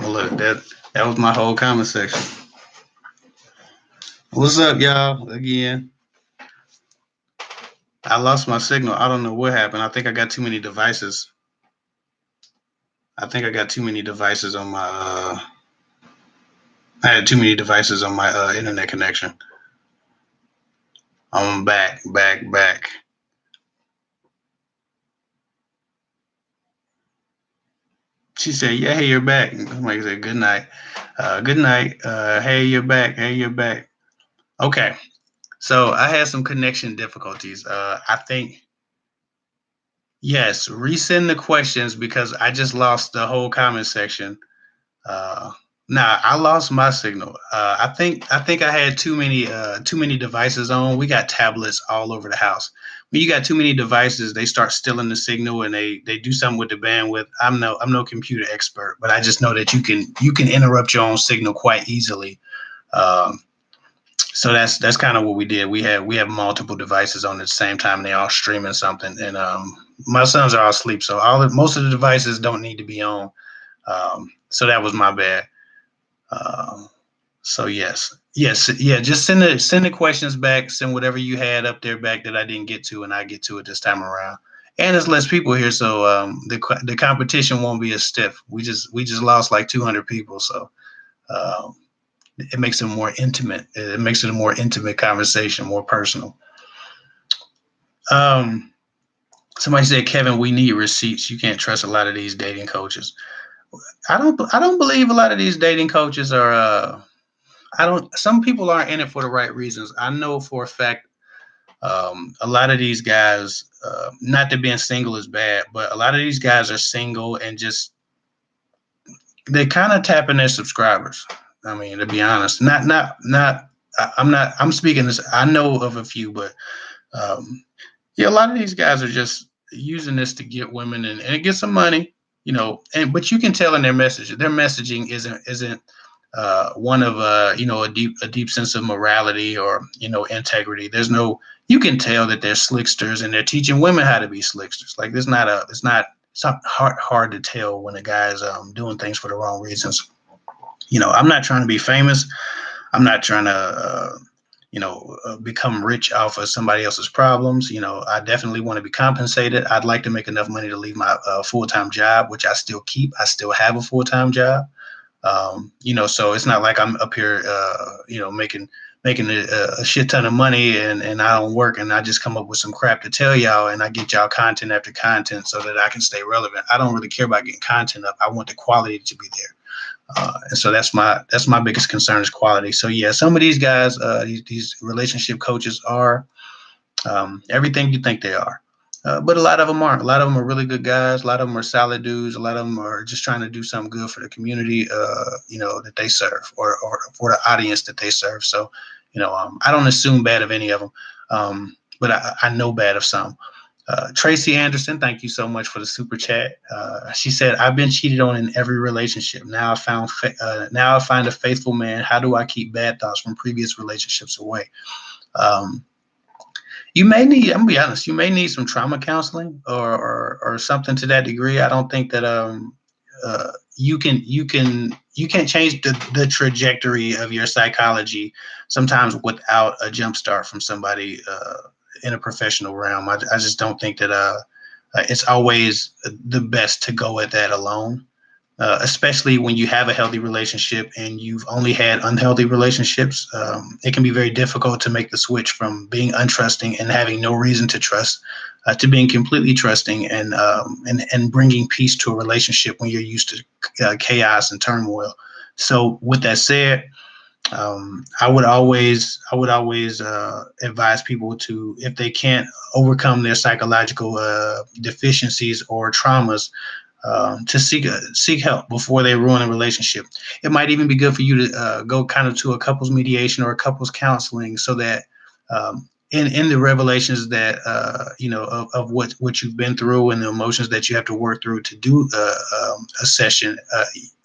Well, look, that was my whole comment section. What's up, y'all? Again, I lost my signal. I don't know what happened. I think I got too many devices. I think I got too many devices on my. I had too many devices on my internet connection. I'm back. She said, "Yeah, hey, you're back." Somebody said, "Good night." Good night. Hey, you're back. Hey, you're back. Okay. So I had some connection difficulties. I think yes, resend the questions because I just lost the whole comment section. Uh, nah, I lost my signal. I think I had too many devices on. We got tablets all over the house. When you got too many devices, they start stealing the signal and they do something with the bandwidth. I'm no computer expert, but I just know that you can interrupt your own signal quite easily. Um, so that's kind of what we did. We have multiple devices on at the same time. And they all streaming something, and my sons are all asleep, so most of the devices don't need to be on. So that was my bad. Um, so yes, yeah. Just send the questions back. Send whatever you had up there back that I didn't get to, and I get to it this time around. And there's less people here, so the competition won't be as stiff. We just lost like 200 people, so um, it makes it more intimate. It makes it a more intimate conversation, more personal. Um, Somebody said, Kevin, we need receipts. You can't trust a lot of these dating coaches. I don't believe a lot of these dating coaches are. I don't. Some people aren't in it for the right reasons. I know for a fact. A lot of these guys, not that being single is bad, but a lot of these guys are single and just they kind of tapping their subscribers. I mean, to be honest, not. I'm not. I'm speaking this. I know of a few, but um, yeah, a lot of these guys are just using this to get women and get some money, And but you can tell in their message, their messaging isn't one of a deep sense of morality or integrity. There's no. You can tell that they're slicksters and they're teaching women how to be slicksters. Like it's not hard to tell when a guy's doing things for the wrong reasons. I'm not trying to be famous. I'm not trying to become rich off of somebody else's problems. I definitely want to be compensated. I'd like to make enough money to leave my full-time job, which I still keep. I still have a full-time job. So it's not like I'm up here, making a shit ton of money and I don't work and I just come up with some crap to tell y'all and I get y'all content after content so that I can stay relevant. I don't really care about getting content up. I want the quality to be there. And so that's my biggest concern is quality. So yeah, some of these guys, these relationship coaches are everything you think they are. But a lot of them aren't. A lot of them are really good guys. A lot of them are solid dudes. A lot of them are just trying to do something good for the community, that they serve or for the audience that they serve. So, I don't assume bad of any of them, but I know bad of some. Tracy Anderson, thank you so much for the super chat. She said, "I've been cheated on in every relationship. Now I find a faithful man. How do I keep bad thoughts from previous relationships away?" Um, you may need. I'm gonna be honest. You may need some trauma counseling or something to that degree. I don't think that you can't change the trajectory of your psychology sometimes without a jump start from somebody in a professional realm. I just don't think that it's always the best to go at that alone, especially when you have a healthy relationship and you've only had unhealthy relationships. It can be very difficult to make the switch from being untrusting and having no reason to trust to being completely trusting and bringing peace to a relationship when you're used to chaos and turmoil. So with that said, I would always advise people to, if they can't overcome their psychological deficiencies or traumas, to seek help before they ruin a relationship. It might even be good for you to go kind of to a couples mediation or a couples counseling, so that in the revelations that of what you've been through and the emotions that you have to work through to do a session,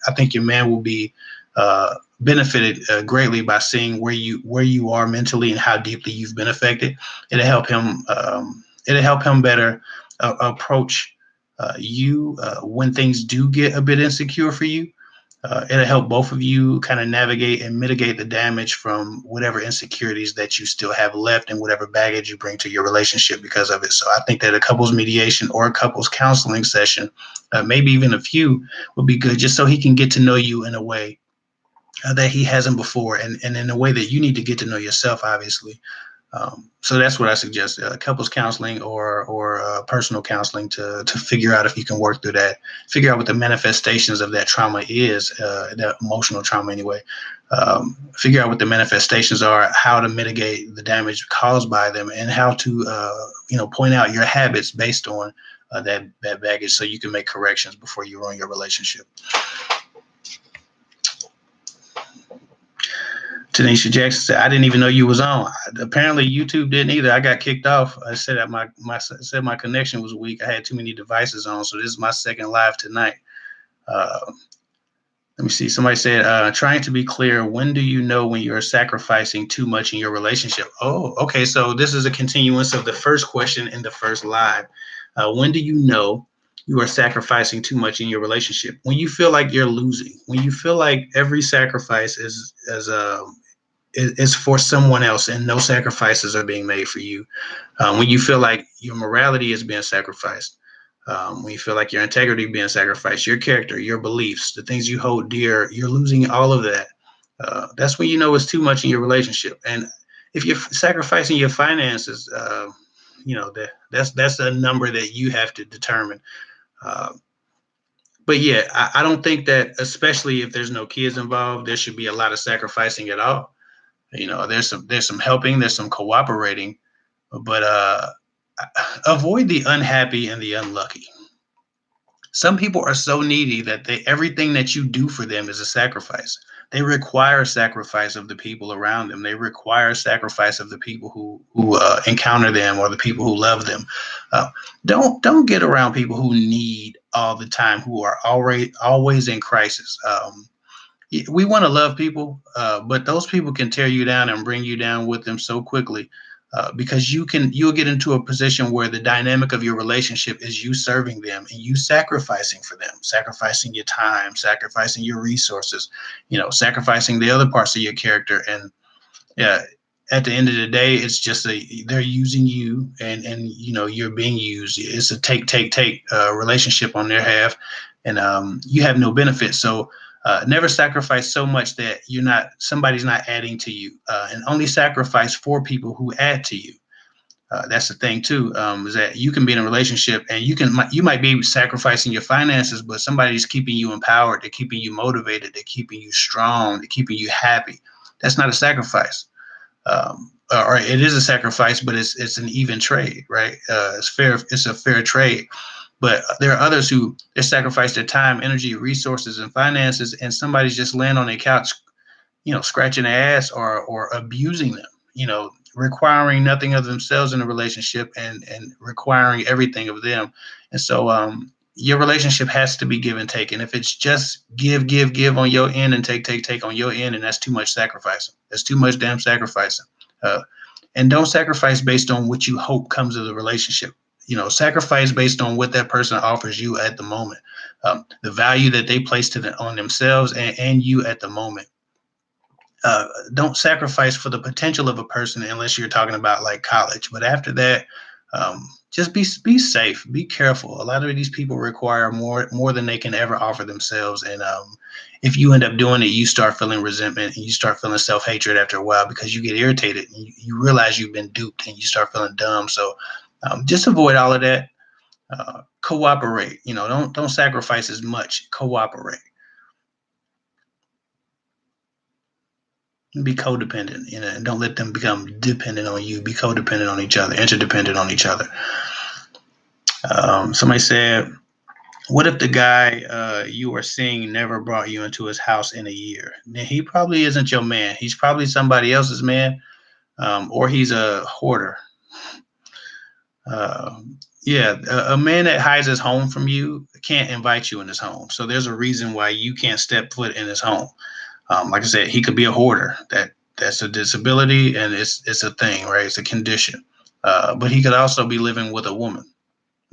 I think your man will be benefited greatly by seeing where you are mentally and how deeply you've been affected. It'll help him. It'll help him better approach you when things do get a bit insecure for you. It'll help both of you kind of navigate and mitigate the damage from whatever insecurities that you still have left and whatever baggage you bring to your relationship because of it. So I think that a couples mediation or a couples counseling session, maybe even a few, would be good, just so he can get to know you in a way that he hasn't before, and in a way that you need to get to know yourself, obviously. So that's what I suggest: couples counseling or personal counseling to figure out if you can work through that, figure out what the manifestations of that trauma is, that emotional trauma anyway. Figure out what the manifestations are, how to mitigate the damage caused by them, and how to point out your habits based on that baggage, so you can make corrections before you ruin your relationship. Tanisha Jackson said, "I didn't even know you was on." Apparently, YouTube didn't either. I got kicked off. I said that my connection was weak. I had too many devices on, so this is my second live tonight. Let me see. Somebody said, "Trying to be clear. When do you know when you're sacrificing too much in your relationship?" Oh, okay. So this is a continuance of the first question in the first live. When do you know you are sacrificing too much in your relationship? When you feel like you're losing. When you feel like every sacrifice is for someone else and no sacrifices are being made for you. When you feel like your morality is being sacrificed, when you feel like your integrity being sacrificed, your character, your beliefs, the things you hold dear, you're losing all of that. That's when you know it's too much in your relationship. And if you're sacrificing your finances, that's a number that you have to determine. But yeah, I don't think that, especially if there's no kids involved, there should be a lot of sacrificing at all. There's some helping, there's some cooperating, but avoid the unhappy and the unlucky. Some people are so needy that everything that you do for them is a sacrifice. They require sacrifice of the people around them. They require sacrifice of the people who encounter them or the people who love them. Don't get around people who need all the time, who are always in crisis. We want to love people, but those people can tear you down and bring you down with them so quickly, because you'll get into a position where the dynamic of your relationship is you serving them and you sacrificing for them, sacrificing your time, sacrificing your resources, sacrificing the other parts of your character. And yeah, at the end of the day, it's just they're using you, and you're being used. It's a take relationship on their half, and you have no benefit. So never sacrifice so much that somebody's not adding to you, and only sacrifice for people who add to you. That's the thing too, is that you can be in a relationship and you might be sacrificing your finances, but somebody's keeping you empowered, they're keeping you motivated, they're keeping you strong, they're keeping you happy. That's not a sacrifice. Or it is a sacrifice, but it's an even trade, right? It's fair. It's a fair trade. But there are others who they sacrifice their time, energy, resources, and finances, and somebody's just laying on their couch, scratching their ass or abusing them, requiring nothing of themselves in a relationship and requiring everything of them. And so your relationship has to be give and take. And if it's just give on your end and take on your end, and that's too much sacrificing. That's too much damn sacrificing. And don't sacrifice based on what you hope comes of the relationship. Sacrifice based on what that person offers you at the moment, the value that they place on themselves and you at the moment. Don't sacrifice for the potential of a person unless you're talking about like college. But after that, just be safe, be careful. A lot of these people require more than they can ever offer themselves. And if you end up doing it, you start feeling resentment and you start feeling self-hatred after a while, because you get irritated and you realize you've been duped and you start feeling dumb. So just avoid all of that. Cooperate. Don't sacrifice as much. Cooperate. Be codependent, and don't let them become dependent on you. Be codependent on each other, interdependent on each other. Somebody said, what if the guy you are seeing never brought you into his house in a year? Then he probably isn't your man. He's probably somebody else's man, or he's a hoarder. A man that hides his home from you can't invite you in his home. So there's a reason why you can't step foot in his home. Like I said, he could be a hoarder. That's a disability, and it's a thing, right? It's a condition. But he could also be living with a woman.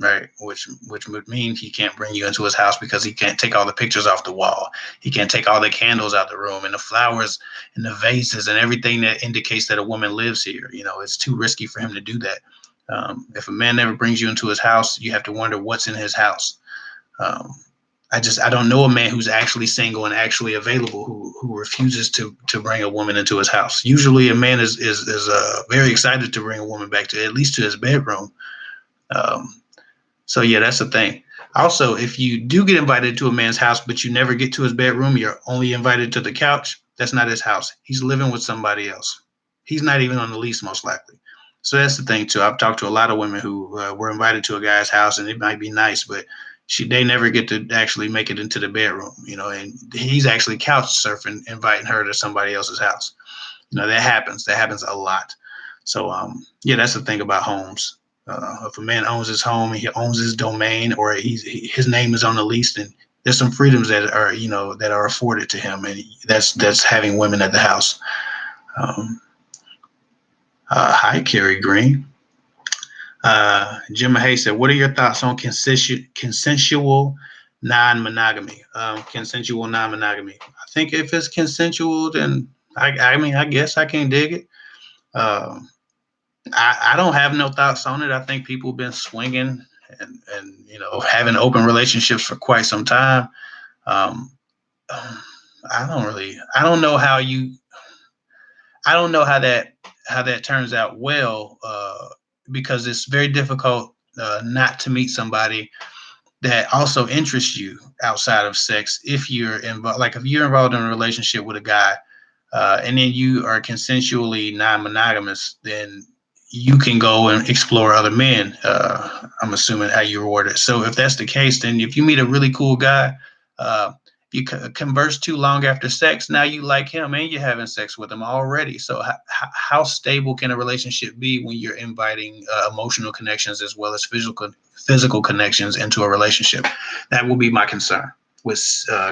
right? Which would mean he can't bring you into his house because he can't take all the pictures off the wall. He can't take all the candles out the room and the flowers and the vases and everything that indicates that a woman lives here. It's too risky for him to do that. If a man never brings you into his house, you have to wonder what's in his house. Um, I don't know a man who's actually single and actually available who refuses to bring a woman into his house. Usually, a man is very excited to bring a woman back to at least to his bedroom. Um, so yeah, that's the thing. Also, if you do get invited to a man's house but you never get to his bedroom, you're only invited to the couch. That's not his house. He's living with somebody else. He's not even on the lease, most likely. So that's the thing too. I've talked to a lot of women who were invited to a guy's house, and it might be nice, but they never get to actually make it into the bedroom, and he's actually couch surfing, inviting her to somebody else's house. That happens. That happens a lot. So yeah, that's the thing about homes. If a man owns his home, he owns his domain, or his name is on the lease, then there's some freedoms that are afforded to him, and that's having women at the house. Hi, Kerry Green. Jim Hay said, "What are your thoughts on consensual non-monogamy?" Consensual non-monogamy. I think if it's consensual, then I guess I can dig it. I don't have no thoughts on it. I think people have been swinging and having open relationships for quite some time. I don't know how that turns out well, because it's very difficult not to meet somebody that also interests you outside of sex. If you're involved, like if you're involved in a relationship with a guy, and then you are consensually non-monogamous, then you can go and explore other men. I'm assuming how you word it. So if that's the case, then if you meet a really cool guy, you converse too long after sex, now you like him and you're having sex with him already. So how stable can a relationship be when you're inviting emotional connections as well as physical connections into a relationship? That will be my concern with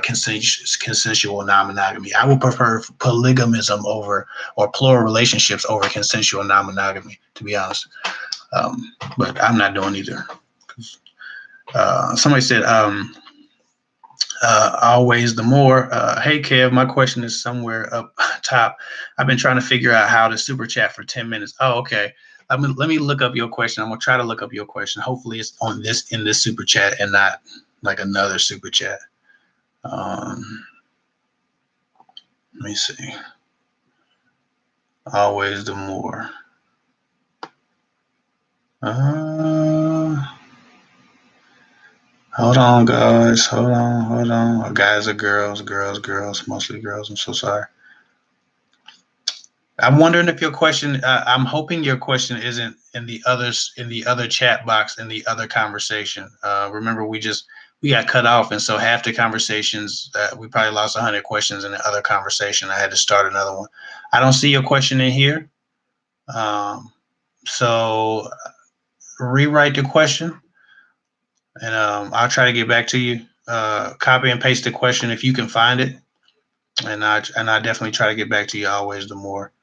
consensual non-monogamy. I would prefer polygamism or plural relationships over consensual non-monogamy, to be honest. But I'm not doing either. Somebody said, always the more. Hey, Kev, my question is somewhere up top. I've been trying to figure out how to super chat for 10 minutes. Oh, okay. Let me look up your question. I'm going to try to look up your question. Hopefully it's in this super chat and not like another super chat. Let me see. Always the more. Hold on, guys. Hold on. Guys are girls, mostly girls. I'm so sorry. I'm wondering if your question, I'm hoping your question isn't in the other chat box in the other conversation. Remember, we got cut off, and so half the conversations, we probably lost 100 questions in the other conversation. I had to start another one. I don't see your question in here. So rewrite the question, and I'll try to get back to you. Copy and paste the question if you can find it, and I definitely try to get back to you. Always the more.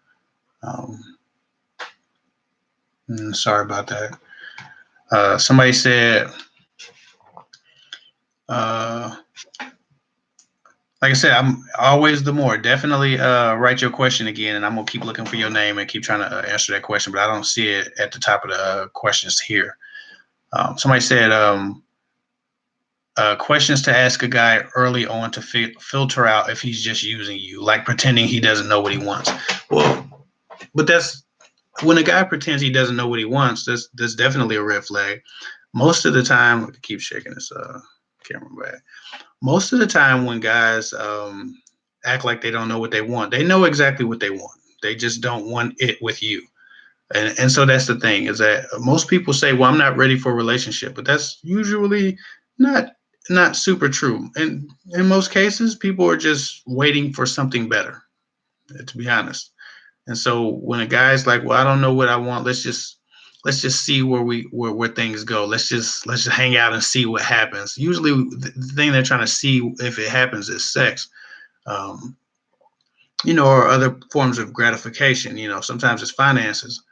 Sorry about that. Somebody said, like I said, I'm always the more. Definitely write your question again, and I'm gonna keep looking for your name and keep trying to answer that question, but I don't see it at the top of the questions here. Somebody said, questions to ask a guy early on to filter out if he's just using you, like pretending he doesn't know what he wants. Well, but that's when a guy pretends he doesn't know what he wants. That's definitely a red flag. Most of the time, I keep shaking this camera back. Most of the time when guys act like they don't know what they want, they know exactly what they want. They just don't want it with you. And so that's the thing, is that most people say, well, I'm not ready for a relationship, but that's usually not super true. And in most cases, people are just waiting for something better, to be honest. And so when a guy's like, well, I don't know what I want, let's just see where things go. Let's just hang out and see what happens. Usually the thing they're trying to see if it happens is sex, or other forms of gratification. Sometimes it's finances.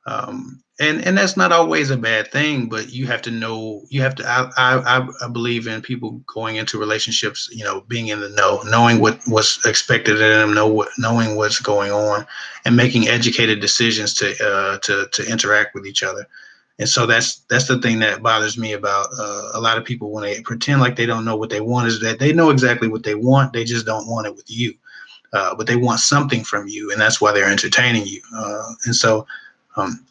And that's not always a bad thing, but you have to know. You have to. I believe in people going into relationships. Being in the know, knowing what's expected of them, knowing what's going on, and making educated decisions to interact with each other. And so that's the thing that bothers me about a lot of people when they pretend like they don't know what they want, is that they know exactly what they want. They just don't want it with you, but they want something from you, and that's why they're entertaining you. And so. Um,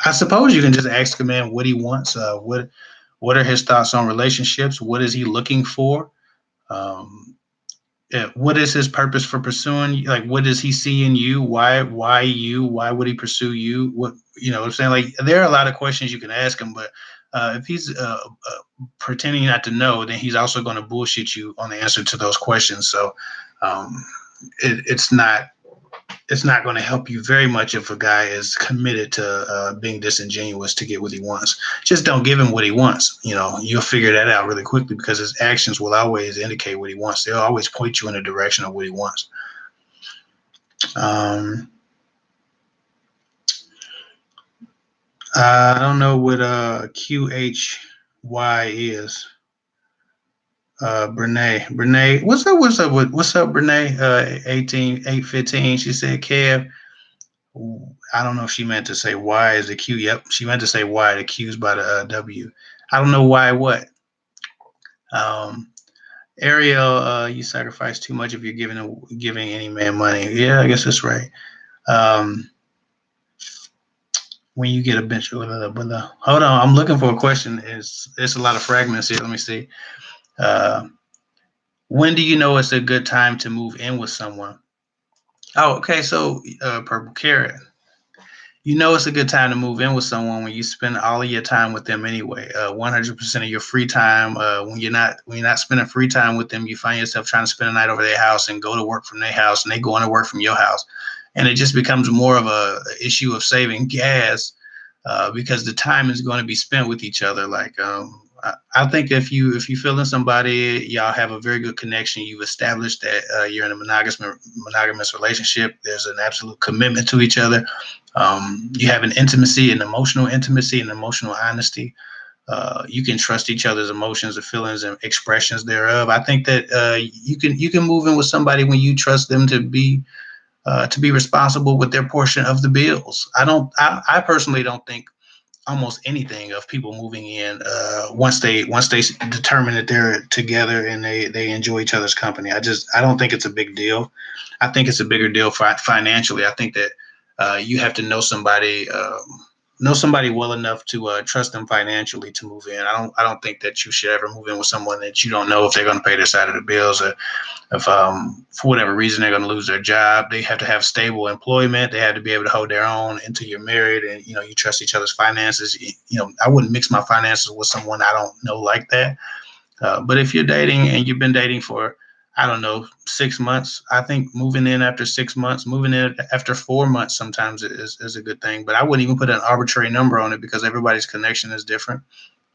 I suppose you can just ask a man what he wants. What are his thoughts on relationships? What is he looking for? Um, what is his purpose for pursuing? Like, what does he see in you? Why you? Why would he pursue you? What I'm saying? Like, there are a lot of questions you can ask him, but if he's pretending not to know, then he's also going to bullshit you on the answer to those questions. So um, it's not going to help you very much if a guy is committed to being disingenuous to get what he wants. Just don't give him what he wants. You'll figure that out really quickly, because his actions will always indicate what he wants. They'll always point you in the direction of what he wants. I don't know what QHY is. Brene, what's up, Brene? 815. She said, Kev, I don't know if she meant to say Y is the Q. Yep, she meant to say Y. The Q's by the W. I don't know why. What? Um, Ariel, you sacrifice too much if you're giving any man money. Yeah, I guess that's right. Um, when you get a bench, hold on, I'm looking for a question. It's a lot of fragments here. Let me see. Uh, when do you know it's a good time to move in with someone? Oh, okay. So, Purple Carrot. It's a good time to move in with someone when you spend all of your time with them anyway. 100% of your free time. When you're not spending free time with them, you find yourself trying to spend a night over their house and go to work from their house, and they go on to work from your house, and it just becomes more of a issue of saving gas, because the time is going to be spent with each other. Like, I think if you feel in somebody, y'all have a very good connection. You've established that you're in a monogamous relationship. There's an absolute commitment to each other. You have an intimacy, an emotional intimacy, and emotional honesty. You can trust each other's emotions, the feelings, and expressions thereof. I think that you can move in with somebody when you trust them to be responsible with their portion of the bills. I personally don't think almost anything of people moving in once they determine that they're together and they enjoy each other's company. I don't think it's a big deal. I think it's a bigger deal financially. I think that you have to know somebody well enough to trust them financially to move in. I don't think that you should ever move in with someone that you don't know if they're going to pay their side of the bills, or if for whatever reason they're going to lose their job. They have to have stable employment. They have to be able to hold their own until you're married, and you trust each other's finances. I wouldn't mix my finances with someone I don't know like that. But if you're dating and you've been dating for, I don't know, 6 months, I think moving in after 6 months, moving in after 4 months sometimes is a good thing. But I wouldn't even put an arbitrary number on it, because everybody's connection is different.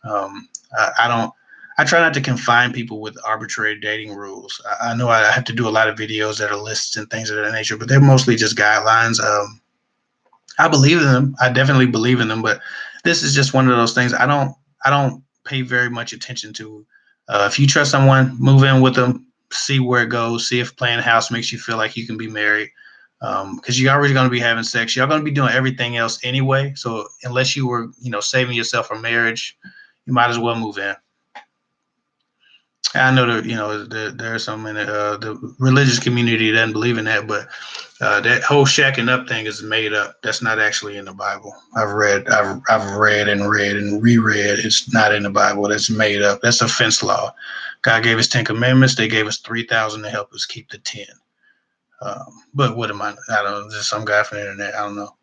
I don't. I try not to confine people with arbitrary dating rules. I know I have to do a lot of videos that are lists and things of that nature, but they're mostly just guidelines. I believe in them. I definitely believe in them, but this is just one of those things. I don't pay very much attention to. If you trust someone, move in with them, see where it goes, see if playing house makes you feel like you can be married. Because you're already going to be having sex, you're going to be doing everything else anyway. So unless you were, saving yourself for marriage, you might as well move in. I know that there are some in the religious community that doesn't believe in that, but that whole shacking up thing is made up. That's not actually in the Bible. I've read and read and reread. It's not in the Bible. That's made up. That's offense law. God gave us 10 commandments. They gave us 3,000 to help us keep the 10. But what am I? I don't know. Just some guy from the internet. I don't know.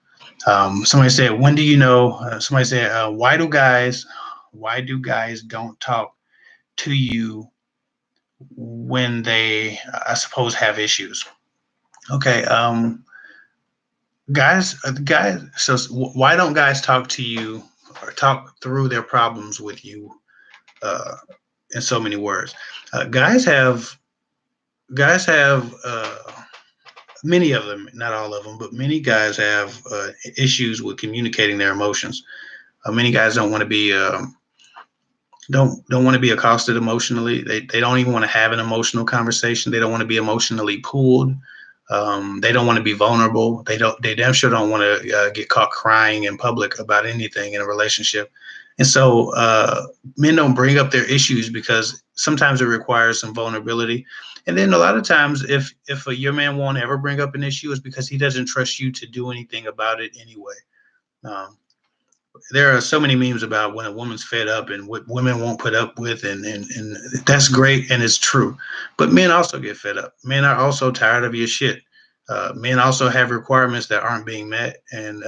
Somebody said, when do you know? Somebody said, why do guys don't talk to you when they, I suppose, have issues? Okay. Guys. So why don't guys talk to you or talk through their problems with you? Uh, in so many words, guys have many of them, not all of them, but many guys have issues with communicating their emotions. Many guys don't want to be don't want to be accosted emotionally. They don't even want to have an emotional conversation. They don't want to be emotionally pulled. They don't want to be vulnerable. They damn sure don't want to get caught crying in public about anything in a relationship. And so men don't bring up their issues because sometimes it requires some vulnerability. And then a lot of times, if your man won't ever bring up an issue, is because he doesn't trust you to do anything about it anyway. Um, there are so many memes about when a woman's fed up and what women won't put up with, and that's great and it's true. But men also get fed up. Men are also tired of your shit. Men also have requirements that aren't being met, and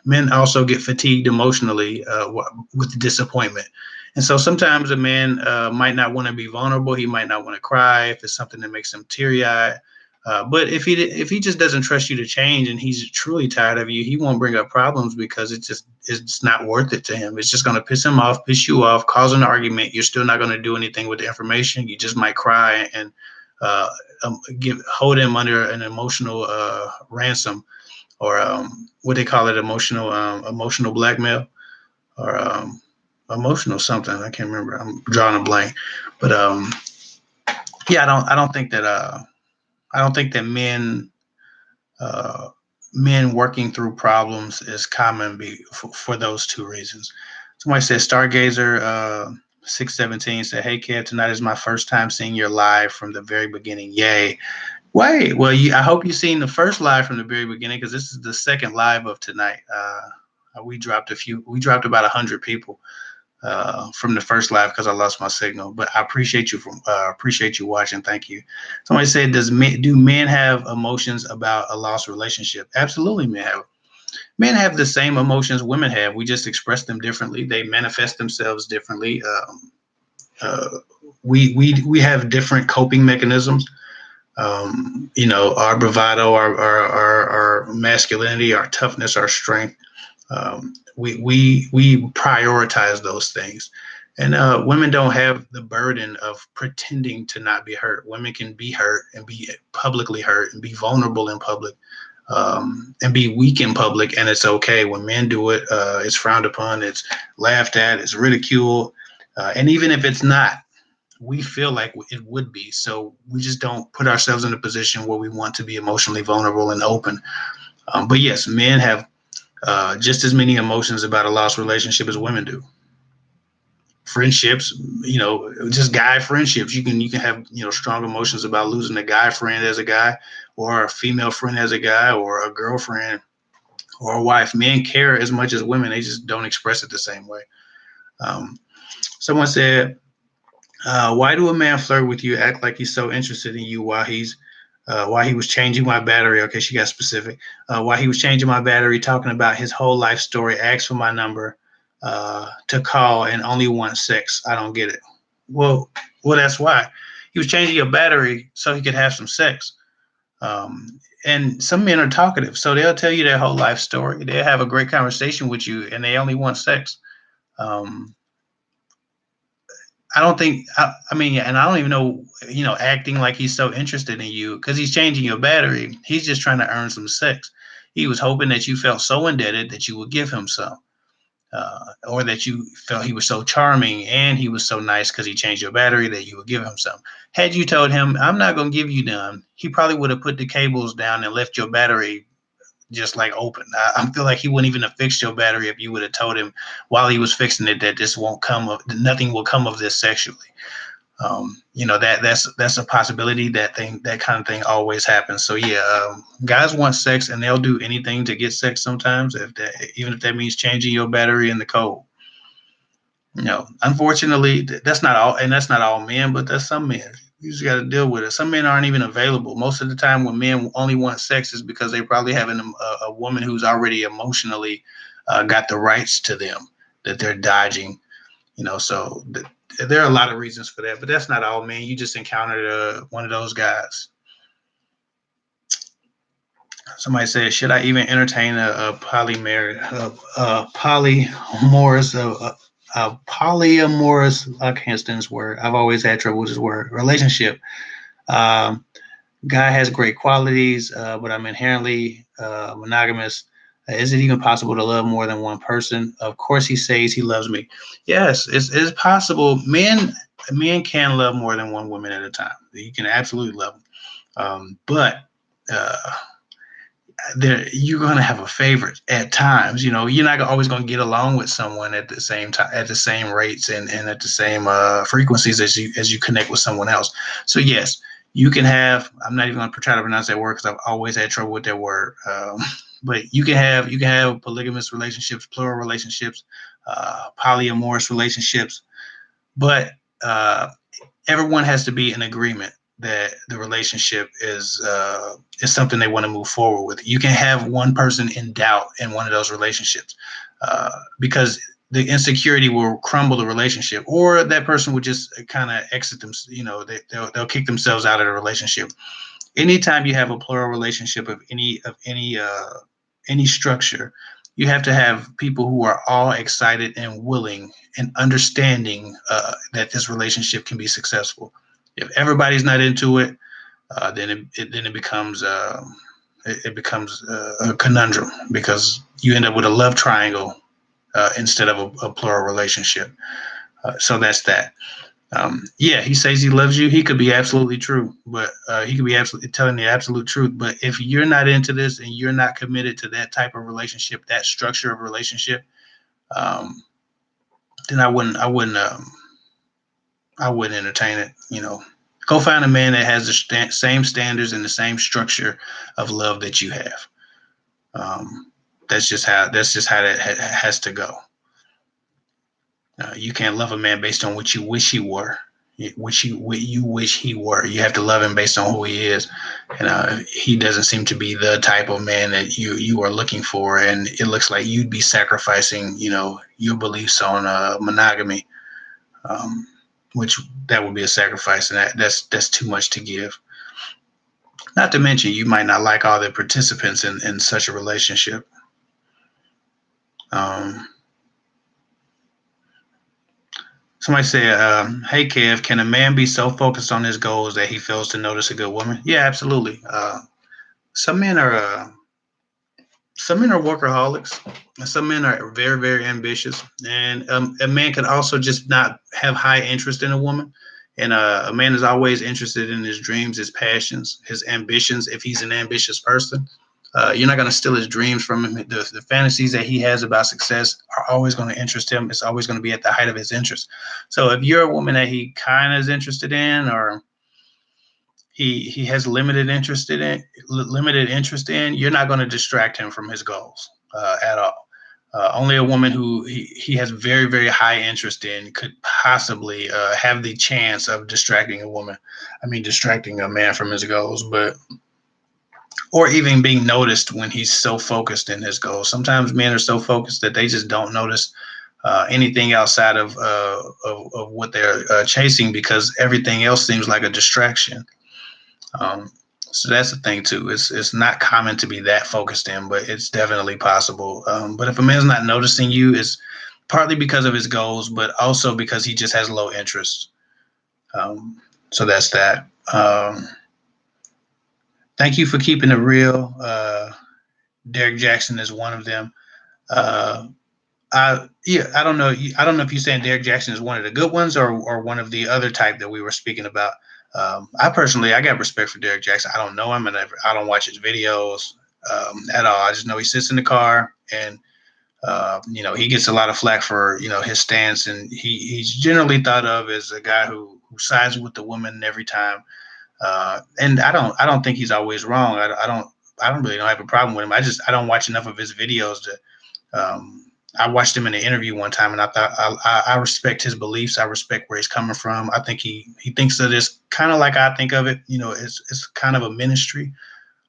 men also get fatigued emotionally with disappointment. And so sometimes a man might not want to be vulnerable. He might not want to cry if it's something that makes him teary eyed. But if he just doesn't trust you to change and he's truly tired of you, he won't bring up problems because it's not worth it to him. It's just going to piss him off, piss you off, cause an argument. You're still not going to do anything with the information. You just might cry and uh, hold him under an emotional ransom, or what they call it, emotional blackmail, or emotional something. I can't remember. I'm drawing a blank. But yeah, I don't think that uh, men working through problems is common for those two reasons. Somebody said Stargazer 617 said, "Hey Kev, tonight is my first time seeing your live from the very beginning. Yay!" Wait, well, I hope you've seen the first live from the very beginning because this is the second live of tonight. We dropped about 100 people from the first live because I lost my signal. But I appreciate you watching. Thank you. Somebody said, do men have emotions about a lost relationship? Absolutely, men have the same emotions women have. We just express them differently. They manifest themselves differently. Uh, we have different coping mechanisms. Our bravado, our masculinity, our toughness, our strength. We prioritize those things, and women don't have the burden of pretending to not be hurt. Women can be hurt and be publicly hurt and be vulnerable in public, and be weak in public, and it's okay. When men do it, it's frowned upon, it's laughed at, it's ridiculed, and even if it's not, we feel like it would be. So we just don't put ourselves in a position where we want to be emotionally vulnerable and open. But yes, men have just as many emotions about a lost relationship as women do. Friendships, just guy friendships. You can have strong emotions about losing a guy friend as a guy, or a female friend as a guy, or a girlfriend, or a wife. Men care as much as women. They just don't express it the same way. Um, Someone said, "Why do a man flirt with you, act like he's so interested in you while he was changing my battery?" Okay, she got specific. While he was changing my battery, talking about his whole life story, asked for my number to call and only want sex. I don't get it. Well, that's why he was changing your battery so he could have some sex. And some men are talkative, so they'll tell you their whole life story. They'll have a great conversation with you, and they only want sex. Um, I don't think. I mean, and I don't even know. Acting like he's so interested in you because he's changing your battery. He's just trying to earn some sex. He was hoping that you felt so indebted that you would give him some, or that you felt he was so charming and he was so nice because he changed your battery that you would give him some. Had you told him, "I'm not gonna give you none," he probably would have put the cables down and left your battery just like open. I feel like he wouldn't even have fixed your battery if you would have told him while he was fixing it that this won't come of nothing will come of this sexually. That's a possibility. That kind of thing always happens. So yeah, guys want sex and they'll do anything to get sex sometimes, even if that means changing your battery in the cold. Unfortunately, that's not all men, but that's some men. You just got to deal with it. Some men aren't even available. Most of the time, when men only want sex, is because they probably have a woman who's already emotionally got the rights to them that they're dodging. So there are a lot of reasons for that, but that's not all men. You just encountered one of those guys. Somebody said, "Should I even entertain a polyamorous, polyamorous? I can't stand this word. I've always had trouble with this word. Relationship. Um, Guy has great qualities, but I'm inherently monogamous. Is it even possible to love more than one person? Of course, he says he loves me. Yes, it's possible. Men can love more than one woman at a time. You can absolutely love them. But uh, there you're gonna have a favorite at times. You're not always gonna get along with someone at the same time, at the same rates, and at the same frequencies as you connect with someone else. So yes, you can have. I'm not even gonna try to pronounce that word because I've always had trouble with that word. But you can have polygamous relationships, plural relationships, polyamorous relationships, but everyone has to be in agreement that the relationship is something they want to move forward with. You can have one person in doubt in one of those relationships because the insecurity will crumble the relationship, or that person would just kind of exit them. They'll kick themselves out of the relationship. Anytime you have a plural relationship of any structure, you have to have people who are all excited and willing and understanding that this relationship can be successful. If everybody's not into it, then it becomes a conundrum because you end up with a love triangle instead of a plural relationship. So that's that. Yeah, he says he loves you. He could be absolutely true, but he could be absolutely telling the absolute truth. But if you're not into this and you're not committed to that type of relationship, that structure of relationship, um, then I wouldn't entertain it. Go find a man that has the same standards and the same structure of love that you have. Um, that's just how that has to go. You can't love a man based on what you wish he were, what you wish he were. You have to love him based on who he is, and he doesn't seem to be the type of man that you are looking for. And it looks like you'd be sacrificing, your beliefs on monogamy, um, which that would be a sacrifice, and that's too much to give. Not to mention, you might not like all the participants in such a relationship. Um, Somebody said, "Hey Kev, can a man be so focused on his goals that he fails to notice a good woman?" Yeah, absolutely. Some men are uh, some men are workaholics. Some men are very, very ambitious, and a man can also just not have high interest in a woman. And a man is always interested in his dreams, his passions, his ambitions. If he's an ambitious person, you're not going to steal his dreams from him. The fantasies that he has about success are always going to interest him. It's always going to be at the height of his interest. So if you're a woman that he kind of is interested in, or he has limited interest in, you're not going to distract him from his goals at all. Only a woman who he has very, very high interest in could possibly have the chance of distracting a woman. I mean, distracting a man from his goals, but or even being noticed when he's so focused in his goals. Sometimes men are so focused that they just don't notice anything outside of what they're chasing because everything else seems like a distraction. Um, so that's the thing too. It's not common to be that focused in, but it's definitely possible. But if a man's not noticing you, it's partly because of his goals, but also because he just has low interest. Um, so that's that. Thank you for keeping it real. Derek Jackson is one of them. Uh, I don't know. I don't know if you're saying Derek Jackson is one of the good ones or one of the other type that we were speaking about. I got respect for Derek Jackson. I don't know him, and I don't watch his videos at all. I just know he sits in the car, and he gets a lot of flack for his stance, and he's generally thought of as a guy who sides with the woman every time. And I don't think he's always wrong. I don't really don't have a problem with him. I don't watch enough of his videos to. I watched him in an interview one time, and I thought I respect his beliefs. I respect where he's coming from. I think he thinks of this kind of like I think of it. It's kind of a ministry.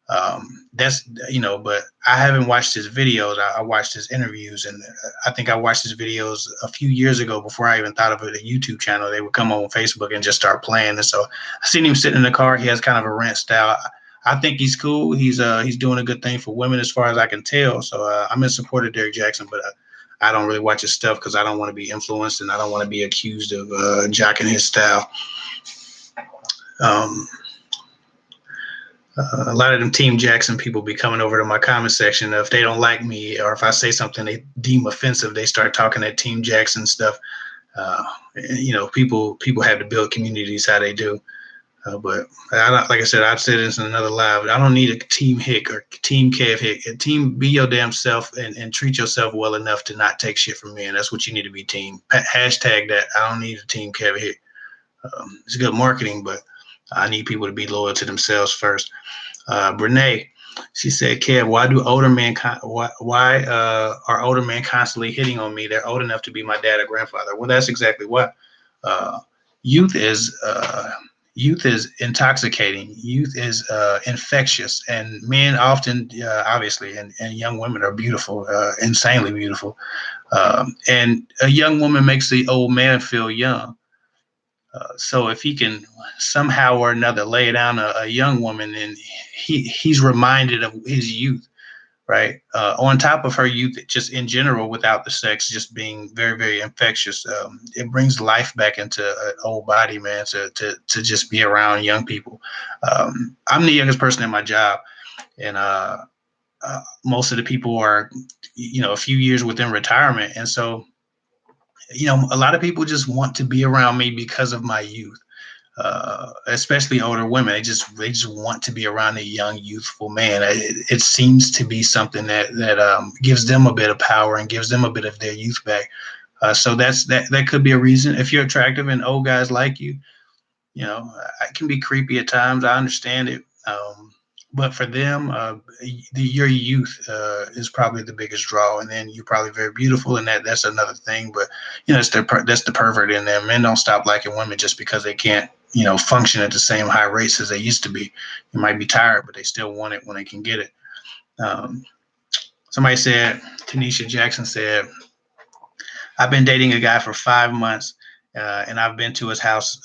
But I haven't watched his videos. I watched his interviews, and I think I watched his videos a few years ago before I even thought of it, a YouTube channel. They would come on Facebook and just start playing. And so I seen him sitting in the car. He has kind of a rant style. I think he's cool. He's doing a good thing for women as far as I can tell. So I'm in support of Derek Jackson, but I don't really watch his stuff because I don't want to be influenced and I don't want to be accused of jocking his style. Um, A lot of them Team Jackson people be coming over to my comment section. If they don't like me or if I say something they deem offensive, they start talking that Team Jackson stuff. Uh, people have to build communities how they do. But like I said, I've said this in another live. I don't need a Team Hick or Team Kev Hick. A team, be your damn self and treat yourself well enough to not take shit from me. And that's what you need to be, team. Hashtag that. I don't need a Team Kev Hick. It's good marketing, but I need people to be loyal to themselves first. Brene, she said, Kev, why do older men why are older men constantly hitting on me? They're old enough to be my dad or grandfather. Well, that's exactly what. Uh, youth is youth is intoxicating. Youth is infectious, and men often, obviously, and young women are beautiful, insanely beautiful. And a young woman makes the old man feel young. So if he can somehow or another lay down a young woman, and he's reminded of his youth, right? On top of her youth, just in general, without the sex, just being very, very infectious. It brings life back into an old body, man. To just be around young people. I'm the youngest person in my job, and most of the people are, a few years within retirement, and so a lot of people just want to be around me because of my youth, especially older women. They just want to be around a young, youthful man. It seems to be something that gives them a bit of power and gives them a bit of their youth back. So that could be a reason. If you're attractive and old guys like you, it can be creepy at times. I understand it. But for them, your youth is probably the biggest draw, and then you're probably very beautiful, and that's another thing. But that's the pervert in them. Men don't stop liking women just because they can't, function at the same high rates as they used to be. You might be tired, but they still want it when they can get it. Um, Somebody said, Tanisha Jackson said, I've been dating a guy for 5 months. And I've been to his house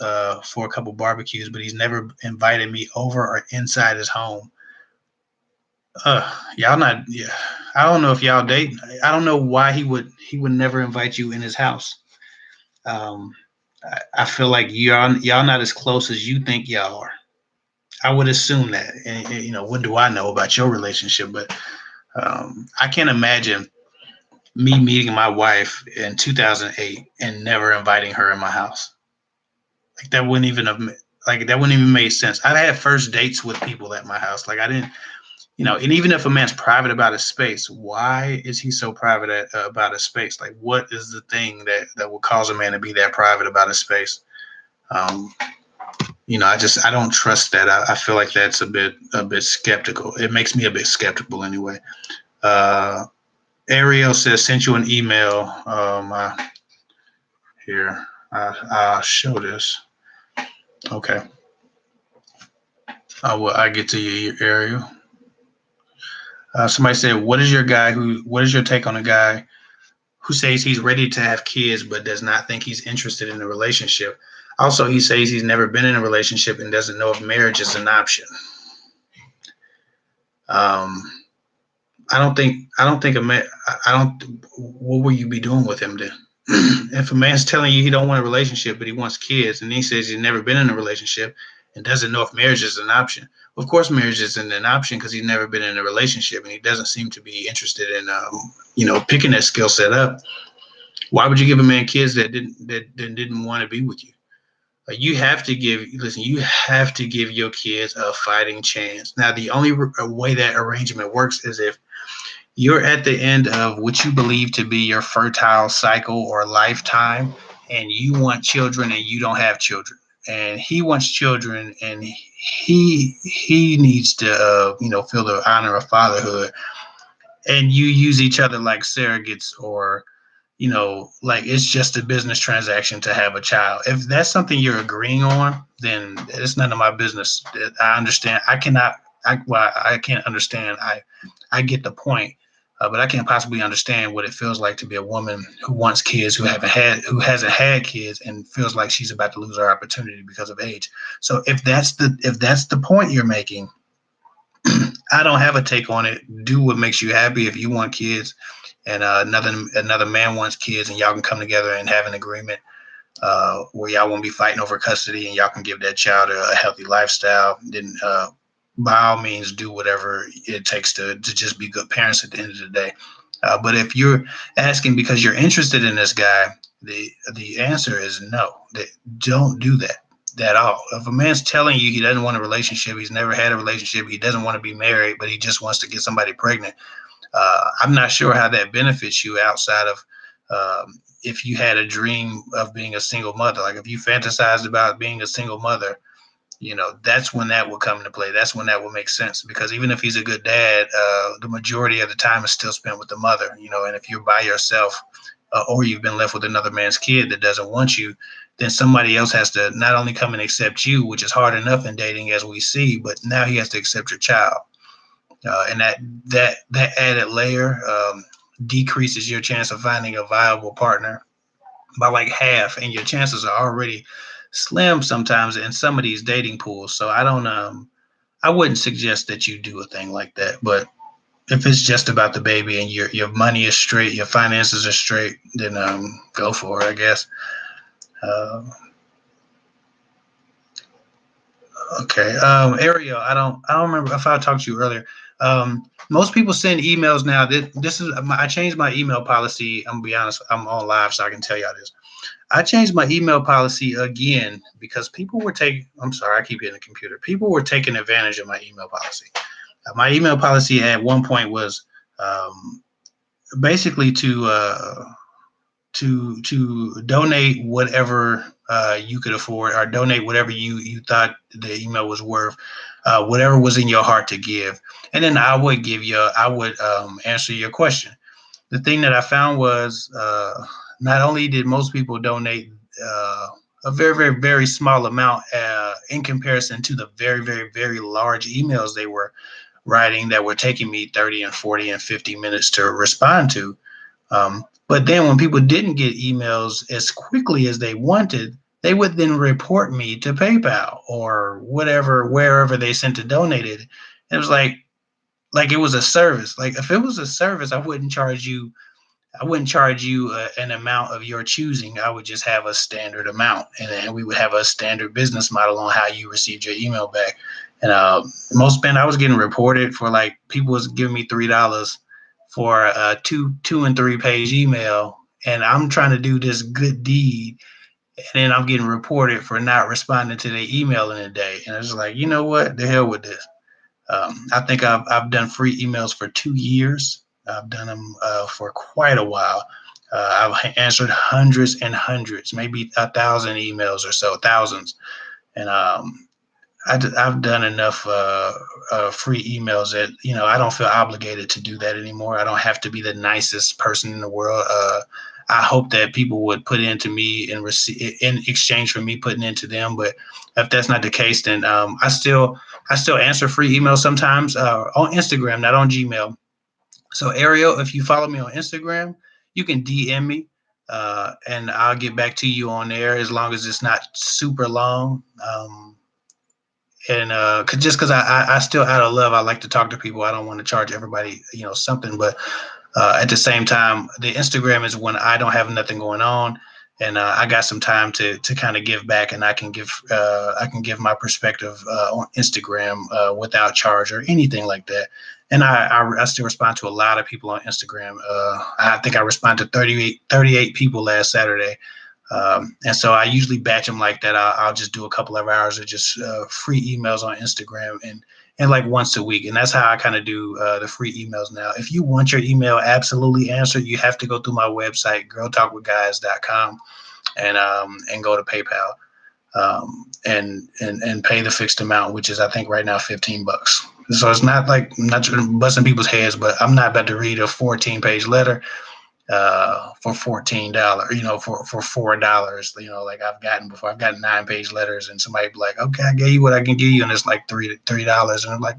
for a couple barbecues, but he's never invited me over or inside his home. Y'all not. Yeah, I don't know if y'all date. I don't know why he would never invite you in his house. Um, I feel like y'all not as close as you think y'all are. I would assume that. And what do I know about your relationship? But I can't imagine me meeting my wife in 2008 and never inviting her in my house. Like that wouldn't even make sense. I've had first dates with people at my house. Like I didn't. And even if a man's private about his space, why is he so private about his space? Like, what is the thing that will cause a man to be that private about his space? I don't trust that. I feel like that's a bit skeptical. It makes me a bit skeptical anyway. Ariel says, sent you an email. Here, I'll show this. Okay. I get to you, Ariel. Somebody said, what is your take on a guy who says he's ready to have kids but does not think he's interested in a relationship? Also, he says he's never been in a relationship and doesn't know if marriage is an option. I don't think a man. I don't. What will you be doing with him then? If a man's telling you he don't want a relationship but he wants kids, and he says he's never been in a relationship and doesn't know if marriage is an option, of course marriage isn't an option because he's never been in a relationship and he doesn't seem to be interested in picking that skill set up. Why would you give a man kids that didn't want to be with you? You have to give your kids a fighting chance. Now, the only way that arrangement works is if you're at the end of what you believe to be your fertile cycle or lifetime, and you want children and you don't have children, and he wants children and he needs to feel the honor of fatherhood, and you use each other like surrogates, or like it's just a business transaction to have a child. If that's something you're agreeing on, then it's none of my business. I understand. I can't understand. I get the point, but I can't possibly understand what it feels like to be a woman who wants kids, who hasn't had kids, and feels like she's about to lose her opportunity because of age. So if that's the point you're making, I don't have a take on it. Do what makes you happy. If you want kids, and another man wants kids, and y'all can come together and have an agreement where y'all won't be fighting over custody, and y'all can give that child a healthy lifestyle, then by all means do whatever it takes to just be good parents at the end of the day. But if you're asking because you're interested in this guy, the answer is no. Don't do that at all. If a man's telling you he doesn't want a relationship, he's never had a relationship, he doesn't want to be married, but he just wants to get somebody pregnant, I'm not sure how that benefits you outside of if you had a dream of being a single mother. Like if you fantasized about being a single mother, that's when that will come into play. That's when that will make sense, because even if he's a good dad, the majority of the time is still spent with the mother. And if you're by yourself, or you've been left with another man's kid that doesn't want you, then somebody else has to not only come and accept you, which is hard enough in dating as we see, but now he has to accept your child. And that added layer decreases your chance of finding a viable partner by like half, and your chances are already slim sometimes in some of these dating pools. So I wouldn't suggest that you do a thing like that. But if it's just about the baby and your money is straight, your finances are straight, then go for it, I guess. Uh, okay, Ariel, I don't remember if I talked to you earlier. Most people send emails now. This is I changed my email policy. I'm gonna be honest. I'm on live, so I can tell y'all this. I changed my email policy again because people were taking. I'm sorry, I keep hitting the computer. People were taking advantage of my email policy. My email policy at one point was basically to donate whatever you could afford, or donate whatever you thought the email was worth, whatever was in your heart to give, and then I would answer your question. The thing that I found was not only did most people donate a very, very, very small amount in comparison to the very, very, very large emails they were writing that were taking me 30 and 40 and 50 minutes to respond to. But then when people didn't get emails as quickly as they wanted, they would then report me to PayPal or whatever, wherever they sent to donate it. It was like it was a service. Like if it was a service, I wouldn't charge you an amount of your choosing. I would just have a standard amount, and then we would have a standard business model on how you received your email back. And I was getting reported for like people was giving me $3 for a two and 3 page email, and I'm trying to do this good deed, and then I'm getting reported for not responding to their email in a day. And it's like, you know what? The hell with this. I think I've done free emails for 2 years. I've done them for quite a while. I've answered hundreds and hundreds, maybe 1,000 emails or so, thousands. And I've done enough free emails that I don't feel obligated to do that anymore. I don't have to be the nicest person in the world. I hope that people would put into me and receive in exchange for me putting into them. But if that's not the case, then I still answer free emails sometimes on Instagram, not on Gmail. So Ariel, if you follow me on Instagram, you can DM me, and I'll get back to you on there as long as it's not super long. And just because I still out of love, I like to talk to people. I don't want to charge everybody something, but at the same time, the Instagram is when I don't have nothing going on, and I got some time to kind of give back, and I can give my perspective on Instagram without charge or anything like that. And I still respond to a lot of people on Instagram. I think I responded to 38 people last Saturday. And so I usually batch them like that. I'll just do a couple of hours of just free emails on Instagram, and like once a week. And that's how I kind of do the free emails now. If you want your email absolutely answered, you have to go through my website, girltalkwithguys.com, and go to PayPal, and pay the fixed amount, which is I think right now $15. So it's not like I'm not busting people's heads, but I'm not about to read a 14-page letter for $14, for $4, like I've gotten before. I've gotten 9-page letters, and somebody be like, okay, I gave you what I can give you, and it's like $3. And I'm like,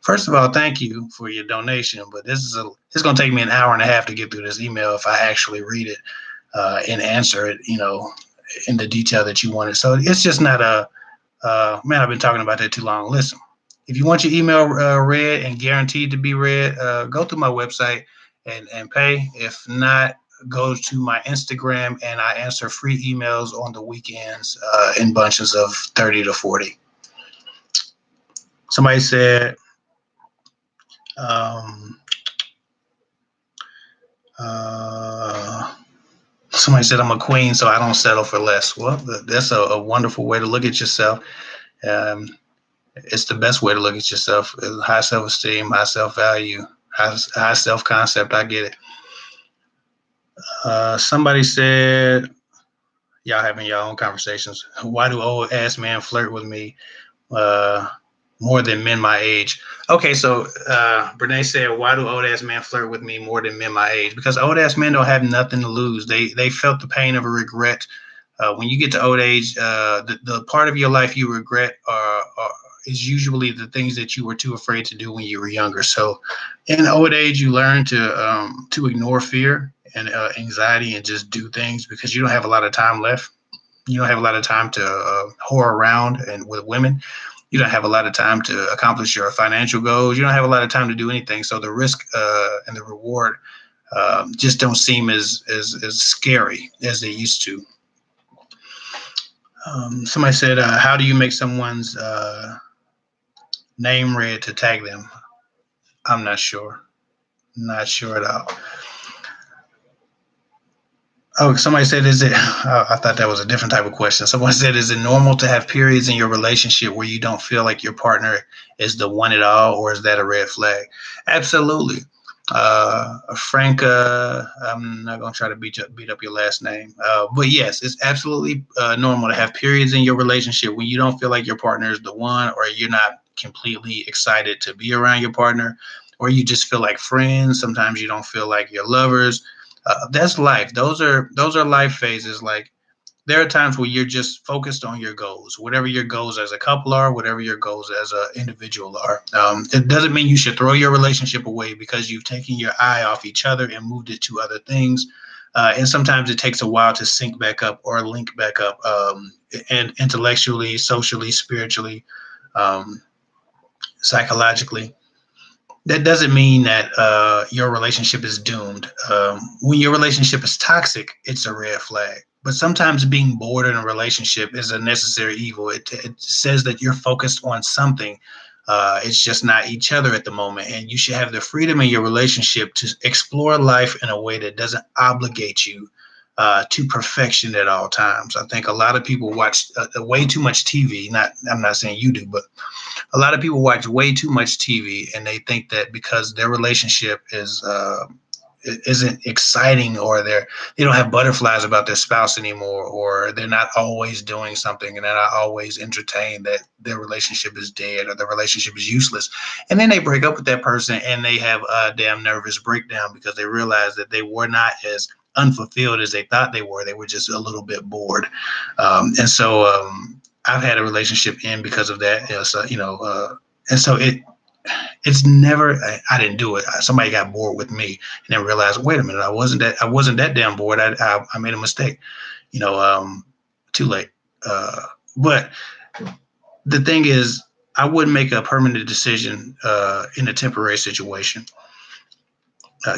first of all, thank you for your donation, but it's gonna take me an hour and a half to get through this email if I actually read it and answer it, in the detail that you wanted. So it's just not man, I've been talking about that too long. Listen, if you want your email read and guaranteed to be read, go through my website and pay. If not, go to my Instagram, and I answer free emails on the weekends in bunches of 30 to 40. Somebody said, um, uh, somebody said I'm a queen, so I don't settle for less. Well, that's a wonderful way to look at yourself. Um, it's the best way to look at yourself. High self-esteem, high self-value, high self-concept. I get it. Somebody said, y'all having your own conversations. Why do old ass men flirt with me uh, more than men my age? Okay, so Brene said, why do old ass men flirt with me more than men my age? Because old ass men don't have nothing to lose. They felt the pain of a regret. When you get to old age, the part of your life you regret is usually the things that you were too afraid to do when you were younger. So, in old age, you learn to ignore fear and anxiety and just do things because you don't have a lot of time left. You don't have a lot of time to whore around and with women. You don't have a lot of time to accomplish your financial goals. You don't have a lot of time to do anything. So the risk and the reward just don't seem as scary as they used to. Somebody said, "How do you make someone's name red to tag them?" I'm not sure. Not sure at all. Oh, somebody said, "Is it?" I thought that was a different type of question. Someone said, "Is it normal to have periods in your relationship where you don't feel like your partner is the one at all, or is that a red flag?" Absolutely. Franca, I'm not gonna try to beat up your last name, but yes, it's absolutely normal to have periods in your relationship when you don't feel like your partner is the one, or you're not completely excited to be around your partner, or you just feel like friends. Sometimes you don't feel like you're lovers. That's life. Those are life phases. Like there are times where you're just focused on your goals, whatever your goals as a couple are, whatever your goals as an individual are. It doesn't mean you should throw your relationship away because you've taken your eye off each other and moved it to other things. And sometimes it takes a while to sync back up or link back up, and intellectually, socially, spiritually, um, psychologically. That doesn't mean that your relationship is doomed. When your relationship is toxic, it's a red flag. But sometimes being bored in a relationship is a necessary evil. It says that you're focused on something. It's just not each other at the moment. And you should have the freedom in your relationship to explore life in a way that doesn't obligate you to perfection at all times. I think a lot of people watch way too much TV. I'm not saying you do, but a lot of people watch way too much TV and they think that because their relationship isn't exciting, or they don't have butterflies about their spouse anymore, or they're not always doing something and they're not always entertained, that their relationship is dead or their relationship is useless. And then they break up with that person and they have a damn nervous breakdown because they realize that they were not as unfulfilled as they thought they were. They were just a little bit bored. And so I've had a relationship end because of that. And so it's never. I didn't do it. Somebody got bored with me and then realized, wait a minute, I wasn't that damn bored. I made a mistake. You know, too late. But the thing is, I wouldn't make a permanent decision in a temporary situation.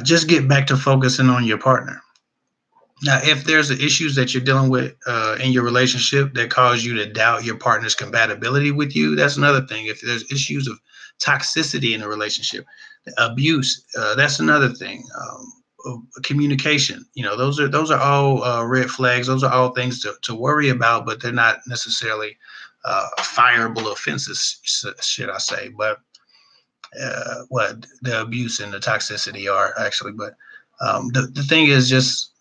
Just get back to focusing on your partner. Now, if there's issues that you're dealing with in your relationship that cause you to doubt your partner's compatibility with you, that's another thing. If there's issues of toxicity in a relationship, abuse, that's another thing. Communication, those are all red flags. Those are all things to worry about, but they're not necessarily fireable offenses, should I say? But what the abuse and the toxicity are actually. But the thing is just.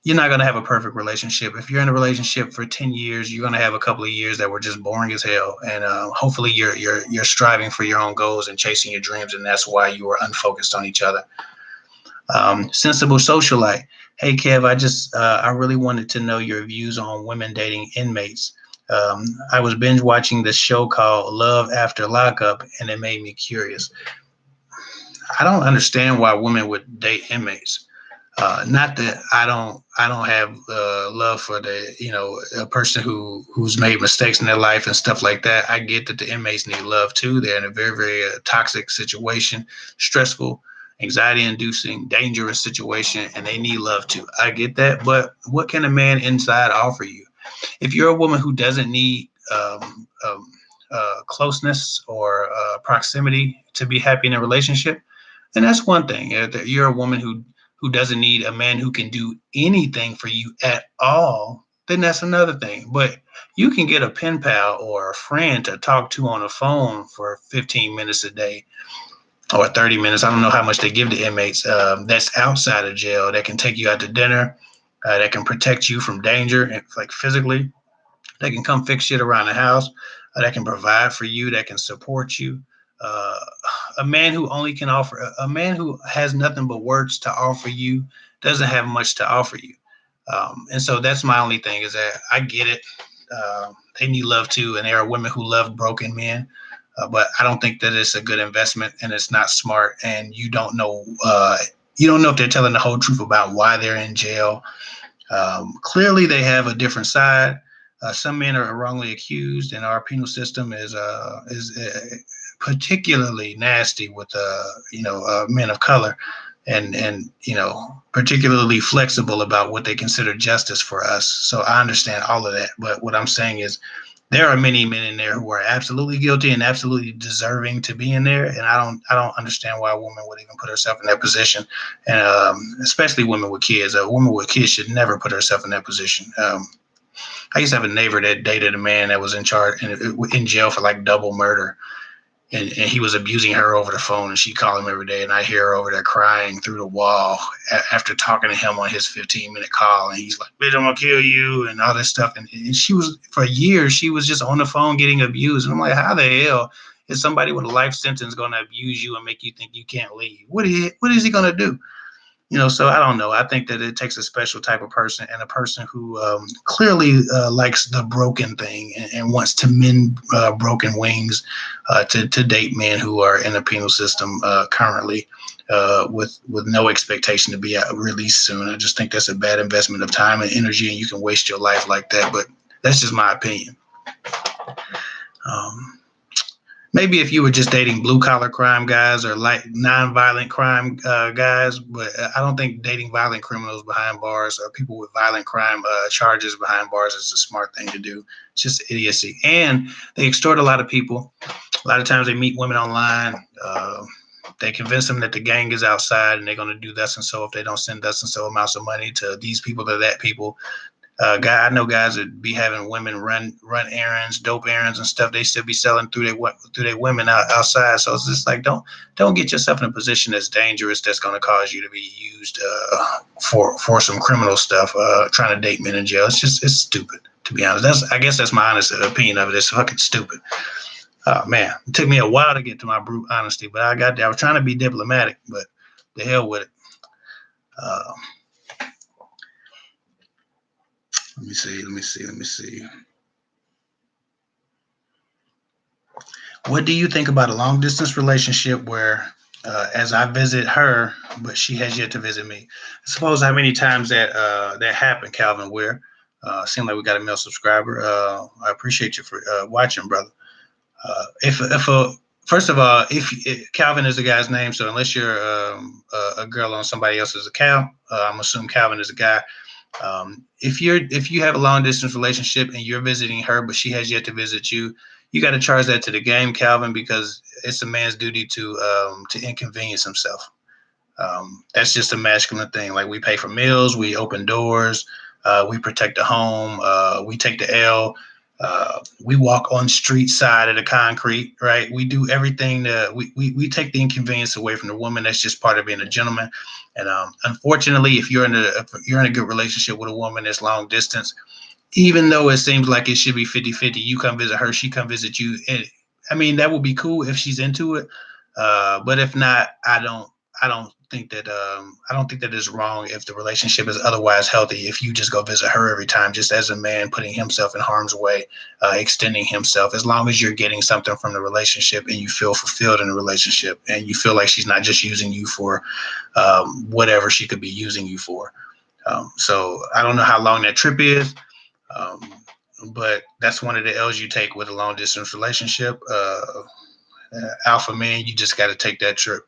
You're not going to have a perfect relationship. If you're in a relationship for 10 years, you're going to have a couple of years that were just boring as hell. And hopefully you're striving for your own goals and chasing your dreams. And that's why you are unfocused on each other. Sensible socialite. Hey, Kev, I really wanted to know your views on women dating inmates. I was binge watching this show called Love After Lockup, and it made me curious. I don't understand why women would date inmates. Not that I don't have love for a person who's made mistakes in their life and stuff like that. I get that the inmates need love too. They're in a very, very toxic situation, stressful, anxiety inducing, dangerous situation, and they need love too. I get that, but what can a man inside offer you? If you're a woman who doesn't need closeness or proximity to be happy in a relationship, then that's one thing. If you're a woman who doesn't need a man who can do anything for you at all, then that's another thing. But you can get a pen pal or a friend to talk to on the phone for 15 minutes a day or 30 minutes. I don't know how much they give the inmates. That's outside of jail. That can take you out to dinner. That can protect you from danger, like physically. They can come fix shit around the house. That can provide for you. That can support you. Uh, a man who only can offer, a man who has nothing but words to offer you doesn't have much to offer you. And so that's my only thing is that I get it. They need love too, and there are women who love broken men. But I don't think that it's a good investment, and it's not smart. And you don't know, if they're telling the whole truth about why they're in jail. Clearly, they have a different side. Some men are wrongly accused, and our penal system is particularly nasty with men of color, and particularly flexible about what they consider justice for us. So I understand all of that, but what I'm saying is there are many men in there who are absolutely guilty and absolutely deserving to be in there, and I don't understand why a woman would even put herself in that position, and especially women with kids. A woman with kids should never put herself in that position. I used to have a neighbor that dated a man that was in jail for like double murder, and he was abusing her over the phone, and she called him every day, and I hear her over there crying through the wall after talking to him on his 15-minute call, and he's like, "Bitch, I'm gonna kill you," and all this stuff, and she was, for years, she was just on the phone getting abused, and I'm like, how the hell is somebody with a life sentence gonna abuse you and make you think you can't leave? What is he gonna do? So I don't know. I think that it takes a special type of person, and a person who clearly likes the broken thing and wants to mend broken wings to date men who are in the penal system currently with no expectation to be released soon. I just think that's a bad investment of time and energy, and you can waste your life like that. But that's just my opinion. Maybe if you were just dating blue collar crime guys or like non-violent crime guys, but I don't think dating violent criminals behind bars or people with violent crime charges behind bars is a smart thing to do. It's just idiocy. And they extort a lot of people. A lot of times they meet women online. They convince them that the gang is outside and they're going to do thus and so if they don't send thus and so amounts of money to these people or that people. I know guys that be having women run errands, dope errands and stuff. They still be selling through their women outside. So it's just like don't get yourself in a position that's dangerous. That's going to cause you to be used for some criminal stuff. Trying to date men in jail. It's stupid, to be honest. I guess that's my honest opinion of it. It's fucking stupid. Oh man, it took me a while to get to my brute honesty, but I got there. I was trying to be diplomatic, but the hell with it. Let me see. What do you think about a long distance relationship where, as I visit her, but she has yet to visit me? Suppose how many times that happened, Calvin Ware. Seemed like we got a male subscriber. I appreciate you for watching, brother. If first of all, if Calvin is the guy's name, so unless you're a girl on somebody else's account, I'm assuming Calvin is a guy. If you have a long distance relationship and you're visiting her, but she has yet to visit you, you got to charge that to the game, Calvin, because it's a man's duty to inconvenience himself. That's just a masculine thing. Like we pay for meals, we open doors, we protect the home, we take the L. We walk on street side of the concrete, right? We do everything we take the inconvenience away from the woman. That's just part of being a gentleman. And unfortunately, if you're in a good relationship with a woman that's long distance, even though it seems like it should be 50-50, you come visit her, she come visit you. And I mean, that would be cool if she's into it. But if not, I don't think that is wrong if the relationship is otherwise healthy. If you just go visit her every time, just as a man putting himself in harm's way, extending himself, as long as you're getting something from the relationship and you feel fulfilled in the relationship and you feel like she's not just using you for whatever she could be using you for. So I don't know how long that trip is. But that's one of the L's you take with a long distance relationship. Alpha man, you just got to take that trip.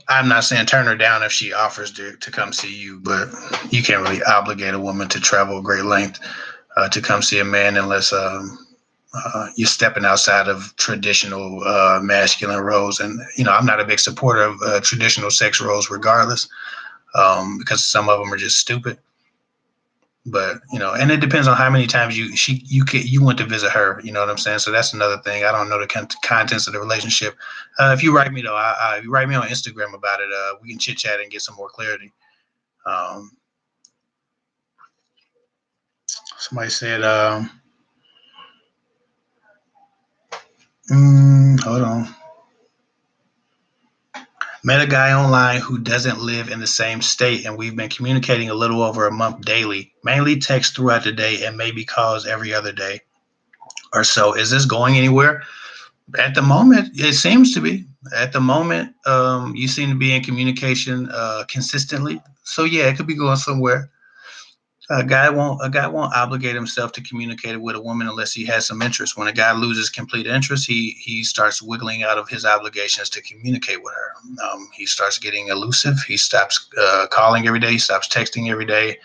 I'm not saying turn her down if she offers to come see you, but you can't really obligate a woman to travel a great length to come see a man unless you're stepping outside of traditional masculine roles. And, I'm not a big supporter of traditional sex roles regardless, because some of them are just stupid. But, and it depends on how many times you went to visit her. You know what I'm saying? So that's another thing. I don't know the contents of the relationship. If you write me though, if you write me on Instagram about it, we can chit chat and get some more clarity. Somebody said, hold on. Met a guy online who doesn't live in the same state, and we've been communicating a little over a month daily, mainly text throughout the day and maybe calls every other day or so. Is this going anywhere? At the moment, it seems to be. At the moment, you seem to be in communication consistently. So yeah, it could be going somewhere. A guy won't obligate himself to communicate with a woman unless he has some interest. When a guy loses complete interest, he starts wiggling out of his obligations to communicate with her. He starts getting elusive. He stops calling every day. He stops texting every day.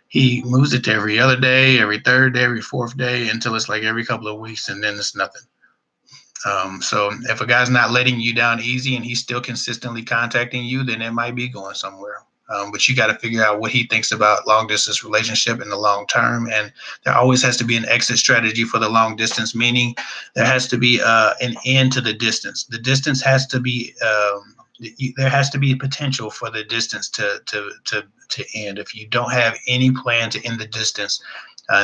He moves it to every other day, every third day, every fourth day, until it's like every couple of weeks, and then it's nothing. So if a guy's not letting you down easy and he's still consistently contacting you, then it might be going somewhere. But you got to figure out what he thinks about long distance relationship in the long term. And there always has to be an exit strategy for the long distance, meaning there has to be an end to the distance. The distance has to be, there has to be potential for the distance to end. If you don't have any plan to end the distance,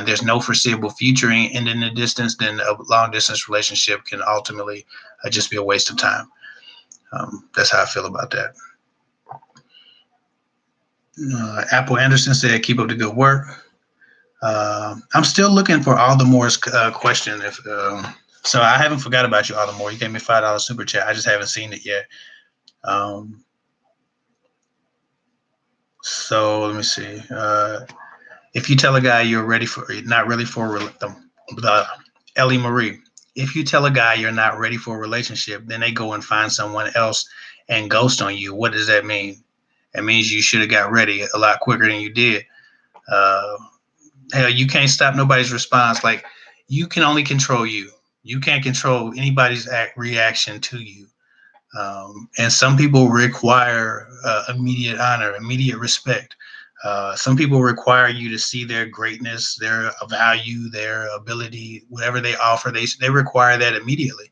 there's no foreseeable future in the distance, then a long distance relationship can ultimately just be a waste of time. That's how I feel about that. Apple Anderson said, "Keep up the good work." I'm still looking for Aldamore's question. So I haven't forgot about you, Aldamore. You gave me $5 super chat. I just haven't seen it yet. So let me see. If you tell a guy you're not ready for Ellie Marie. If you tell a guy you're not ready for a relationship, then they go and find someone else and ghost on you. What does that mean? It means you should have got ready a lot quicker than you did. Hell, you can't stop nobody's response. Like, you can only control you. You can't control anybody's reaction to you. And some people require immediate honor, immediate respect. Some people require you to see their greatness, their value, their ability, whatever they offer. They require that immediately.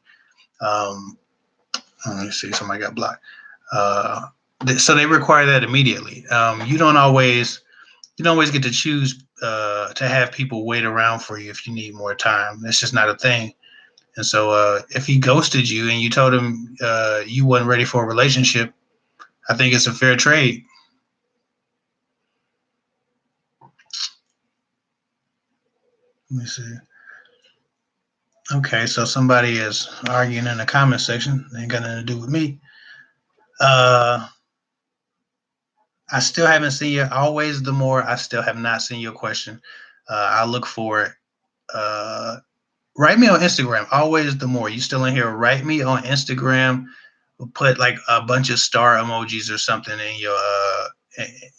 Let me see, somebody got blocked. So they require that immediately. You don't always get to choose to have people wait around for you if you need more time. That's just not a thing. And so if he ghosted you and you told him you wasn't ready for a relationship, I think it's a fair trade. Let me see. Okay, so somebody is arguing in the comment section. They ain't got nothing to do with me. I still haven't seen you. Always the more. I still have not seen your question. I'll look for it. Write me on Instagram. Always the more. You still in here? Write me on Instagram. Put like a bunch of star emojis or something in your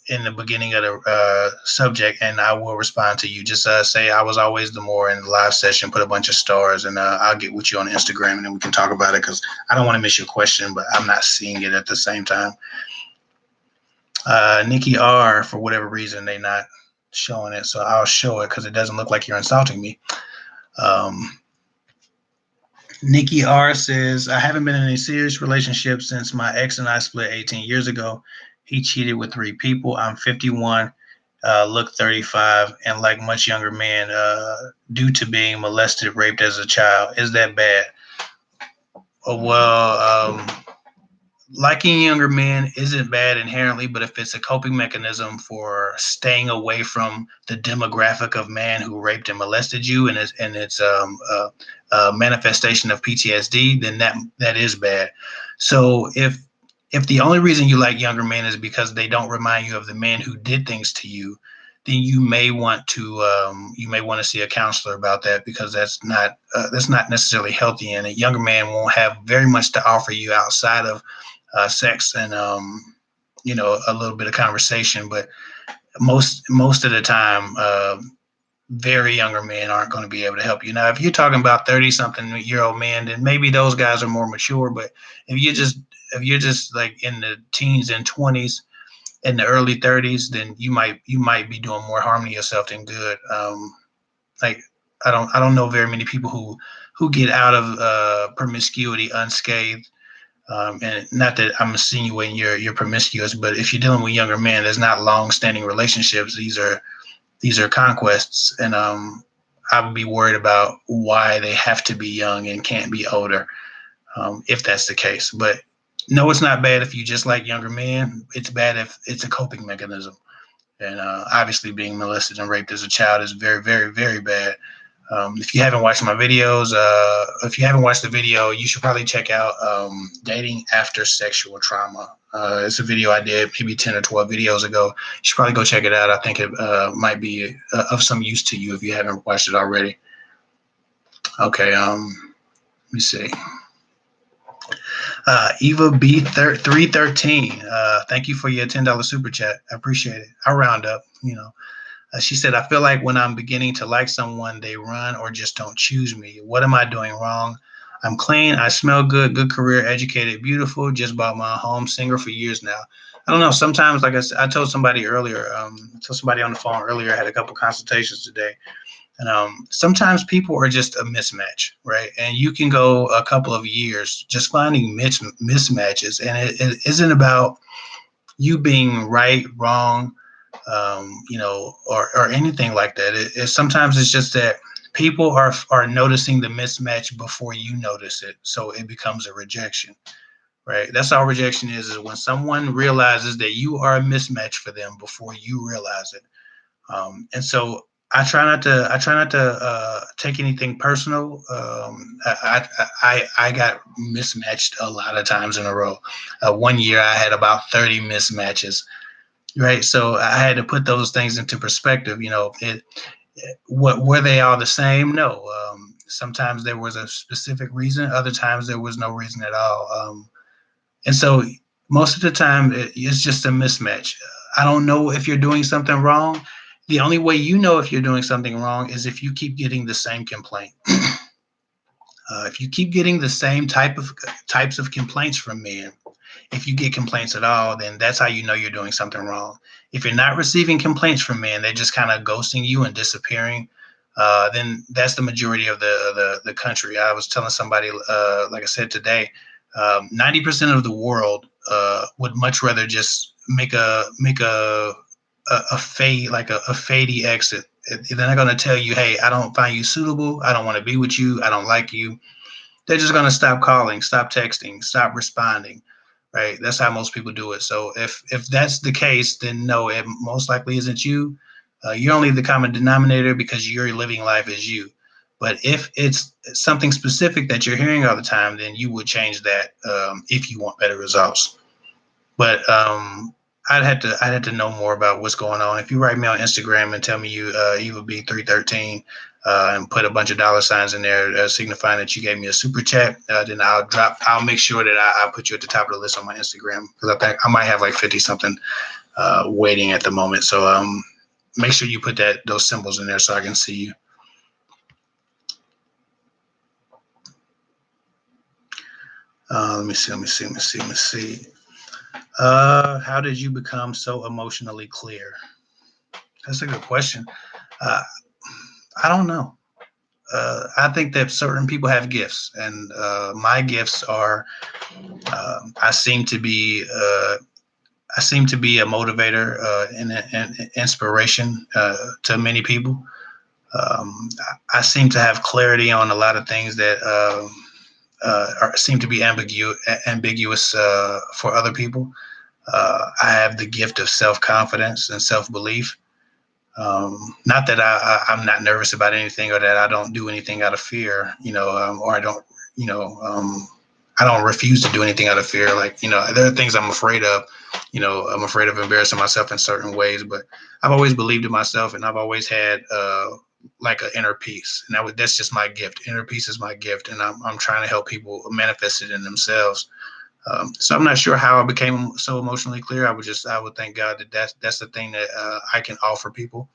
in the beginning of the subject, and I will respond to you. Just say I was always the more in the live session. Put a bunch of stars, and I'll get with you on Instagram, and then we can talk about it, because I don't want to miss your question, but I'm not seeing it at the same time. Nikki R, for whatever reason, they not showing it, so I'll show it because it doesn't look like you're insulting me. Nikki R says, I haven't been in a serious relationship since my ex and I split 18 years ago. He cheated with 3 people. I'm 51, look 35, and like much younger men, due to being molested, raped as a child. Is that bad? Well, liking younger men isn't bad inherently, but if it's a coping mechanism for staying away from the demographic of man who raped and molested you, and it's a manifestation of PTSD, then that is bad. So if the only reason you like younger men is because they don't remind you of the men who did things to you, then you may want to see a counselor about that, because that's not necessarily healthy, and a younger man won't have very much to offer you outside of sex and a little bit of conversation. But most of the time, very younger men aren't going to be able to help you. Now, if you're talking about 30-something-year-old men, then maybe those guys are more mature. But if you're just like in the teens and 20s, in the early 30s, then you might be doing more harm to yourself than good. Like I don't know very many people who get out of promiscuity unscathed. And not that I'm insinuating you're promiscuous, but if you're dealing with younger men, there's not long-standing relationships. These are conquests, and I would be worried about why they have to be young and can't be older, if that's the case. But no, it's not bad if you just like younger men. It's bad if it's a coping mechanism. And obviously, being molested and raped as a child is very, very, very bad. If you haven't watched my videos, if you haven't watched the video, you should probably check out Dating After Sexual Trauma. It's a video I did maybe 10 or 12 videos ago. You should probably go check it out. I think it might be of some use to you if you haven't watched it already. Okay, let me see. Eva B313. Thank you for your $10 super chat. I appreciate it. I'll round up, She said, I feel like when I'm beginning to like someone, they run or just don't choose me. What am I doing wrong? I'm clean. I smell good, good career, educated, beautiful. Just bought my home, single for years now. I don't know. Sometimes, like I said, I told somebody earlier, I told somebody on the phone earlier, I had a couple consultations today. And sometimes people are just a mismatch, right? And you can go a couple of years just finding mismatches. And it isn't about you being right, wrong, or anything like that. Sometimes it's just that people are noticing the mismatch before you notice it, so it becomes a rejection, right? That's all rejection is when someone realizes that you are a mismatch for them before you realize it. And so I try not to take anything personal. I got mismatched a lot of times in a row. One year I had about 30 mismatches. Right. So I had to put those things into perspective. What were they all the same? No. Sometimes there was a specific reason. Other times there was no reason at all. And so most of the time it's just a mismatch. I don't know if you're doing something wrong. The only way you know if you're doing something wrong is if you keep getting the same complaint. If you keep getting the same types of complaints from men, if you get complaints at all, then that's how you know you're doing something wrong. If you're not receiving complaints from men, they're just kind of ghosting you and disappearing. Then that's the majority of the country. I was telling somebody, like I said today, 90% of the world would much rather just make a fade, like a fadey exit. They're not going to tell you, hey, I don't find you suitable. I don't want to be with you. I don't like you. They're just going to stop calling, stop texting, stop responding. Right. That's how most people do it. So if that's the case, then no, it most likely isn't you. You're only the common denominator because you're living life as you. But if it's something specific that you're hearing all the time, then you would change that if you want better results. But I'd have to know more about what's going on. If you write me on Instagram and tell me you would be 313 and put a bunch of dollar signs in there signifying that you gave me a super chat, then I'll make sure that I'll put you at the top of the list on my Instagram, because I think I might have like 50 something waiting at the moment. So make sure you put those symbols in there so I can see you. Let me see. How did you become so emotionally clear? That's a good question. I don't know. I think that certain people have gifts, and my gifts are I seem to be a motivator and an inspiration to many people. I seem to have clarity on a lot of things that seem to be ambiguous for other people. I have the gift of self-confidence and self-belief. Not that I'm not nervous about anything, or that I don't do anything out of fear, or I don't refuse to do anything out of fear. Like, there are things I'm afraid of. I'm afraid of embarrassing myself in certain ways, but I've always believed in myself, and I've always had like an inner peace, and that's just my gift. Inner peace is my gift, and I'm trying to help people manifest it in themselves. So I'm not sure how I became so emotionally clear. I would thank God that that's the thing that I can offer people.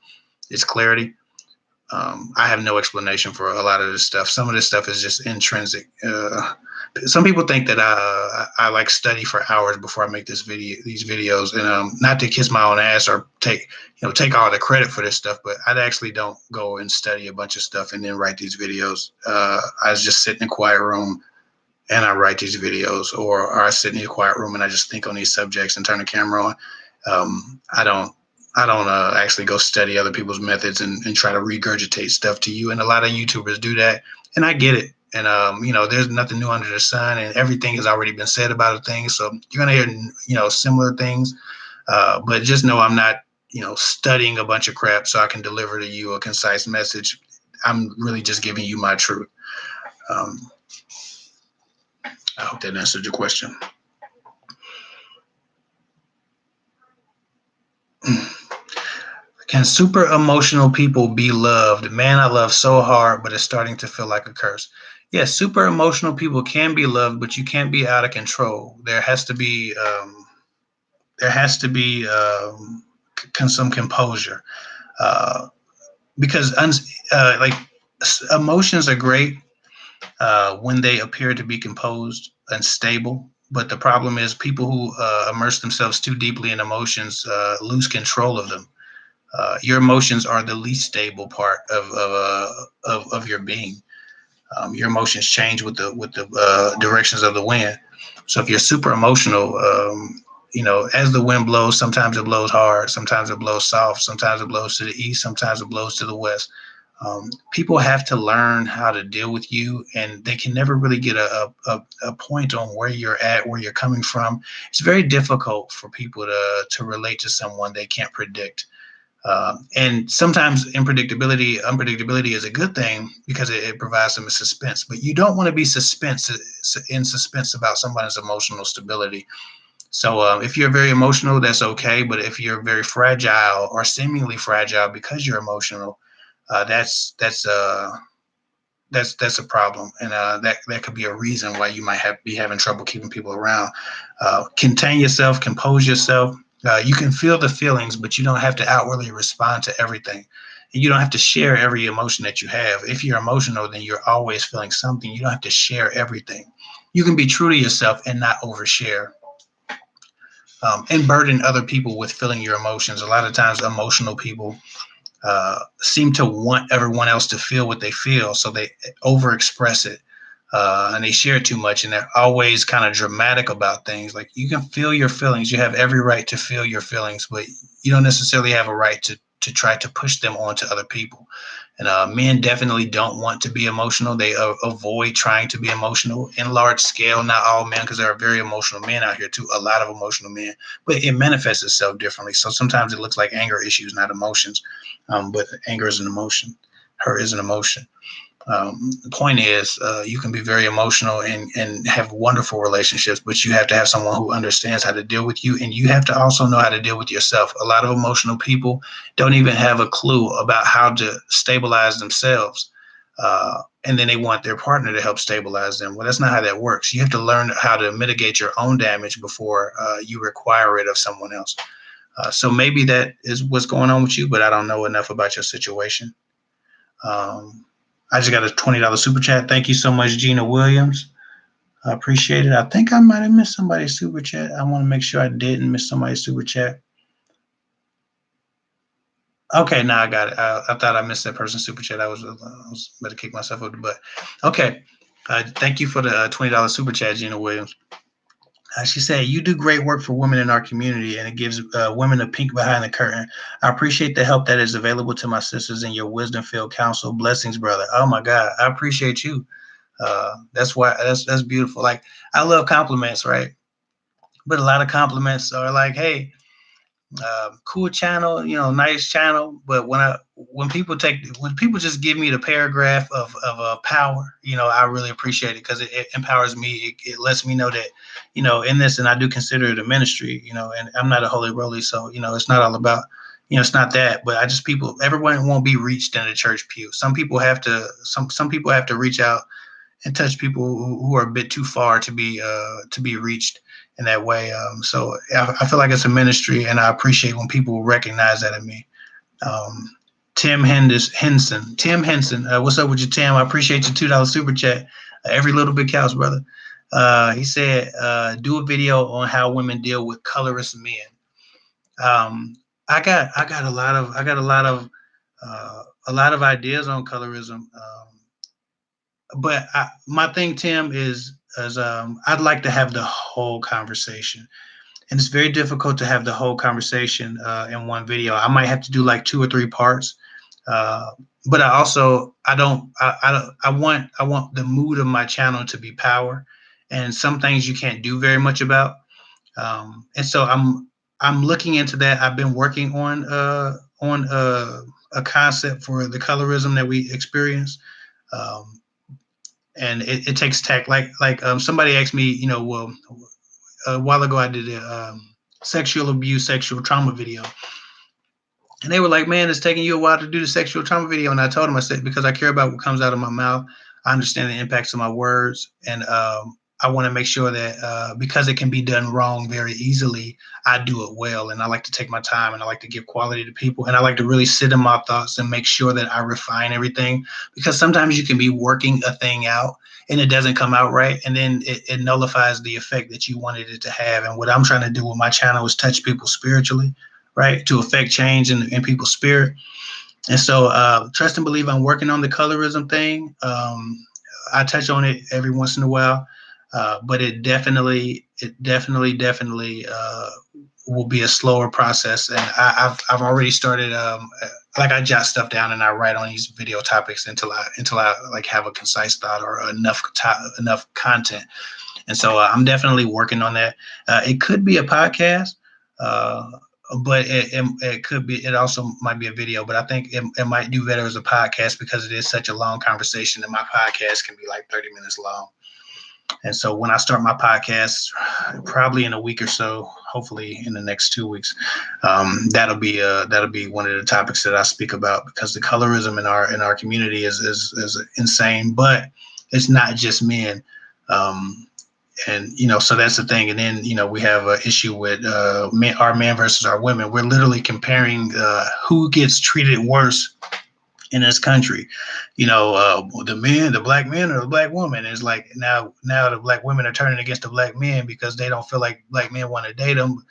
It's clarity. I have no explanation for a lot of this stuff. Some of this stuff is just intrinsic. Some people think that I like study for hours before I make these videos, and not to kiss my own ass or take all the credit for this stuff, but I actually don't go and study a bunch of stuff and then write these videos. I just sit in a quiet room and I write these videos, or I sit in a quiet room and I just think on these subjects and turn the camera on. I don't actually go study other people's methods and try to regurgitate stuff to you. And a lot of YouTubers do that, and I get it. And there's nothing new under the sun, and everything has already been said about a thing. So you're gonna hear similar things, but just know I'm not studying a bunch of crap so I can deliver to you a concise message. I'm really just giving you my truth. I hope that answered your question. Can super emotional people be loved? Man, I love so hard, but it's starting to feel like a curse. Yes, super emotional people can be loved, but you can't be out of control. There has to be some composure, because like emotions are great when they appear to be composed and stable. But the problem is people who immerse themselves too deeply in emotions lose control of them. Your emotions are the least stable part of your being. Your emotions change with the directions of the wind. So if you're super emotional, as the wind blows, sometimes it blows hard, sometimes it blows soft, sometimes it blows to the east, sometimes it blows to the west. People have to learn how to deal with you, and they can never really get a point on where you're at, where you're coming from. It's very difficult for people to relate to someone they can't predict. And sometimes unpredictability is a good thing because it provides some suspense. But you don't want to be in suspense about somebody's emotional stability. So if you're very emotional, that's okay. But if you're very fragile or seemingly fragile because you're emotional, that's a problem, and that could be a reason why you might be having trouble keeping people around. Contain yourself, compose yourself. You can feel the feelings, but you don't have to outwardly respond to everything. And you don't have to share every emotion that you have. If you're emotional, then you're always feeling something. You don't have to share everything. You can be true to yourself and not overshare, and burden other people with feeling your emotions. A lot of times, emotional people seem to want everyone else to feel what they feel, so they overexpress it, and they share too much, and they're always kind of dramatic about things. Like, you can feel your feelings, you have every right to feel your feelings, but you don't necessarily have a right to try to push them onto other people. And men definitely don't want to be emotional. They avoid trying to be emotional in large scale. Not all men, because there are very emotional men out here too. A lot of emotional men, but it manifests itself differently. So sometimes it looks like anger issues, not emotions. But anger is an emotion. Hurt is an emotion. The point is, you can be very emotional and have wonderful relationships, but you have to have someone who understands how to deal with you, and you have to also know how to deal with yourself. A lot of emotional people don't even have a clue about how to stabilize themselves, and then they want their partner to help stabilize them. Well, that's not how that works. You have to learn how to mitigate your own damage before you require it of someone else. So maybe that is what's going on with you, but I don't know enough about your situation. Um, I just got a $20 super chat. Thank you so much, Gina Williams. I appreciate it. I think I might have missed somebody's super chat. I want to make sure I didn't miss somebody's super chat. Okay, now I got it. I thought I missed that person's super chat. I was about to kick myself over the butt. Okay. Thank you for the $20 super chat, Gina Williams. She said, "You do great work for women in our community, and it gives women a peek behind the curtain. I appreciate the help that is available to my sisters in your wisdom-filled counsel. Blessings, brother." Oh my God, I appreciate you. That's beautiful. Like, I love compliments, right? But a lot of compliments are like, "Hey, cool channel, nice channel." But when people just give me the paragraph of power, I really appreciate it, because it empowers me. It lets me know that, in this, and I do consider it a ministry, and I'm not a holy roly, so it's not all about, it's not that. But everyone won't be reached in a church pew. Some people have to reach out and touch people who are a bit too far to be reached in that way. So I feel like it's a ministry, and I appreciate when people recognize that in me. Um, Tim Henson. What's up with you, Tim? I appreciate your $2 super chat. Every little bit counts, brother. He said, do a video on how women deal with colorist men. I got a lot of ideas on colorism. But my thing, Tim, is I'd like to have the whole conversation, and it's very difficult to have the whole conversation in one video. I might have to do like 2 or 3 parts. But I want the mood of my channel to be power, and some things you can't do very much about. And so I'm looking into that. I've been working on a concept for the colorism that we experience. And it takes tact. Somebody asked me, well, a while ago I did a sexual abuse, sexual trauma video. And they were like, man, it's taking you a while to do the sexual trauma video. And I told them, I said, because I care about what comes out of my mouth. I understand the impacts of my words. And I want to make sure that because it can be done wrong very easily, I do it well. And I like to take my time, and I like to give quality to people. And I like to really sit in my thoughts and make sure that I refine everything, because sometimes you can be working a thing out and it doesn't come out right. And then it nullifies the effect that you wanted it to have. And what I'm trying to do with my channel is touch people spiritually, right? To affect change in people's spirit. And so trust and believe, I'm working on the colorism thing. I touch on it every once in a while. But it definitely will be a slower process. And I've already started, I jot stuff down and I write on these video topics until I like have a concise thought or enough content. And so I'm definitely working on that. It could be a podcast, but it could be, it also might be a video, but I think it might do better as a podcast because it is such a long conversation, and my podcast can be like 30 minutes long. And so when I start my podcast, probably in a week or so, hopefully in the next 2 weeks, that'll be one of the topics that I speak about, because the colorism in our community is insane. But it's not just men, and so that's the thing. And then we have an issue with our men versus our women. We're literally comparing who gets treated worse in this country, the black men or the black woman. Is like now the black women are turning against the black men because they don't feel like black men want to date them.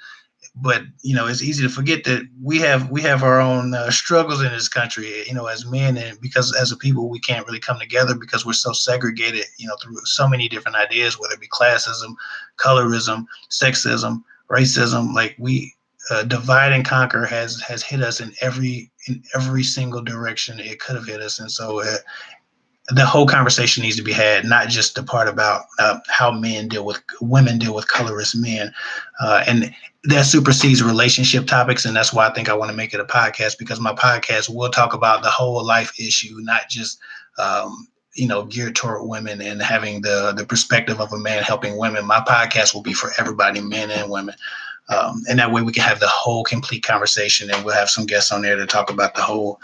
But it's easy to forget that we have our own struggles in this country, as men, and because as a people we can't really come together because we're so segregated, through so many different ideas, whether it be classism, colorism, sexism, racism. Like we divide and conquer has hit us in every single direction it could have hit us. And so the whole conversation needs to be had, not just the part about how women deal with colorist men, and that supersedes relationship topics. And that's why I think I want to make it a podcast, because my podcast will talk about the whole life issue, not just geared toward women and having the perspective of a man helping women. My podcast will be for everybody, men and women. And that way we can have the whole complete conversation, and we'll have some guests on there to talk about the whole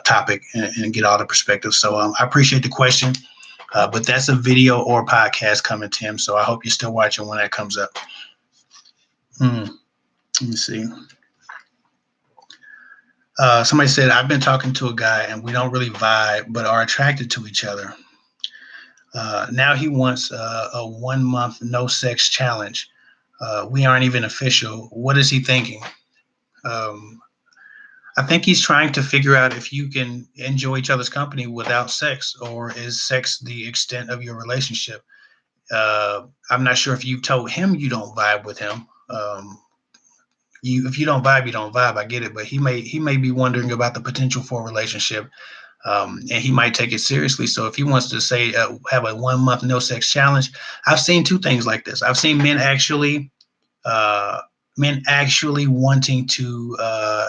topic and get all the perspectives. So I appreciate the question, but that's a video or podcast coming, Tim. So I hope you're still watching when that comes up. Let me see. Somebody said, I've been talking to a guy and we don't really vibe, but are attracted to each other. Now he wants a 1 month no sex challenge. We aren't even official. What is he thinking? I think he's trying to figure out if you can enjoy each other's company without sex, or is sex the extent of your relationship? I'm not sure if you've told him you don't vibe with him. If you don't vibe, you don't vibe. I get it, but he may be wondering about the potential for a relationship, and he might take it seriously. So if he wants to say have a 1 month no sex challenge, I've seen 2 things like this. I've seen men actually wanting to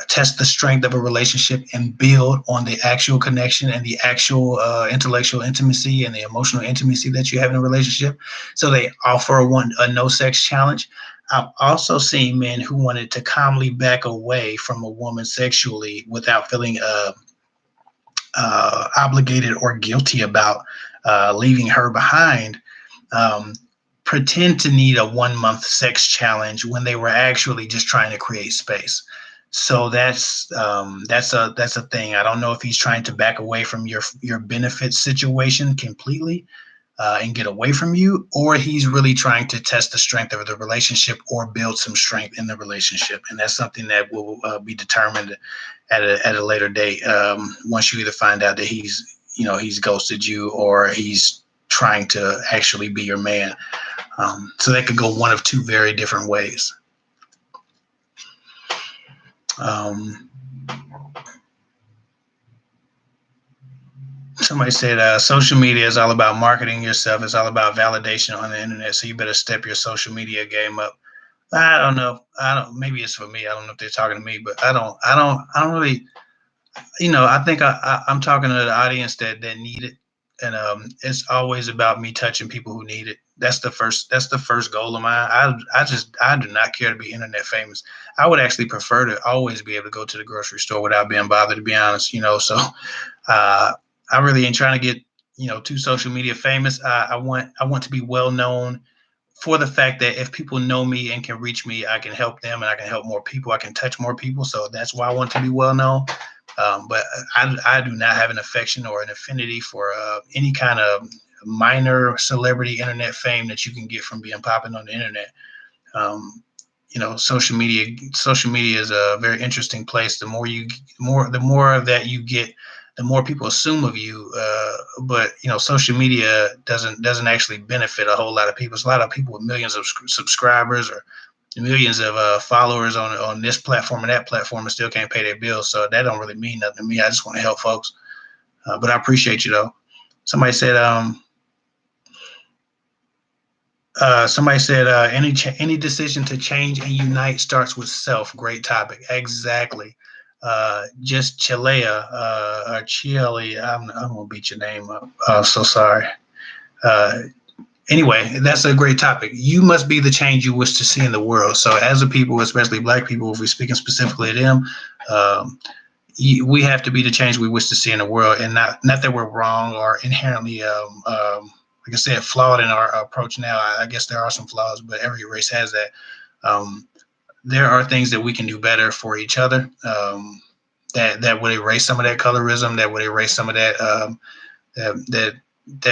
test the strength of a relationship and build on the actual connection and the actual intellectual intimacy and the emotional intimacy that you have in a relationship. So they offer a no sex challenge. I've also seen men who wanted to calmly back away from a woman sexually without feeling obligated or guilty about leaving her behind, pretend to need a 1 month sex challenge when they were actually just trying to create space. So that's a thing. I don't know if he's trying to back away from your benefits situation completely, and get away from you, or he's really trying to test the strength of the relationship or build some strength in the relationship. And that's something that will be determined at a later date, once you either find out that he's ghosted you, or he's trying to actually be your man. So that could go one of two very different ways. Um, Somebody said social media is all about marketing yourself. It's all about validation on the internet. So you better step your social media game up. I don't know. I don't. Maybe it's for me. I don't know if they're talking to me, but I don't. I don't. I don't really. I think I'm talking to the audience that need it, and it's always about me touching people who need it. That's the first. That's the first goal of mine. I do not care to be internet famous. I would actually prefer to always be able to go to the grocery store without being bothered. To be honest, so uh, I really ain't trying to get too social media famous. I want to be well known for the fact that if people know me and can reach me, I can help them and I can help more people. I can touch more people. So that's why I want to be well known. But I do not have an affection or an affinity for any kind of minor celebrity internet fame that you can get from being popping on the internet. Um, social media is a very interesting place. The more of that you get, the more people assume of you. But social media doesn't actually benefit a whole lot of people. It's a lot of people with millions of subscribers or millions of followers on this platform and that platform, and still can't pay their bills. So that don't really mean nothing to me. I just want to help folks. But I appreciate you though. Somebody said any decision to change and unite starts with self. Great topic. Exactly. Just Chilea, or Chile. I'm gonna beat your name up. So sorry. Uh, anyway, that's a great topic. You must be the change you wish to see in the world. So, as a people, especially Black people, if we're speaking specifically to them, um, we have to be the change we wish to see in the world, and not that we're wrong or inherently, like I said, flawed in our approach. Now, I guess there are some flaws, but every race has that. Um, there are things that we can do better for each other. That would erase some of that colorism. That would erase some of that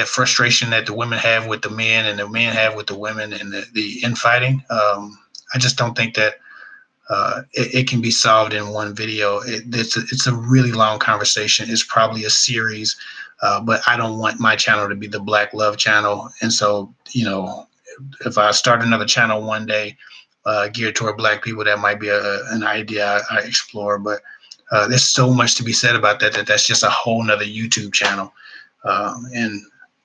frustration that the women have with the men and the men have with the women, and the infighting. I just don't think that it can be solved in one video. It's a really long conversation. It's probably a series, but I don't want my channel to be the Black Love channel. And so, if I start another channel one day geared toward Black people, that might be an idea I explore. But there's so much to be said about that's just a whole nother YouTube channel. And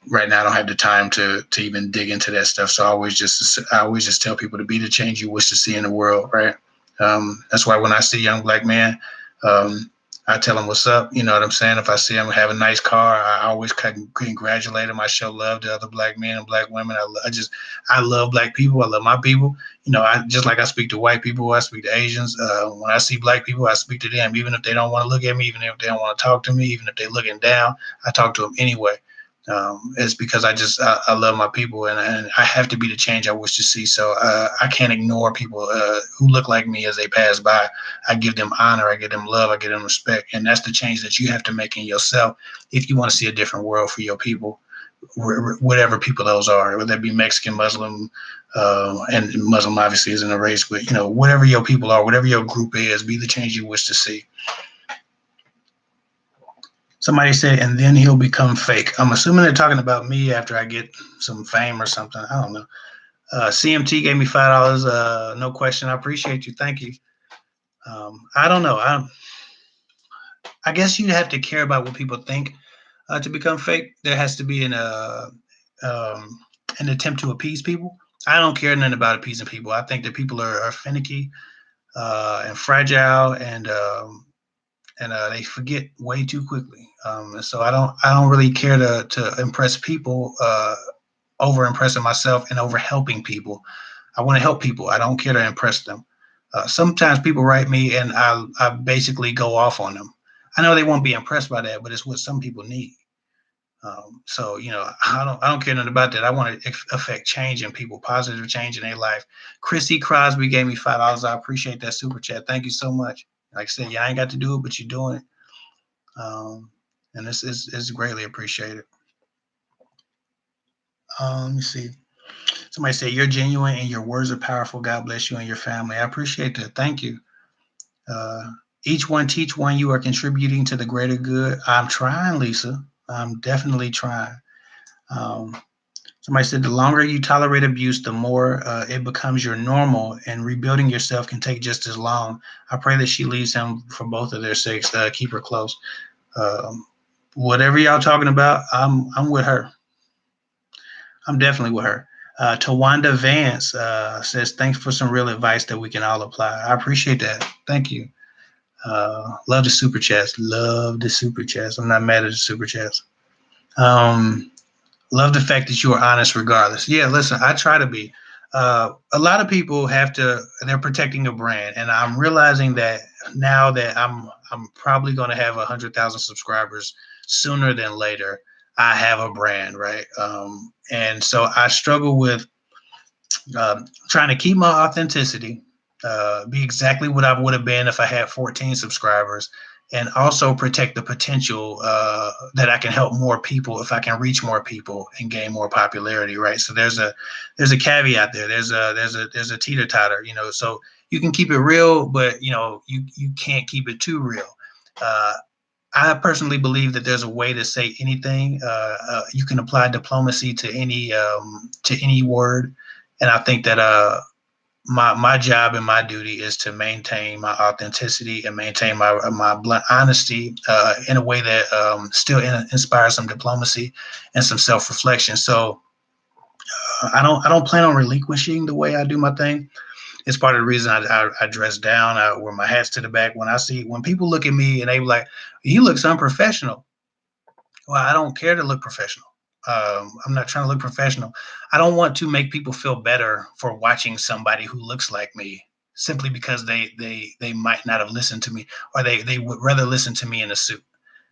right now I don't have the time to even dig into that stuff. So I always just tell people to be the change you wish to see in the world, right? That's why when I see young Black men, I tell them what's up. You know what I'm saying? If I see them have a nice car, I always congratulate them. I show love to other Black men and Black women. I love Black people. I love my people. I just like I speak to white people, I speak to Asians. When I see Black people, I speak to them, even if they don't want to look at me, even if they don't want to talk to me, even if they're looking down, I talk to them anyway. It's because I love my people, and I have to be the change I wish to see. So I can't ignore people who look like me as they pass by. I give them honor, I give them love, I give them respect, and that's the change that you have to make in yourself if you want to see a different world for your people, whatever people those are, whether that be Mexican, Muslim, and Muslim obviously isn't a race, but whatever your people are, whatever your group is, be the change you wish to see. Somebody said, and then he'll become fake. I'm assuming they're talking about me after I get some fame or something. I don't know. CMT gave me $5. No question. I appreciate you. Thank you. I don't know. I guess you'd have to care about what people think to become fake. There has to be an attempt to appease people. I don't care nothing about appeasing people. I think that people are finicky and fragile, and they forget way too quickly. And so I don't really care to impress people over impressing myself and over helping people. I want to help people. I don't care to impress them. Sometimes people write me and I basically go off on them. I know they won't be impressed by that, but it's what some people need. So I don't care nothing about that. I want to affect change in people, positive change in their life. Chrissy Crosby gave me $5. I appreciate that super chat. Thank you so much. Like I said, yeah, I ain't got to do it, but you're doing it. And this is greatly appreciated. Let me see. Somebody said, you're genuine and your words are powerful. God bless you and your family. I appreciate that. Thank you. Uh, each one teach one. You are contributing to the greater good. I'm trying, Lisa. I'm definitely trying. Um, Somebody said, the longer you tolerate abuse, the more it becomes your normal, and rebuilding yourself can take just as long. I pray that she leaves him for both of their sakes. Keep her close. Um, Whatever y'all talking about, I'm with her. I'm definitely with her. Tawanda Vance says, thanks for some real advice that we can all apply. I appreciate that. Thank you. Love the super chats. Love the super chats. I'm not mad at the super chats. Um, Love the fact that you are honest regardless. Yeah, listen, I try to be. A lot of people they're protecting a brand. And I'm realizing that now that I'm probably going to have 100,000 subscribers sooner than later. I have a brand, right? And so I struggle with trying to keep my authenticity, be exactly what I would have been if I had 14 subscribers, and also protect the potential that I can help more people if I can reach more people and gain more popularity, right? So there's a caveat there. There's a teeter totter, So you can keep it real, but you can't keep it too real. I personally believe that there's a way to say anything. You can apply diplomacy to any word, and I think that my job and my duty is to maintain my authenticity and maintain my blunt honesty in a way that still inspires some diplomacy and some self reflection. So I don't plan on relinquishing the way I do my thing. It's part of the reason I dress down. I wear my hats to the back. When people look at me and they be like, "He looks unprofessional." Well, I don't care to look professional. I'm not trying to look professional. I don't want to make people feel better for watching somebody who looks like me simply because they might not have listened to me, or they would rather listen to me in a suit.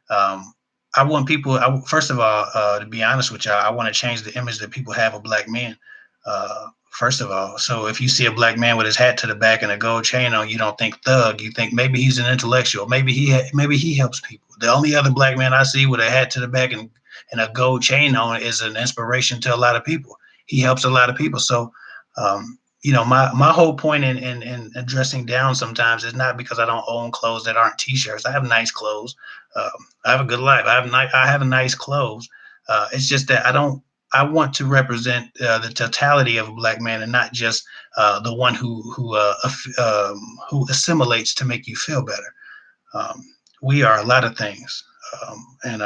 Um, I want people. First of all, to be honest with y'all, I want to change the image that people have of black men. First of all, so if you see a black man with his hat to the back and a gold chain on, you don't think thug. You think maybe he's an intellectual. Maybe he helps people. The only other black man I see with a hat to the back and a gold chain on is an inspiration to a lot of people. He helps a lot of people. So, my whole point in dressing down sometimes is not because I don't own clothes that aren't t-shirts. I have nice clothes. I have a good life. I have nice clothes. It's just that I want to represent the totality of a black man and not just the one who assimilates to make you feel better. Um, we are a lot of things, and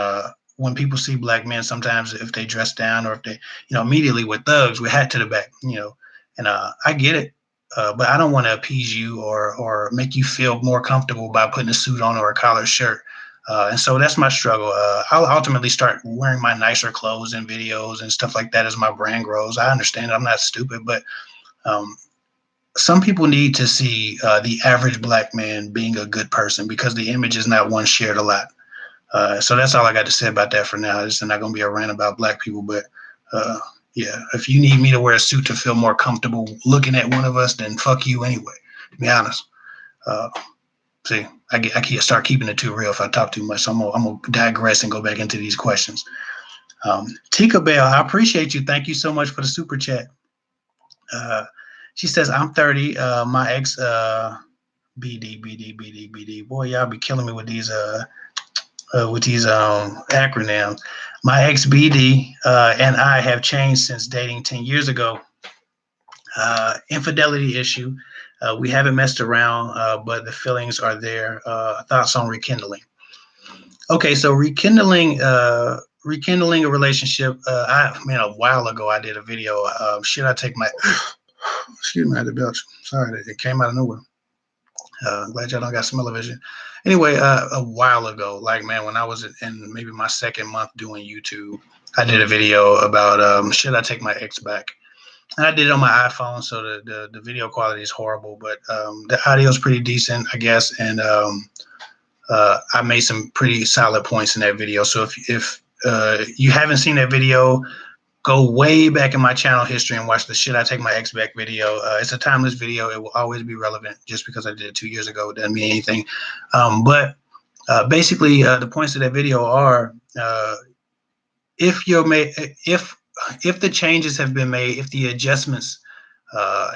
when people see black men, sometimes if they dress down or if they, immediately with thugs with hat to the back, and I get it. But I don't want to appease you or make you feel more comfortable by putting a suit on or a collared shirt. And so that's my struggle. I'll ultimately start wearing my nicer clothes in videos and stuff like that as my brand grows. I understand I'm not stupid, but um, some people need to see the average black man being a good person because the image is not one shared a lot. So that's all I got to say about that for now. It's not going to be a rant about black people, but yeah, if you need me to wear a suit to feel more comfortable looking at one of us, then fuck you anyway, to be honest. Uh, See, I can't start keeping it too real if I talk too much. So I'm gonna digress and go back into these questions. Tika Bell, I appreciate you. Thank you so much for the super chat. She says, I'm 30. My ex, BD. Boy, y'all be killing me with these acronyms. My ex BD and I have changed since dating 10 years ago. Infidelity issue. We haven't messed around, but the feelings are there. Thoughts on rekindling? Okay, so rekindling a relationship. A while ago I did a video. Should I take my excuse me, I had to belch. Sorry, it came out of nowhere. Glad y'all don't got smell-o-vision. Anyway, a while ago, like man, when I was in maybe my second month doing YouTube, I did a video about should I take my ex back? And I did it on my iPhone, so the video quality is horrible, but the audio is pretty decent, I guess. And I made some pretty solid points in that video. So if you haven't seen that video, go way back in my channel history and watch the Should I Take My Ex Back video. It's a timeless video. It will always be relevant. Just because I did it 2 years ago doesn't mean anything. But basically, the points of that video are if you're made, if the changes have been made, if the adjustments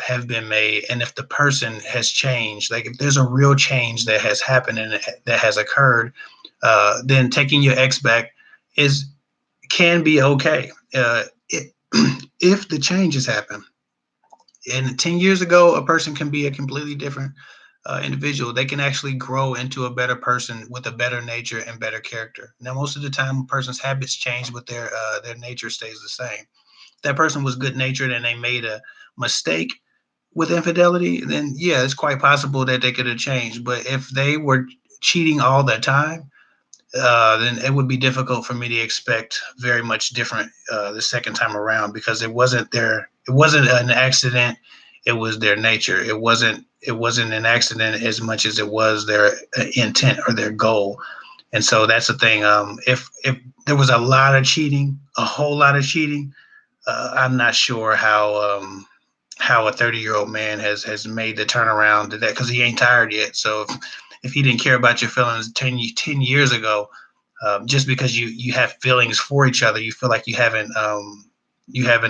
have been made, and if the person has changed, like if there's a real change that has happened and that has occurred, then taking your ex back can be okay. If the changes happen, and 10 years ago, a person can be a completely different individual. They can actually grow into a better person with a better nature and better character. Now, most of the time, a person's habits change, but their nature stays the same. If that person was good natured and they made a mistake with infidelity, then yeah, it's quite possible that they could have changed. But if they were cheating all the time, then it would be difficult for me to expect very much different the second time around, because it wasn't an accident. It was their nature. It wasn't an accident as much as it was their intent or their goal. And so that's the thing. If there was a lot of cheating, a whole lot of cheating, I'm not sure how a 30-year-old man has made the turnaround to that, because he ain't tired yet. So if he didn't care about your feelings 10 years ago, just because you have feelings for each other, you feel like you haven't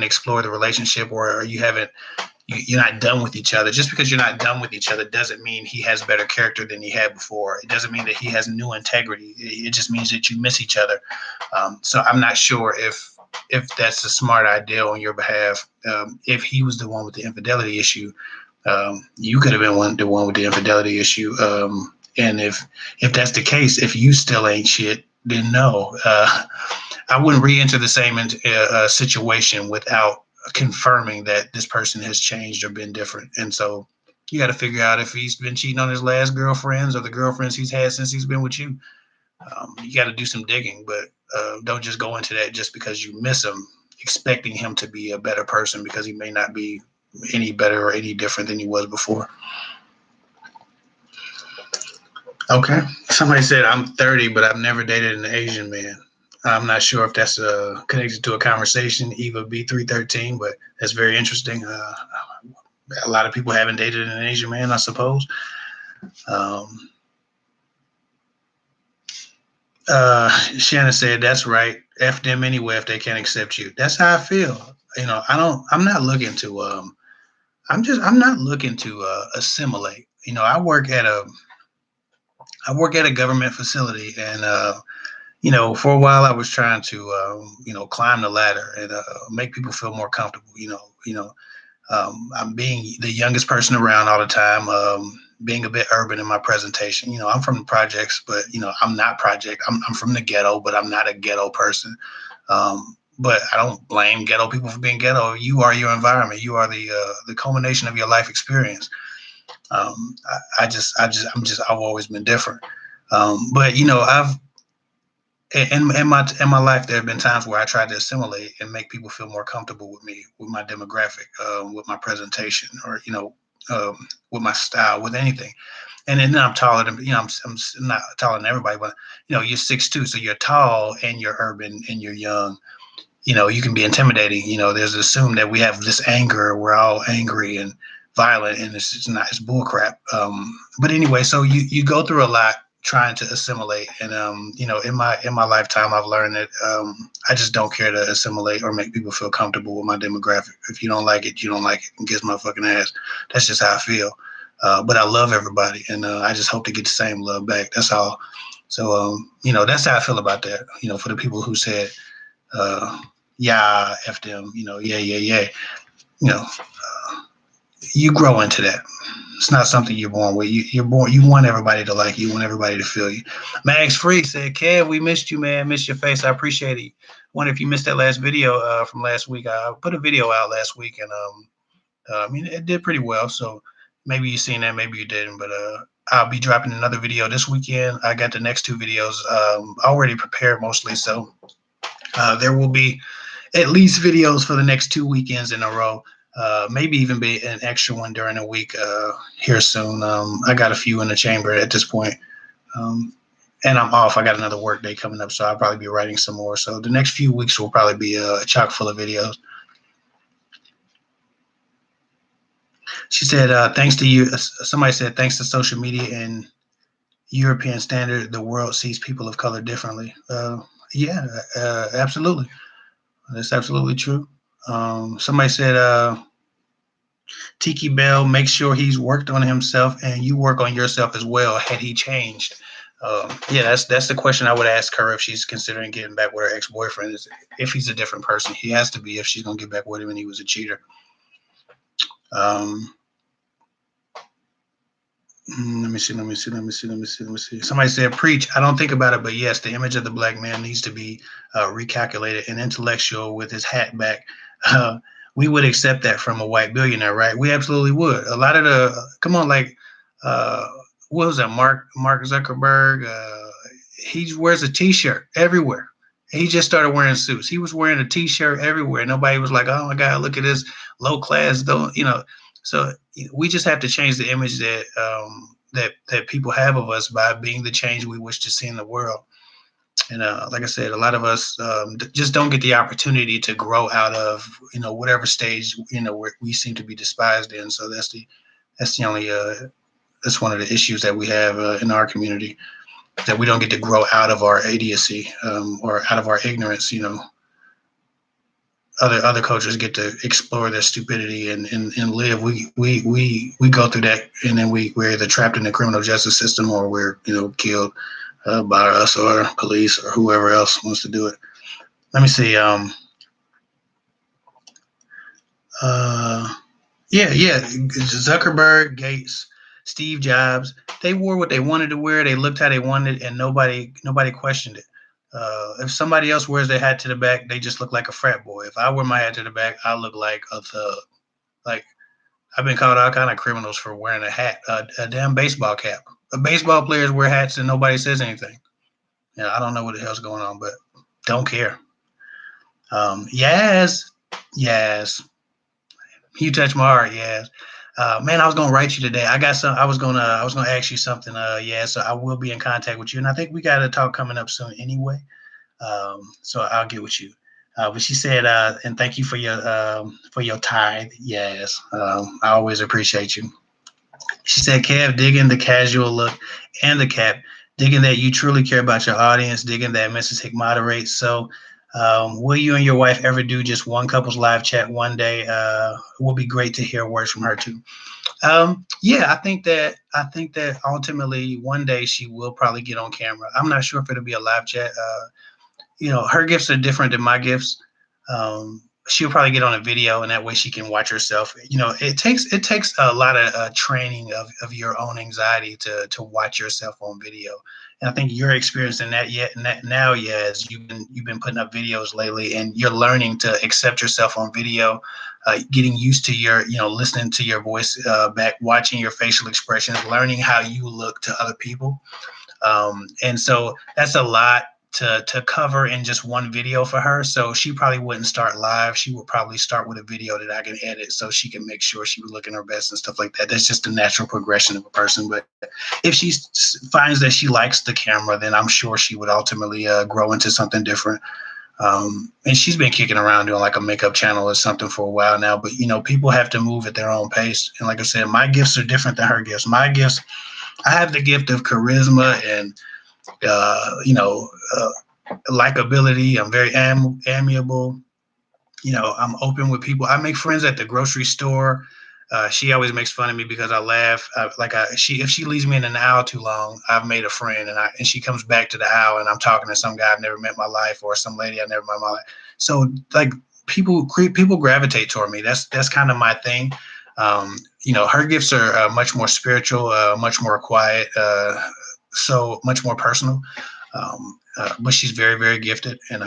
explored the relationship, or you're not done with each other. Just because you're not done with each other doesn't mean he has better character than he had before. It doesn't mean that he has new integrity. It just means that you miss each other. So I'm not sure if that's a smart idea on your behalf. If he was the one with the infidelity issue, you could have been the one with the infidelity issue. And if that's the case, if you still ain't shit, then no, I wouldn't re-enter the same situation without confirming that this person has changed or been different. And so you got to figure out if he's been cheating on his last girlfriends or the girlfriends he's had since he's been with you. You got to do some digging, but don't just go into that just because you miss him, expecting him to be a better person, because he may not be any better or any different than he was before. Okay. Somebody said I'm 30, but I've never dated an Asian man. I'm not sure if that's connected to a conversation, Eva B313, but that's very interesting. A lot of people haven't dated an Asian man, I suppose. Shannon said, "That's right. F them anyway if they can't accept you." That's how I feel. I'm not looking to. I'm not looking to assimilate. I work at a government facility, and for a while I was trying to climb the ladder and make people feel more comfortable. I'm being the youngest person around all the time. Being a bit urban in my presentation. I'm from the projects, but I'm not project. I'm from the ghetto, but I'm not a ghetto person. But I don't blame ghetto people for being ghetto. You are your environment. You are the culmination of your life experience. I've always been different. But I've in my life, there have been times where I tried to assimilate and make people feel more comfortable with me, with my demographic, with my presentation, or with my style, with anything. And then I'm taller than I'm not taller than everybody, but you're 6'2", so you're tall and you're urban and you're young. You can be intimidating. There's assumed that we have this anger. We're all angry and violent, and it's bullcrap. But anyway, so you go through a lot trying to assimilate, and in my lifetime, I've learned that I just don't care to assimilate or make people feel comfortable with my demographic. If you don't like it, you don't like it, and kiss my fucking ass. That's just how I feel. But I love everybody, and I just hope to get the same love back. That's all. So that's how I feel about that. For the people who said, yeah, F them, yeah. You grow into that. It's not something you're born with. You want everybody to like you. You want everybody to feel you. Max Freak said, "Kev, we missed you, man. Missed your face. I appreciate it. Wonder if you missed that last video from last week. I put a video out last week, and it did pretty well. So maybe you seen that, maybe you didn't. But I'll be dropping another video this weekend. I got the next 2 videos already prepared mostly. So there will be at least videos for the next 2 weekends in a row. Maybe even be an extra one during the week here soon. I got a few in the chamber at this point. and I'm off. I got another work day coming up, so I'll probably be writing some more. So the next few weeks will probably be chock full of videos. She said, thanks to you. Somebody said, thanks to social media and European standard, the world sees people of color differently. Yeah, absolutely. That's absolutely true. Somebody said, Tiki Bell, make sure he's worked on himself and you work on yourself as well. Had he changed? Yeah, that's the question I would ask her if she's considering getting back with her ex-boyfriend. Is if he's a different person, he has to be if she's gonna get back with him and he was a cheater. Um, let me see. Somebody said, preach. I don't think about it, but yes, the image of the black man needs to be recalculated and intellectual with his hat back. Uh, we would accept that from a white billionaire, right? We absolutely would. A lot of come on, like, uh, what was that? Mark Zuckerberg. He wears a T-shirt everywhere. He just started wearing suits. He was wearing a T-shirt everywhere. Nobody was like, "Oh my God, look at this low class." Don't So we just have to change the image that people have of us by being the change we wish to see in the world. And like I said, a lot of us just don't get the opportunity to grow out of whatever stage where we seem to be despised in. So that's the only that's one of the issues that we have in our community, that we don't get to grow out of our idiocy or out of our ignorance. Other cultures get to explore their stupidity and live. We go through that, and then we're either trapped in the criminal justice system or we're killed by us or police or whoever else wants to do it. Let me see. Yeah. Zuckerberg, Gates, Steve Jobs, they wore what they wanted to wear. They looked how they wanted, and nobody questioned it. If somebody else wears their hat to the back, they just look like a frat boy. If I wear my hat to the back, I look like a thug. Like, I've been called all kind of criminals for wearing a hat, a damn baseball cap. Baseball players wear hats and nobody says anything. I don't know what the hell's going on, but don't care. Yes. You touch my heart, yes. Man, I was gonna write you today. I was gonna ask you something. Yeah, so I will be in contact with you, and I think we got a talk coming up soon anyway. So I'll get with you. But she said, and thank you for your tithe. Yes, I always appreciate you. She said, Kev, digging the casual look and the cap, digging that you truly care about your audience, digging that Mrs. Hick moderates. So, will you and your wife ever do just one couple's live chat one day? It will be great to hear words from her too. Yeah, I think that ultimately one day she will probably get on camera. I'm not sure if it'll be a live chat. Her gifts are different than my gifts. She'll probably get on a video, and that way she can watch herself. It takes a lot of training of your own anxiety to watch yourself on video. And I think you're experiencing that now, as you've been putting up videos lately, and you're learning to accept yourself on video, getting used to your listening to your voice back, watching your facial expressions, learning how you look to other people. And so that's a lot to cover in just one video for her. So she probably wouldn't start live. She would probably start with a video that I can edit so she can make sure she was looking her best and stuff like that. That's just the natural progression of a person. But if she finds that she likes the camera, then I'm sure she would ultimately grow into something different. And she's been kicking around doing like a makeup channel or something for a while now. But people have to move at their own pace. And like I said, my gifts are different than her gifts. My gifts, I have the gift of charisma and likability. I'm very amiable. I'm open with people. I make friends at the grocery store. She always makes fun of me because I laugh. If she leaves me in an aisle too long, I've made a friend, and she comes back to the aisle, and I'm talking to some guy I've never met in my life or some lady I've never met in my life. So like people gravitate toward me. That's kind of my thing. Her gifts are much more spiritual, much more quiet, so much more personal. But she's very, very gifted, and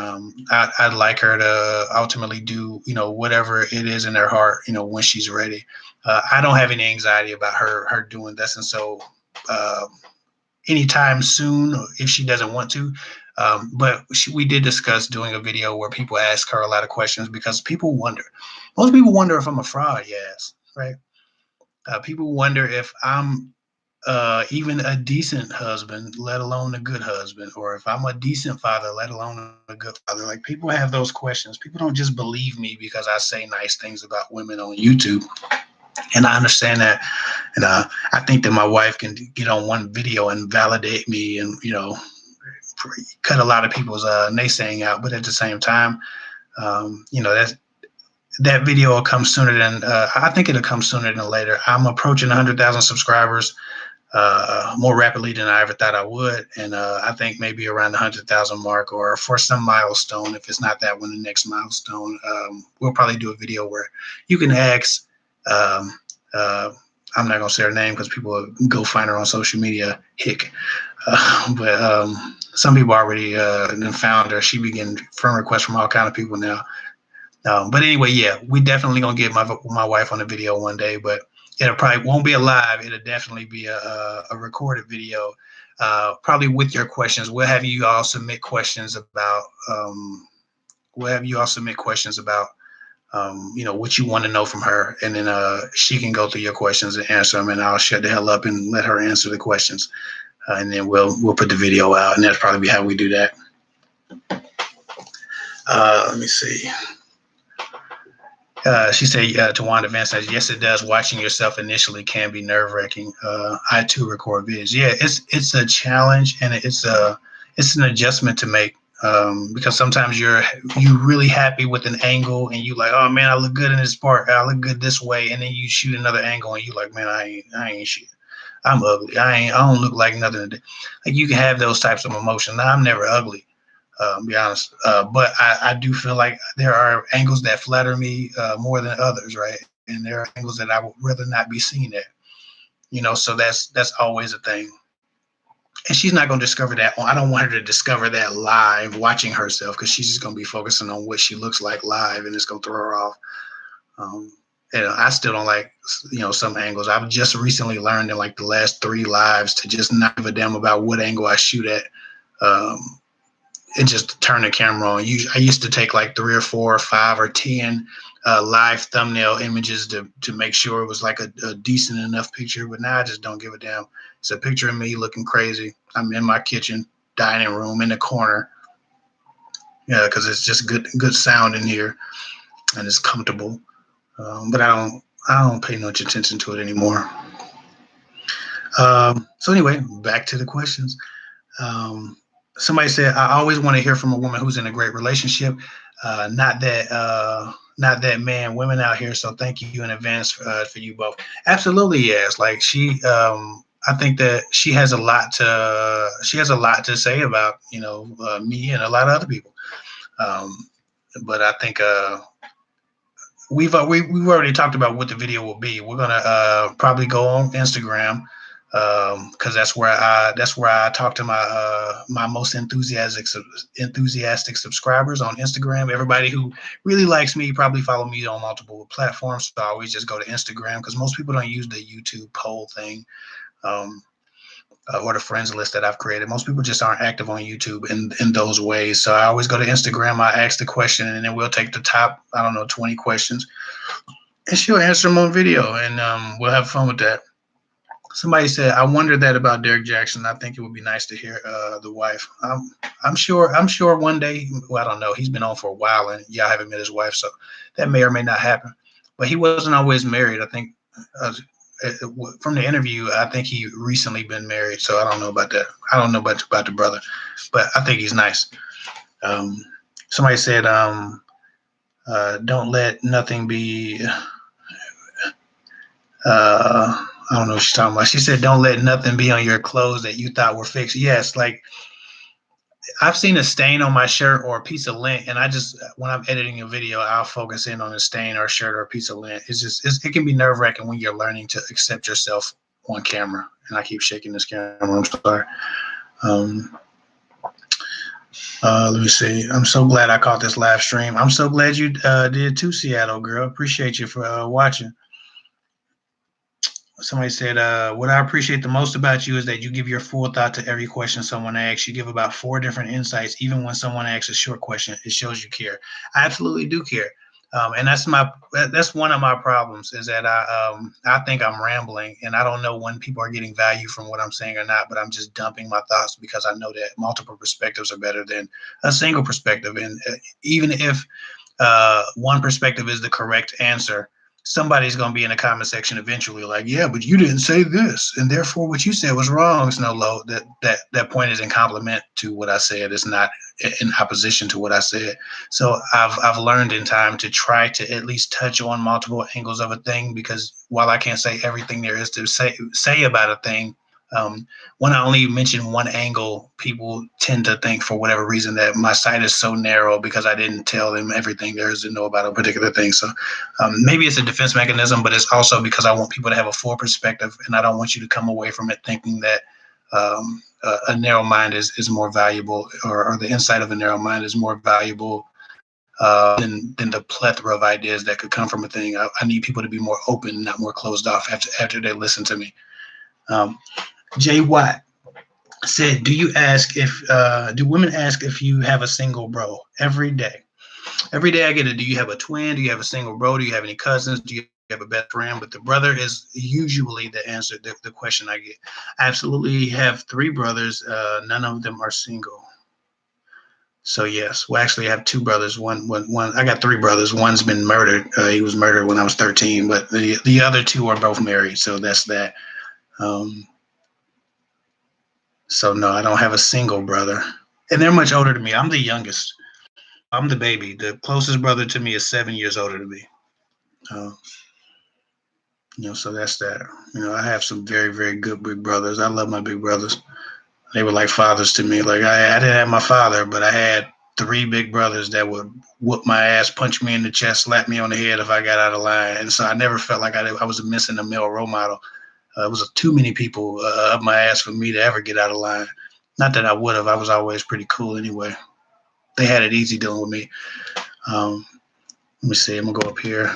I'd like her to ultimately do, whatever it is in her heart, when she's ready. I don't have any anxiety about her doing this, and so anytime soon, if she doesn't want to. But we did discuss doing a video where people ask her a lot of questions because people wonder. Most people wonder if I'm a fraud. Yes, right. People wonder if I'm even a decent husband, let alone a good husband, or if I'm a decent father, let alone a good father. Like, people have those questions. People don't just believe me because I say nice things about women on YouTube, and I understand that. And I think that my wife can get on one video and validate me, and cut a lot of people's naysaying out. But at the same time, that video will come sooner than I think it'll come sooner than later. I'm approaching 100,000 subscribers more rapidly than I ever thought I would. And I think maybe around the 100,000 mark, or for some milestone, if it's not that one, the next milestone, we'll probably do a video where you can ask, um, I'm not going to say her name because people go find her on social media, Hick. But some people already found her. She be getting friend requests from all kind of people now. But anyway, yeah, we definitely gonna get my wife on a video one day, but it probably won't be a live. It'll definitely be a recorded video, probably with your questions. We'll have you all submit questions about what you want to know from her, and then she can go through your questions and answer them, and I'll shut the hell up and let her answer the questions, and then we'll put the video out, and that's probably how we do that. Let me see. She said, to Wanda Van says, yes, it does. Watching yourself initially can be nerve-wracking. I too record vids. Yeah, it's a challenge, and it's an adjustment to make, because sometimes you're really happy with an angle, and you like, oh man, I look good in this part. I look good this way, and then you shoot another angle, and you like, man, I ain't shit. I'm ugly. I don't look like nothing. Like, you can have those types of emotions. Now, I'm never ugly. Be honest, but I do feel like there are angles that flatter me more than others, right? And there are angles that I would rather not be seen at, so that's always a thing. And she's not going to discover that. I don't want her to discover that live watching herself, because she's just going to be focusing on what she looks like live, and it's going to throw her off. I still don't like, some angles. I've just recently learned in like the last 3 lives to just not give a damn about what angle I shoot at. And just turn the camera on. I used to take like 3 or 4 or 5 or 10 live thumbnail images to make sure it was like a decent enough picture, but now I just don't give a damn. It's a picture of me looking crazy. I'm in my kitchen, dining room, in the corner. Yeah, because it's just good sound in here, and it's comfortable. But I don't pay much attention to it anymore. So anyway, back to the questions. Somebody said, I always want to hear from a woman who's in a great relationship. Not that man, women out here. So thank you in advance for you both. Absolutely, yes. Like, I think that she has a lot to say about, me and a lot of other people. But I think we've already talked about what the video will be. We're gonna probably go on Instagram, because that's where I talk to my most enthusiastic subscribers on Instagram. Everybody who really likes me probably follow me on multiple platforms, so I always just go to Instagram, because most people don't use the YouTube poll thing, or the friends list that I've created. Most people just aren't active on YouTube in those ways. So I always go to Instagram. I ask the question, and then we'll take the top 20 questions, and she'll answer them on video, and we'll have fun with that. Somebody said, I wonder that about Derek Jackson. I think it would be nice to hear the wife. I'm sure one day, well, I don't know. He's been on for a while, and y'all haven't met his wife, so that may or may not happen. But he wasn't always married. I think from the interview, I think he recently been married, so I don't know about that. I don't know about the brother, but I think he's nice. Somebody said, don't let nothing be... I don't know what she's talking about. She said, don't let nothing be on your clothes that you thought were fixed. Yes, like, I've seen a stain on my shirt or a piece of lint, and when I'm editing a video, I'll focus in on a stain or a shirt or a piece of lint. It can be nerve-wracking when you're learning to accept yourself on camera. And I keep shaking this camera. I'm sorry. Let me see. I'm so glad I caught this live stream. I'm so glad you did too, Seattle girl. Appreciate you for watching. Somebody said, what I appreciate the most about you is that you give your full thought to every question someone asks. You give about 4 different insights. Even when someone asks a short question, it shows you care. I absolutely do care. And that's one of my problems is that I think I'm rambling and I don't know when people are getting value from what I'm saying or not, but I'm just dumping my thoughts because I know that multiple perspectives are better than a single perspective. And even if one perspective is the correct answer, somebody's going to be in the comment section eventually like, yeah, but you didn't say this and therefore what you said was wrong. It's no low that point is in compliment to what I said. It's not in opposition to what I said. So I've learned in time to try to at least touch on multiple angles of a thing, because while I can't say everything there is to say about a thing, when I only mention one angle, people tend to think for whatever reason that my sight is so narrow because I didn't tell them everything there is to know about a particular thing. So maybe it's a defense mechanism, but it's also because I want people to have a full perspective, and I don't want you to come away from it thinking that a narrow mind is more valuable, or the insight of a narrow mind is more valuable than the plethora of ideas that could come from a thing. I need people to be more open, not more closed off after they listen to me. Jay Watt said, do women ask if you have a single bro every day? Every day I get it. Do you have a twin? Do you have a single bro? Do you have any cousins? Do you have a best friend? But the brother is usually the answer, the question I get. I absolutely have 3 brothers. None of them are single. So yes, we actually have 2 brothers. One. I got 3 brothers. One's been murdered. He was murdered when I was 13, but the other 2 are both married. So that's that. So no, I don't have a single brother, and they're much older than me. I'm the youngest. I'm the baby. The closest brother to me is 7 years older than me. Uh, so that's that. I have some very, very good big brothers. I love my big brothers. They were like fathers to me. Like I didn't have my father, but I had 3 big brothers that would whoop my ass, punch me in the chest, slap me on the head if I got out of line. And so I never felt like I was missing a male role model. It was too many people up my ass for me to ever get out of line. Not that I would have. I was always pretty cool anyway. They had it easy dealing with me. Let me see. I'm going to go up here.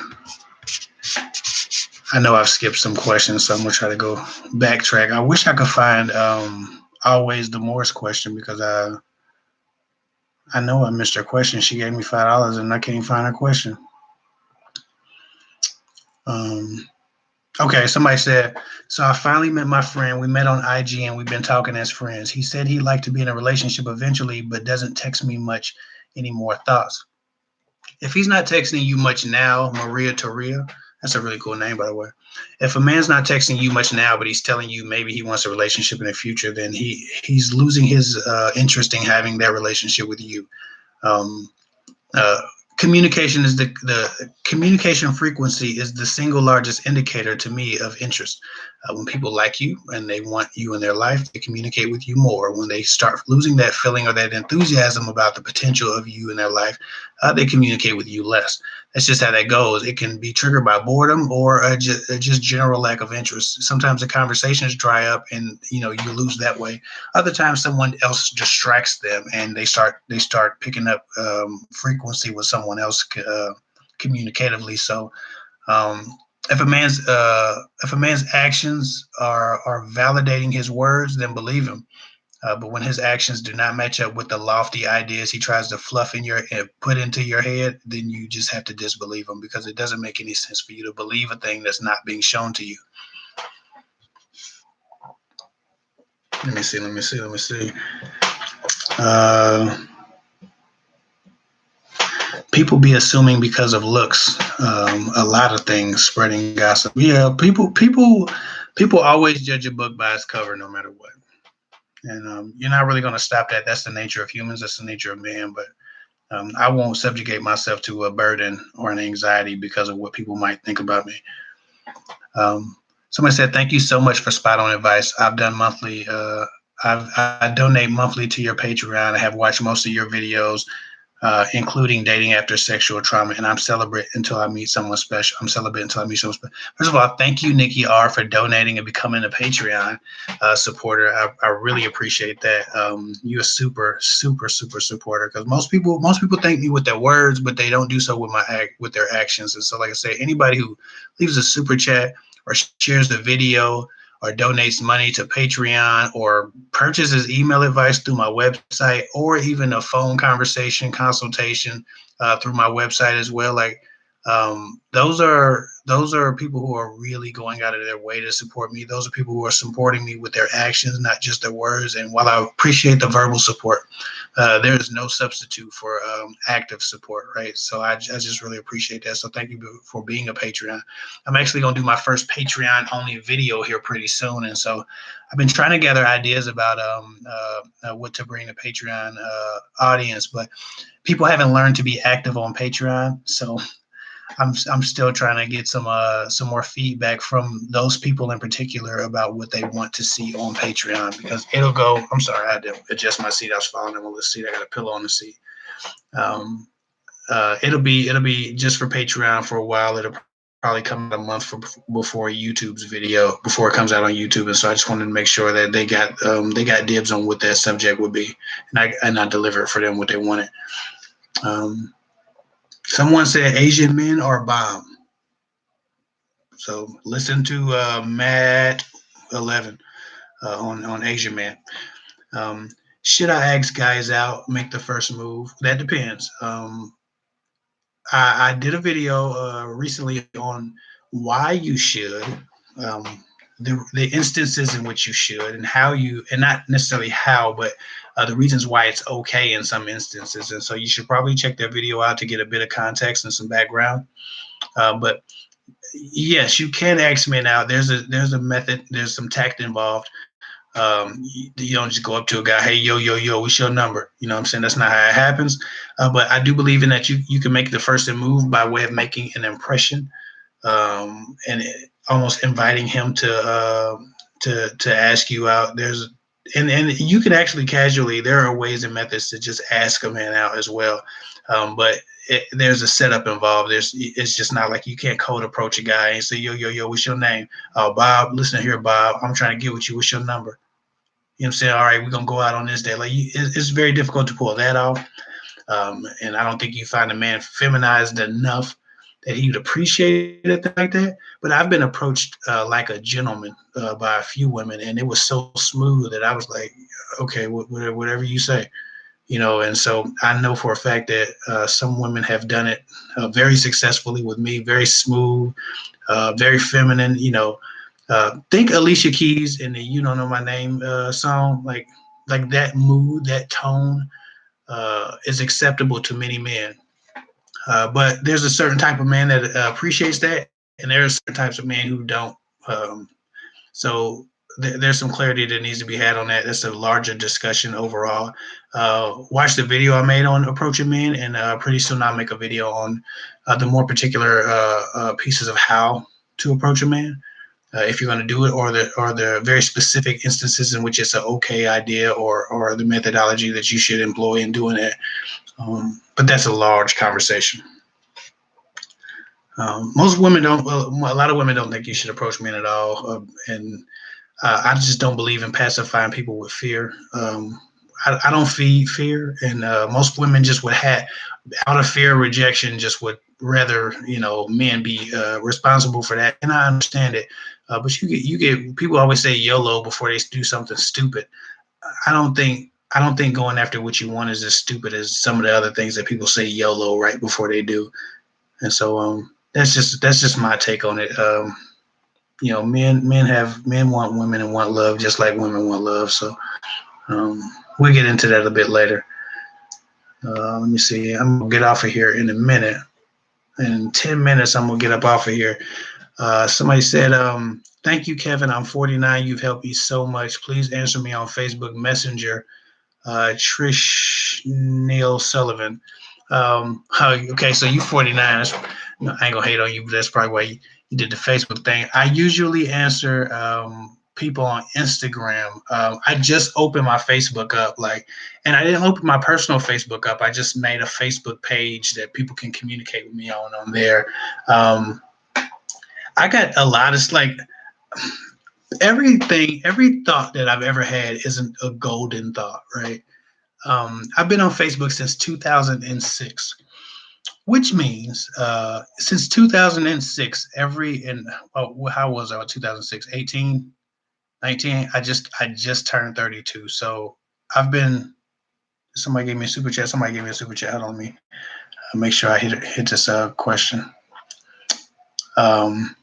I know I've skipped some questions, so I'm going to try to go backtrack. I wish I could find always the Morse question, because I know I missed her question. She gave me $5 and I can't find her question. Okay, somebody said, so I finally met my friend. We met on IG and we've been talking as friends. He said he'd like to be in a relationship eventually, but doesn't text me much anymore. Thoughts? If he's not texting you much now, Maria Toria, that's a really cool name, by the way. If a man's not texting you much now, but he's telling you maybe he wants a relationship in the future, then he's losing his interest in having that relationship with you. Communication is the communication frequency is the single largest indicator to me of interest. When people like you and they want you in their life, they communicate with you more. When they start losing that feeling or that enthusiasm about the potential of you in their life, they communicate with you less. That's just how that goes. It can be triggered by boredom or just general lack of interest. Sometimes the conversations dry up and you lose that way. Other times someone else distracts them and they start picking up frequency with someone else communicatively. So if a man's actions are validating his words, then believe him. But when his actions do not match up with the lofty ideas he tries to put into your head, then you just have to disbelieve him, because it doesn't make any sense for you to believe a thing that's not being shown to you. Let me see. People be assuming because of looks, a lot of things, spreading gossip. Yeah, people always judge a book by its cover, no matter what. And you're not really going to stop that. That's the nature of humans. That's the nature of man. But I won't subjugate myself to a burden or an anxiety because of what people might think about me. Somebody said, thank you so much for spot on advice. I've done monthly. I donate monthly to your Patreon. I have watched most of your videos, including dating after sexual trauma, and I'm celibate until I meet someone special. First of all, thank you, Nikki R, for donating and becoming a Patreon supporter. I really appreciate that. You're a super, super, super supporter, because most people thank me with their words, but they don't do so with their actions. And so, like I say, anybody who leaves a super chat or shares the video or donates money to Patreon or purchases email advice through my website, or even a phone consultation through my website as well. Like, Those are people who are really going out of their way to support me. Those are people who are supporting me with their actions, not just their words. And while I appreciate the verbal support, there is no substitute for active support, right? So I just really appreciate that. So thank you for being a Patreon. I'm actually going to do my first Patreon only video here pretty soon. And so I've been trying to gather ideas about what to bring to Patreon audience, but people haven't learned to be active on Patreon. So I'm still trying to get some more feedback from those people in particular about what they want to see on Patreon, because it'll go. I'm sorry, I had to adjust my seat. I was falling on the seat. I got a pillow on the seat. Um, it'll be just for Patreon for a while. It'll probably come out a month before YouTube's video, before it comes out on YouTube. And so I just wanted to make sure that they got dibs on what that subject would be, and I deliver it for them what they wanted. Someone said Asian men are bomb. So listen to Matt 11 on Asian Man. Um, should I ask guys out, make the first move? That depends. I did a video recently on why you should, um, the instances in which you should, and how you, and not necessarily how, but the reasons why it's okay in some instances. And so you should probably check that video out to get a bit of context and some background. But yes, you can ask men out. There's a method. There's some tact involved. You don't just go up to a guy, hey, yo, what's your number? You know what I'm saying? That's not how it happens. But I do believe in that you can make the first move by way of making an impression, and almost inviting him to ask you out. And you can actually casually. There are ways and methods to just ask a man out as well. But there's a setup involved. It's just not like you can't cold approach a guy and say, yo, what's your name? Oh, Bob, listen here, Bob. I'm trying to get with you. What's your number? You know what I'm saying? All right, we're gonna go out on this day. Like it's very difficult to pull that off. And I don't think you find a man feminized enough that he would appreciate it like that. But I've been approached like a gentleman by a few women, and it was so smooth that I was like, okay, whatever you say. And so I know for a fact that some women have done it very successfully with me, very smooth, very feminine. Think Alicia Keys in the "You Don't Know My Name" song, like that mood, that tone is acceptable to many men. But there's a certain type of man that appreciates that, and there are certain types of men who don't. So there's some clarity that needs to be had on that. That's a larger discussion overall. Watch the video I made on approaching men, and pretty soon I'll make a video on the more particular pieces of how to approach a man. If you're going to do it, or the very specific instances in which it's an okay idea, or the methodology that you should employ in doing it. But that's a large conversation. Most women don't. Well, a lot of women don't think you should approach men at all, and I just don't believe in pacifying people with fear. I don't feed fear, and most women just would have, out of fear of rejection, just would rather men be responsible for that. And I understand it, but you get people always say YOLO before they do something stupid. I don't think going after what you want is as stupid as some of the other things that people say YOLO right before they do. And so that's just my take on it. Men want women and want love just like women want love. So we'll get into that a bit later. Let me see. I'm gonna get off of here in a minute. In 10 minutes, I'm gonna get up off of here. Somebody said, thank you, Kevin. I'm 49. You've helped me so much. Please answer me on Facebook Messenger. Trish Neil Sullivan. Okay, so you 49. I ain't gonna hate on you, but that's probably why you did the Facebook thing. I usually answer people on Instagram. I just opened my Facebook up, and I didn't open my personal Facebook up. I just made a Facebook page that people can communicate with me on there. I got a lot of every thought that I've ever had isn't a golden thought, right? I've been on Facebook since 2006, which means since 2006, how was I in 2006? 18, 19? I just turned 32. So somebody gave me a super chat. Hold on, let me make sure I hit this question. Um,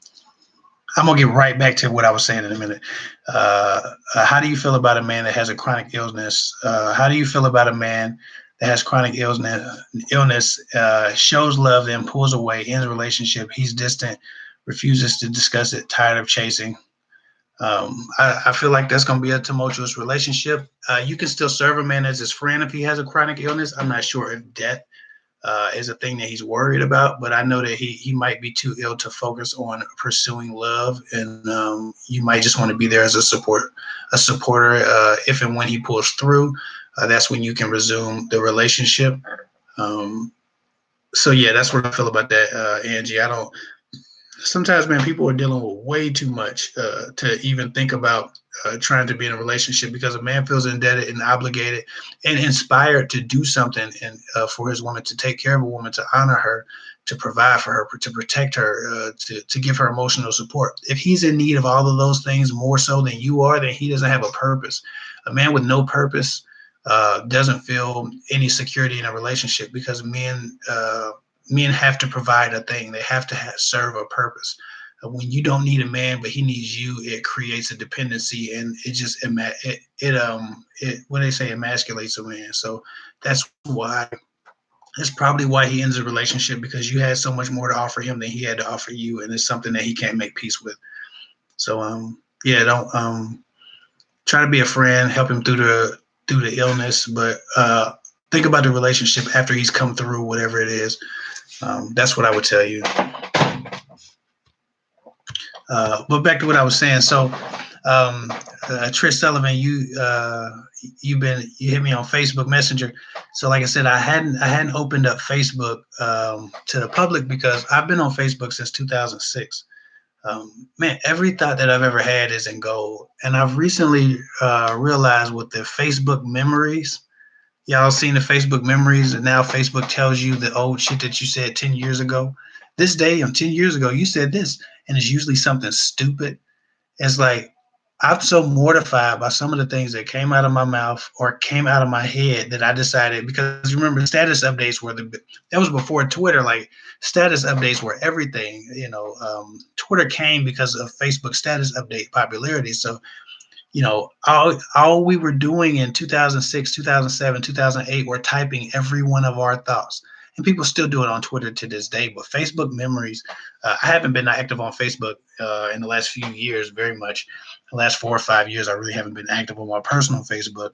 I'm gonna get right back to what I was saying in a minute. How do you feel about a man that has a chronic illness? How do you feel about a man that has chronic illness, shows love, then pulls away, ends a relationship? He's distant, refuses to discuss it, tired of chasing. I feel like that's going to be a tumultuous relationship. You can still serve a man as his friend if he has a chronic illness. I'm not sure if death is a thing that he's worried about, but I know that he might be too ill to focus on pursuing love, and you might just want to be there as a supporter. If and when he pulls through, that's when you can resume the relationship. Um, so yeah, that's what I feel about that, Angie. I don't. Sometimes, man, people are dealing with way too much to even think about trying to be in a relationship, because a man feels indebted and obligated and inspired to do something, and for his woman, to take care of a woman, to honor her, to provide for her, to protect her, to give her emotional support. If he's in need of all of those things more so than you are, then he doesn't have a purpose. A man with no purpose doesn't feel any security in a relationship, because men have to provide a thing. They have to serve a purpose. When you don't need a man, but he needs you, it creates a dependency, and it just what they say, emasculates a man. So that's why. That's probably why he ends a relationship, because you had so much more to offer him than he had to offer you, and it's something that he can't make peace with. So yeah, don't try to be a friend, help him through the illness, but think about the relationship after he's come through whatever it is. That's what I would tell you. But back to what I was saying. So, Trish Sullivan, you hit me on Facebook Messenger. So, like I said, I hadn't opened up Facebook to the public, because I've been on Facebook since 2006. Man, every thought that I've ever had is in gold, and I've recently realized with the Facebook memories. Y'all seen the Facebook memories, and now Facebook tells you the old shit that you said 10 years ago. This day, 10 years ago, you said this, and it's usually something stupid. It's like, I'm so mortified by some of the things that came out of my mouth or came out of my head, that I decided, because you remember status updates that was before Twitter. Like, status updates were everything. Twitter came because of Facebook status update popularity. So all we were doing in 2006, 2007, 2008 were typing every one of our thoughts. And people still do it on Twitter to this day. But Facebook memories, I haven't been active on Facebook in the last few years very much. The last 4 or 5 years, I really haven't been active on my personal Facebook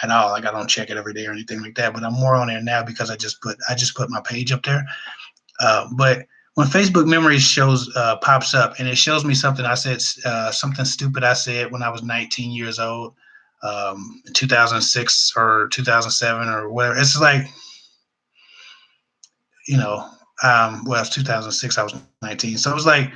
at all. Like, I don't check it every day or anything like that. But I'm more on there now because I just put my page up there. But when Facebook Memories pops up, and it shows me something I said, something stupid I said when I was 19 years old, 2006 or 2007 or whatever. It's like, well, it's 2006. I was 19, so it was like,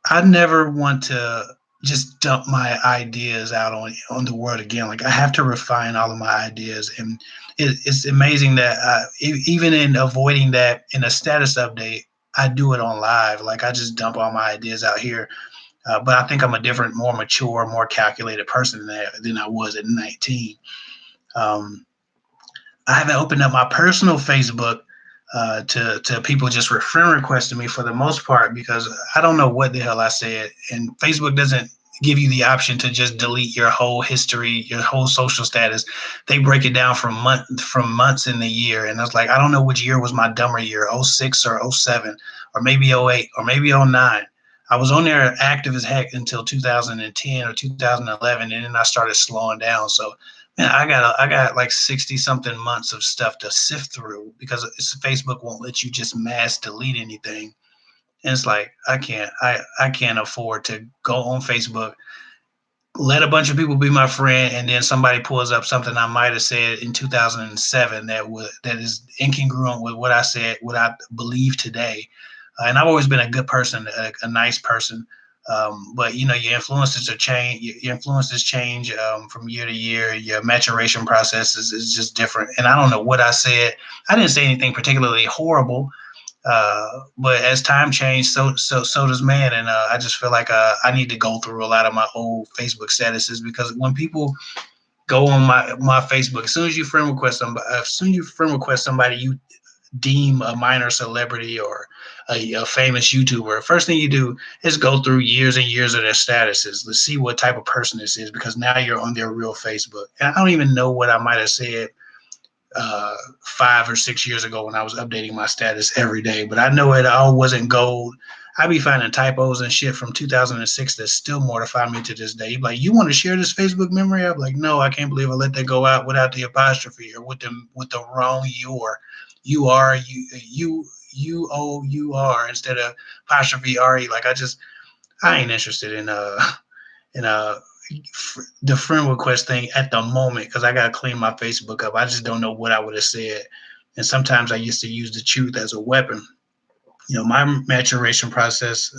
I never want to just dump my ideas out on the world again. Like, I have to refine all of my ideas, and it's amazing that even in avoiding that in a status update, I do it on live. Like, I just dump all my ideas out here. But I think I'm a different, more mature, more calculated person than I was at 19. I haven't opened up my personal Facebook to people just friend requesting me for the most part, because I don't know what the hell I said, and Facebook doesn't give you the option to just delete your whole history, your whole social status. They break it down from months in the year, and I was like, I don't know which year was my dumber year, '06 or '07, or maybe '08, or maybe '09. I was on there active as heck until 2010 or 2011, and then I started slowing down. So, man, I got like 60 something months of stuff to sift through, because Facebook won't let you just mass delete anything. And it's like, I can't afford to go on Facebook, let a bunch of people be my friend, and then somebody pulls up something I might have said in 2007 that is incongruent with what I said, what I believe today. And I've always been a good person, a nice person. But your influences change. Your influences change from year to year. Your maturation process is just different. And I don't know what I said. I didn't say anything particularly horrible. But as time changed, so does man. And I just feel like I need to go through a lot of my old Facebook statuses, because when people go on my Facebook, as soon as you friend request somebody, you deem a minor celebrity or a famous YouTuber, first thing you do is go through years and years of their statuses. Let's see what type of person this is, because now you're on their real Facebook. And I don't even know what I might have said 5 or 6 years ago when I was updating my status every day, but I know it all wasn't gold. I be finding typos and shit from 2006 that still mortify me to this day. Like, you want to share this Facebook memory? I'm like, no, I can't believe I let that go out without the apostrophe or with the wrong you are you are instead of apostrophe re. Like, I ain't interested in the friend request thing at the moment, because I gotta clean my Facebook up. I just don't know what I would have said, and sometimes I used to use the truth as a weapon. My maturation process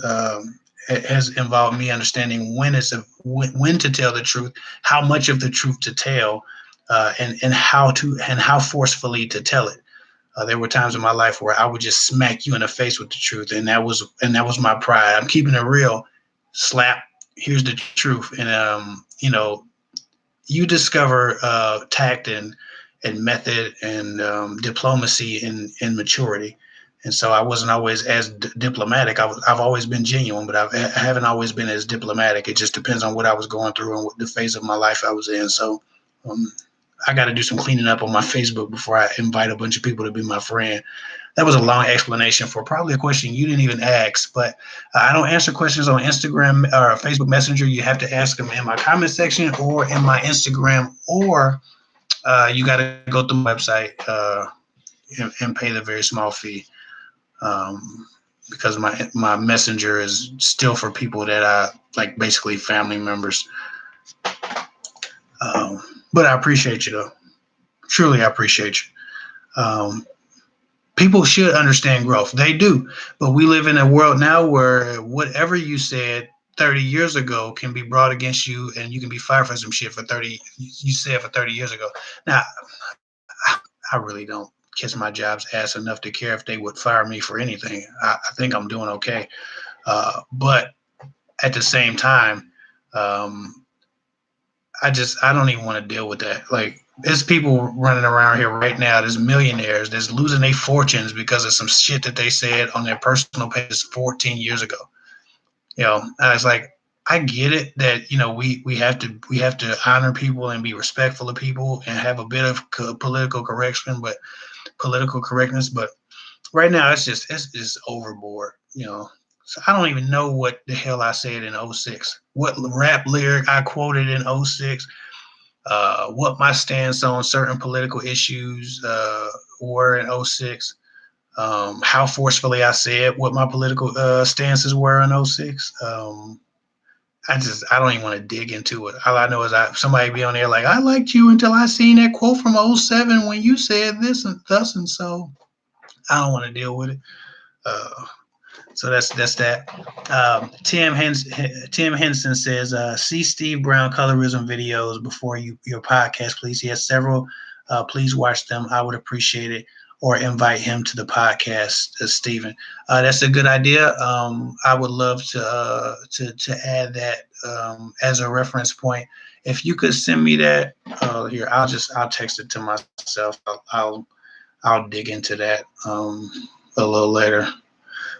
has involved me understanding when to tell the truth, how much of the truth to tell, and how forcefully to tell it. There were times in my life where I would just smack you in the face with the truth, and that was my pride. I'm keeping it real. Slap. Here's the truth, and you discover tact and method and diplomacy in maturity. And so I wasn't always as diplomatic. I've always been genuine, but I haven't always been as diplomatic. It just depends on what I was going through and what the phase of my life I was in. So um, I got to do some cleaning up on my Facebook before I invite a bunch of people to be my friend. That was a long explanation for probably a question you didn't even ask, but I don't answer questions on Instagram or Facebook Messenger. You have to ask them in my comment section or in my Instagram, or you got to go to the website and pay the very small fee, because my messenger is still for people that I like, basically family members. But I appreciate you, though. Truly, I appreciate you. People should understand growth. They do. But we live in a world now where whatever you said 30 years ago can be brought against you, and you can be fired for some shit you said for 30 years ago. Now, I really don't kiss my job's ass enough to care if they would fire me for anything. I think I'm doing okay. But at the same time, um, I don't even want to deal with that. Like, there's people running around here right now. There's millionaires that's losing their fortunes because of some shit that they said on their personal pages 14 years ago. I was like, I get it that we have to honor people and be respectful of people and have a bit of political correctness. But right now, it's overboard. So I don't even know what the hell I said in '06. What rap lyric I quoted in '06. What my stance on certain political issues were in '06. How forcefully I said what my political stances were in '06. I don't even want to dig into it. All I know is somebody be on there like, I liked you until I seen that quote from '07 when you said this and thus, and so I don't want to deal with it. So that's that. Tim Henson says, see Steve Brown colorism videos before your podcast, please. He has several. Please watch them. I would appreciate it. Or invite him to the podcast, Stephen. That's a good idea. I would love to add that as a reference point. If you could send me that, here, I'll text it to myself. I'll dig into that a little later.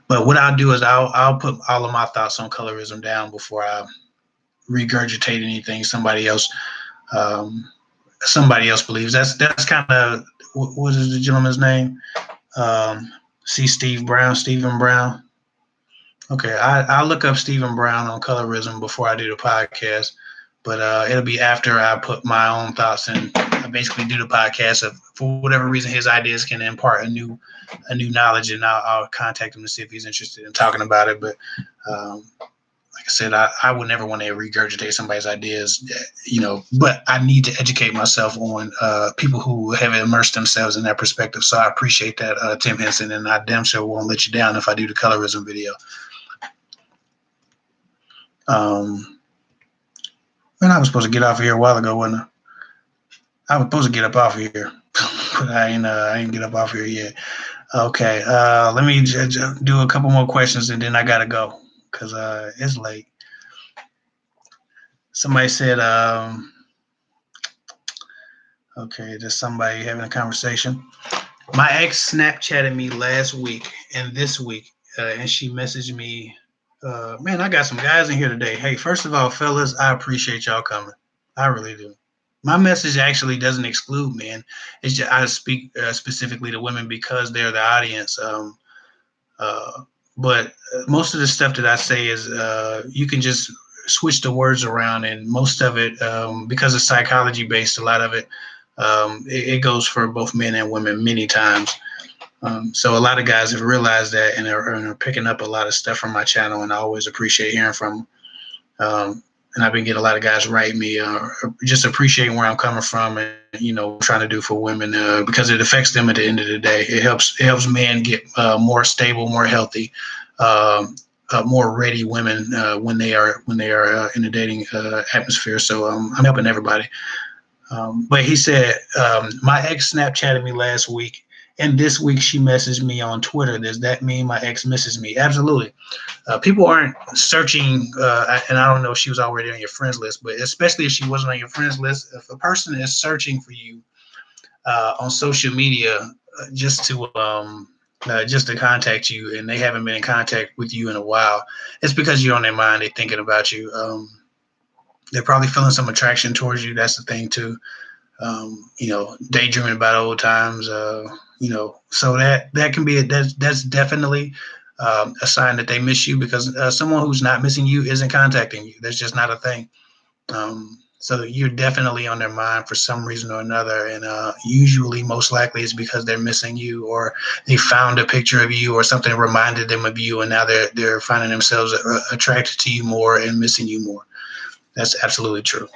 But what I'll do is I'll put all of my thoughts on colorism down before I regurgitate anything somebody else believes. That's kind of, what is the gentleman's name? Stephen Brown. Okay, I'll look up Stephen Brown on colorism before I do the podcast. But it'll be after I put my own thoughts in. I basically do the podcast. For whatever reason, his ideas can impart a new knowledge, and I'll contact him to see if he's interested in talking about it. But like I said, I would never want to regurgitate somebody's ideas, but I need to educate myself on people who have immersed themselves in that perspective. So I appreciate that, Tim Henson, and I damn sure won't let you down if I do the colorism video. And I was supposed to get off of here a while ago, wasn't I? I was supposed to get up off of here, but I ain't get up off here yet. Okay, let me do a couple more questions, and then I gotta go because it's late. Somebody said, okay, there's somebody having a conversation. My ex Snapchatted me last week and this week, and she messaged me, "Man, I got some guys in here today. Hey, first of all, fellas, I appreciate y'all coming. I really do. My message actually doesn't exclude men. It's just I speak specifically to women because they're the audience. Uh, but most of the stuff that I say is you can just switch the words around, and most of it, because it's psychology based, a lot of it, it goes for both men and women many times. So a lot of guys have realized that and are picking up a lot of stuff from my channel, and I always appreciate hearing from them. And I've been getting a lot of guys write me, just appreciating where I'm coming from, and trying to do for women because it affects them at the end of the day. It helps men get more stable, more healthy, more ready women when they are in the dating atmosphere. So I'm helping everybody. But he said, my ex Snapchatted me last week, and this week she messaged me on Twitter. Does that mean my ex misses me? Absolutely. People aren't searching, and I don't know if she was already on your friends list, but especially if she wasn't on your friends list, if a person is searching for you on social media just to contact you, and they haven't been in contact with you in a while, it's because you're on their mind. They're thinking about you. They're probably feeling some attraction towards you. That's the thing too. Daydreaming about old times. So that can be that's definitely a sign that they miss you because someone who's not missing you isn't contacting you. That's just not a thing. So you're definitely on their mind for some reason or another, and usually, most likely, it's because they're missing you, or they found a picture of you, or something reminded them of you, and now they're finding themselves attracted to you more and missing you more. That's absolutely true.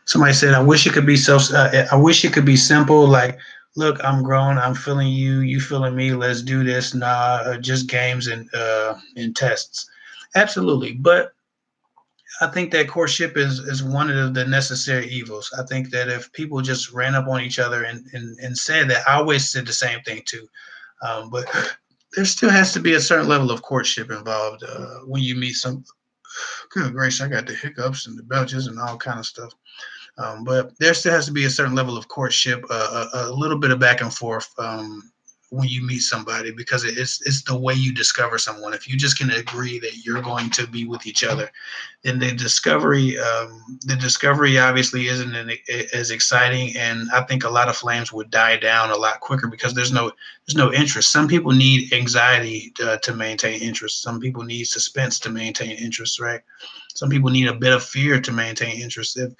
Somebody said, "I wish it could be so. I wish it could be simple. Like, look, I'm grown. I'm feeling you. You feeling me. Let's do this. Nah, just games and tests. Absolutely. But I think that courtship is one of the necessary evils. I think that if people just ran up on each other and said that, I always said the same thing too. But there still has to be a certain level of courtship involved when you meet some. Good gracious, I got the hiccups and the belches and all kind of stuff. But there still has to be a certain level of courtship, a little bit of back and forth when you meet somebody, because it's the way you discover someone. If you just can agree that you're going to be with each other, then the discovery obviously isn't as exciting, and I think a lot of flames would die down a lot quicker because there's no interest. Some people need anxiety to maintain interest. Some people need suspense to maintain interest, right? Some people need a bit of fear to maintain interest. If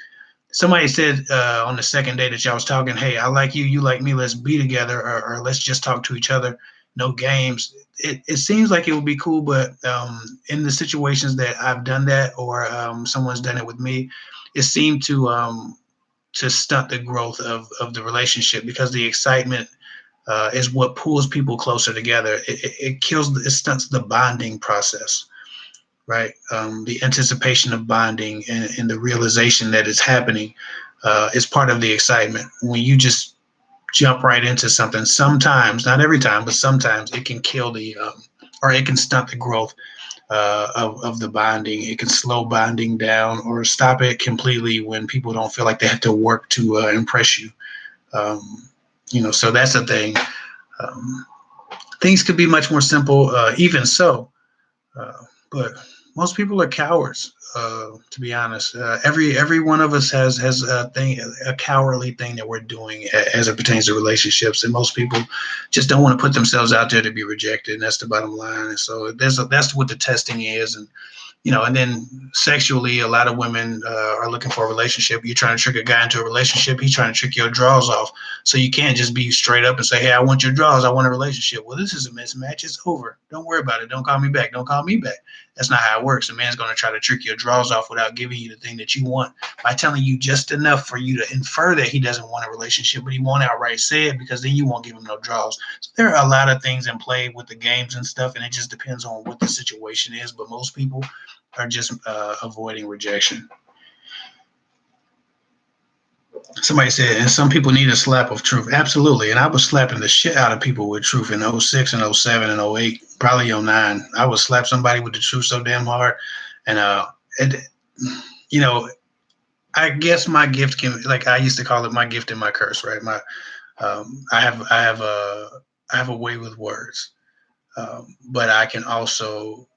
somebody said on the second day that y'all was talking, "Hey, I like you, you like me, let's be together, or let's just talk to each other, no games." It seems like it would be cool, but in the situations that I've done that, or someone's done it with me, it seemed to stunt the growth of the relationship, because the excitement is what pulls people closer together. It stunts the bonding process, right? The anticipation of bonding and the realization that it's happening is part of the excitement. When you just jump right into something, sometimes, not every time, but sometimes it can kill or it can stunt the growth of the bonding. It can slow bonding down or stop it completely when people don't feel like they have to work to impress you. So that's the thing. Um, Things could be much more simple, even so. Uh, but most people are cowards. To be honest, every one of us has a cowardly thing that we're doing as it pertains to relationships, and most people just don't want to put themselves out there to be rejected. And that's the bottom line. And so that's what the testing is, and then sexually, a lot of women are looking for a relationship. You're trying to trick a guy into a relationship. He's trying to trick your draws off. So you can't just be straight up and say, "Hey, I want your draws. I want a relationship." Well, this is a mismatch. It's over. Don't worry about it. Don't call me back. Don't call me back. That's not how it works. A man's going to try to trick your draws off without giving you the thing that you want, by telling you just enough for you to infer that he doesn't want a relationship, but he won't outright say it, because then you won't give him no draws. So there are a lot of things in play with the games and stuff, and it just depends on what the situation is. But most people are just avoiding rejection. Somebody said, and some people need a slap of truth. Absolutely. And I was slapping the shit out of people with truth in '06 and '07 and '08, probably '09. I would slap somebody with the truth so damn hard. And, it, you know, I guess my gift can, like I used to call it my gift and my curse, right? I have a way with words, but I can also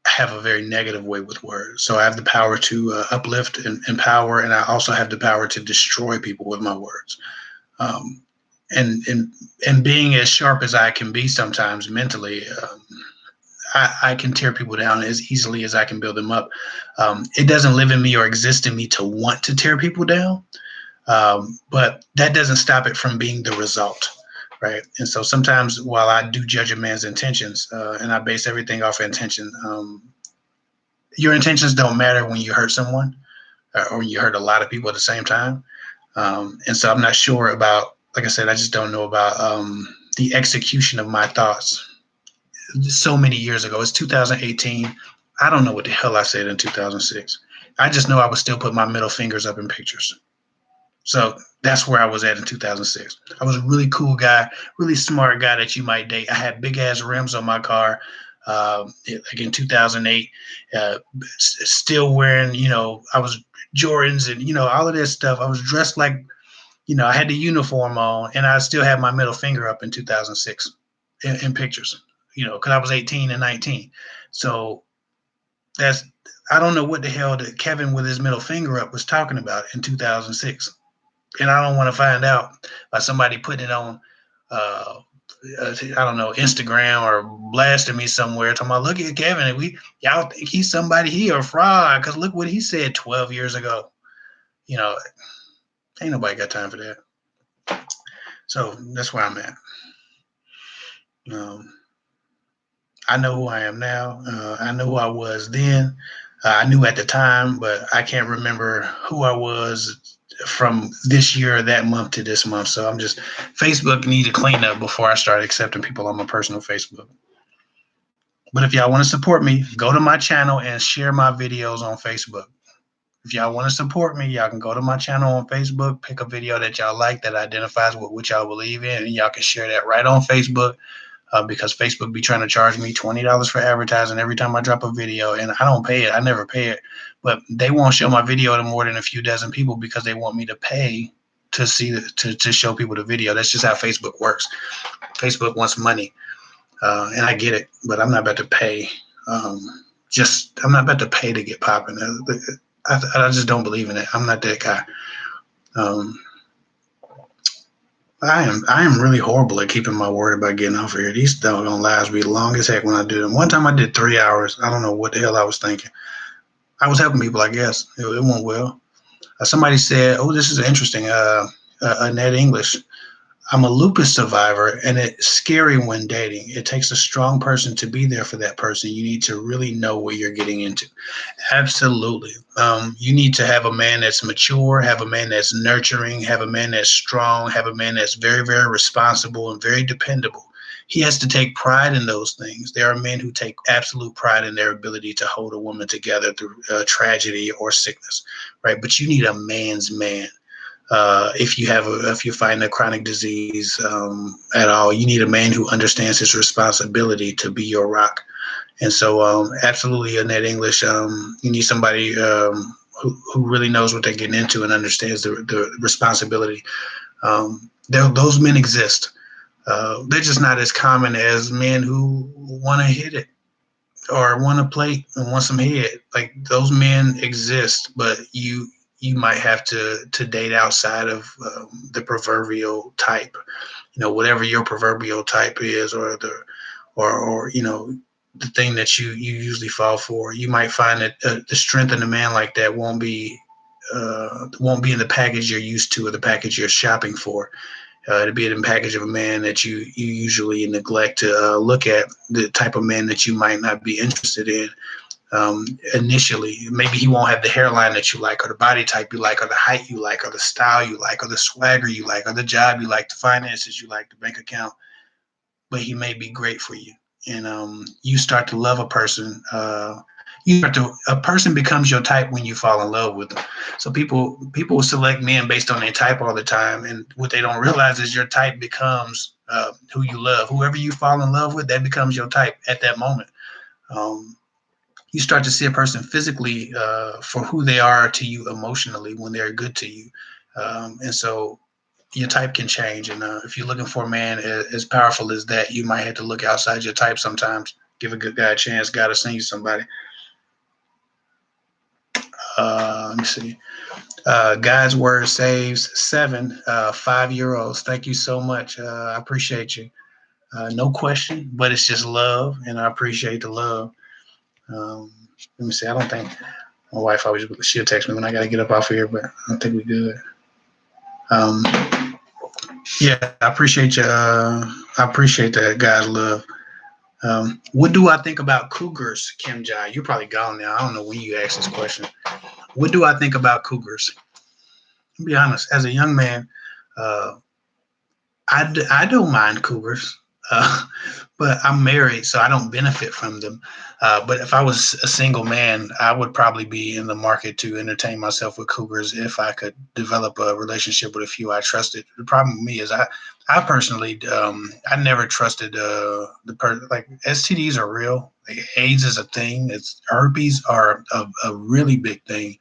have a very negative way with words. So I have the power to uplift and empower, and I also have the power to destroy people with my words. Um, and being as sharp as I can be sometimes mentally, I can tear people down as easily as I can build them up. It doesn't live in me or exist in me to want to tear people down, but that doesn't stop it from being the result, right? And so sometimes while I do judge a man's intentions, and I base everything off intention, your intentions don't matter when you hurt someone or when you hurt a lot of people at the same time. And so I'm not sure about, like I said, I just don't know about the execution of my thoughts so many years ago. It's 2018. I don't know what the hell I said in 2006. I just know I would still put my middle fingers up in pictures. So that's where I was at in 2006. I was a really cool guy, really smart guy that you might date. I had big ass rims on my car. Like in 2008, still wearing, I was Jordans and, all of this stuff. I was dressed like, I had the uniform on, and I still had my middle finger up in 2006 in pictures, because I was 18 and 19. So that's, I don't know what the hell that Kevin with his middle finger up was talking about in 2006. And I don't want to find out by somebody putting it on, I don't know, Instagram or blasting me somewhere talking about, look at Kevin, and y'all think he's somebody, he a fraud, because look what he said 12 years ago. Ain't nobody got time for that. So that's where I'm at. I know who I am now. I know who I was then. I knew at the time, but I can't remember who I was from this year or that month to this month. So Facebook needs to clean up before I start accepting people on my personal Facebook. But if y'all want to support me, go to my channel and share my videos on Facebook. If y'all want to support me, y'all can go to my channel on Facebook, pick a video that y'all like that identifies with what y'all believe in, and y'all can share that right on Facebook. Because Facebook be trying to charge me $20 for advertising every time I drop a video, and I don't pay it. I never pay it, but they won't show my video to more than a few dozen people because they want me to pay to show people the video. That's just how Facebook works. Facebook wants money, and I get it, but I'm not about to pay. I'm not about to pay to get popping. I just don't believe in it. I'm not that guy. I am really horrible at keeping my word about getting off of here. These doggone lives be long as heck when I do them. One time I did 3 hours. I don't know what the hell I was thinking. I was helping people, I guess. It went well. Somebody said, "Oh, this is interesting." Annette English. I'm a lupus survivor, and it's scary when dating. It takes a strong person to be there for that person. You need to really know what you're getting into. Absolutely. You need to have a man that's mature, have a man that's nurturing, have a man that's strong, have a man that's very, very responsible and very dependable. He has to take pride in those things. There are men who take absolute pride in their ability to hold a woman together through tragedy or sickness, right? But you need a man's man. If you're fighting a chronic disease at all, you need a man who understands his responsibility to be your rock. And so, absolutely, Annette English, you need somebody who really knows what they're getting into and understands the responsibility. Those men exist. They're just not as common as men who want to hit it or want to play and want some head. Like, those men exist, but you might have to date outside of the proverbial type, whatever your proverbial type is, or the thing that you usually fall for. You might find that the strength in a man like that won't be in the package you're used to or the package you're shopping for. It'll be in the package of a man that you usually neglect to look at, the type of man that you might not be interested in. Initially, maybe he won't have the hairline that you like, or the body type you like, or the height you like, or the style you like, or the swagger you like, or the job you like, the finances you like, the bank account, but he may be great for you. And you start to love a person. A person becomes your type when you fall in love with them. So people select men based on their type all the time, and what they don't realize is your type becomes who you love. Whoever you fall in love with, that becomes your type at that moment. You start to see a person physically for who they are to you emotionally when they're good to you. And so your type can change. And if you're looking for a man as powerful as that, you might have to look outside your type sometimes. Give a good guy a chance. God will send you somebody. Let me see. God's word saves 7 5-year-olds. Thank you so much. I appreciate you. No question, but it's just love, and I appreciate the love. Um, Let me see. I don't think my wife always she'll text me when I gotta get up off of here, but I don't think we good. Um, yeah, I appreciate you. I appreciate that, God's love. What do I think about cougars, Kim Jai? You're probably gone now. I don't know when you asked this question. What do I think about cougars? To be honest, as a young man, uh, I don't mind cougars, uh, but I'm married, so I don't benefit from them. But if I was a single man, I would probably be in the market to entertain myself with cougars if I could develop a relationship with a few I trusted. The problem with me is I personally, I never trusted like STDs are real. Like, AIDS is a thing. It's herpes are a really big thing.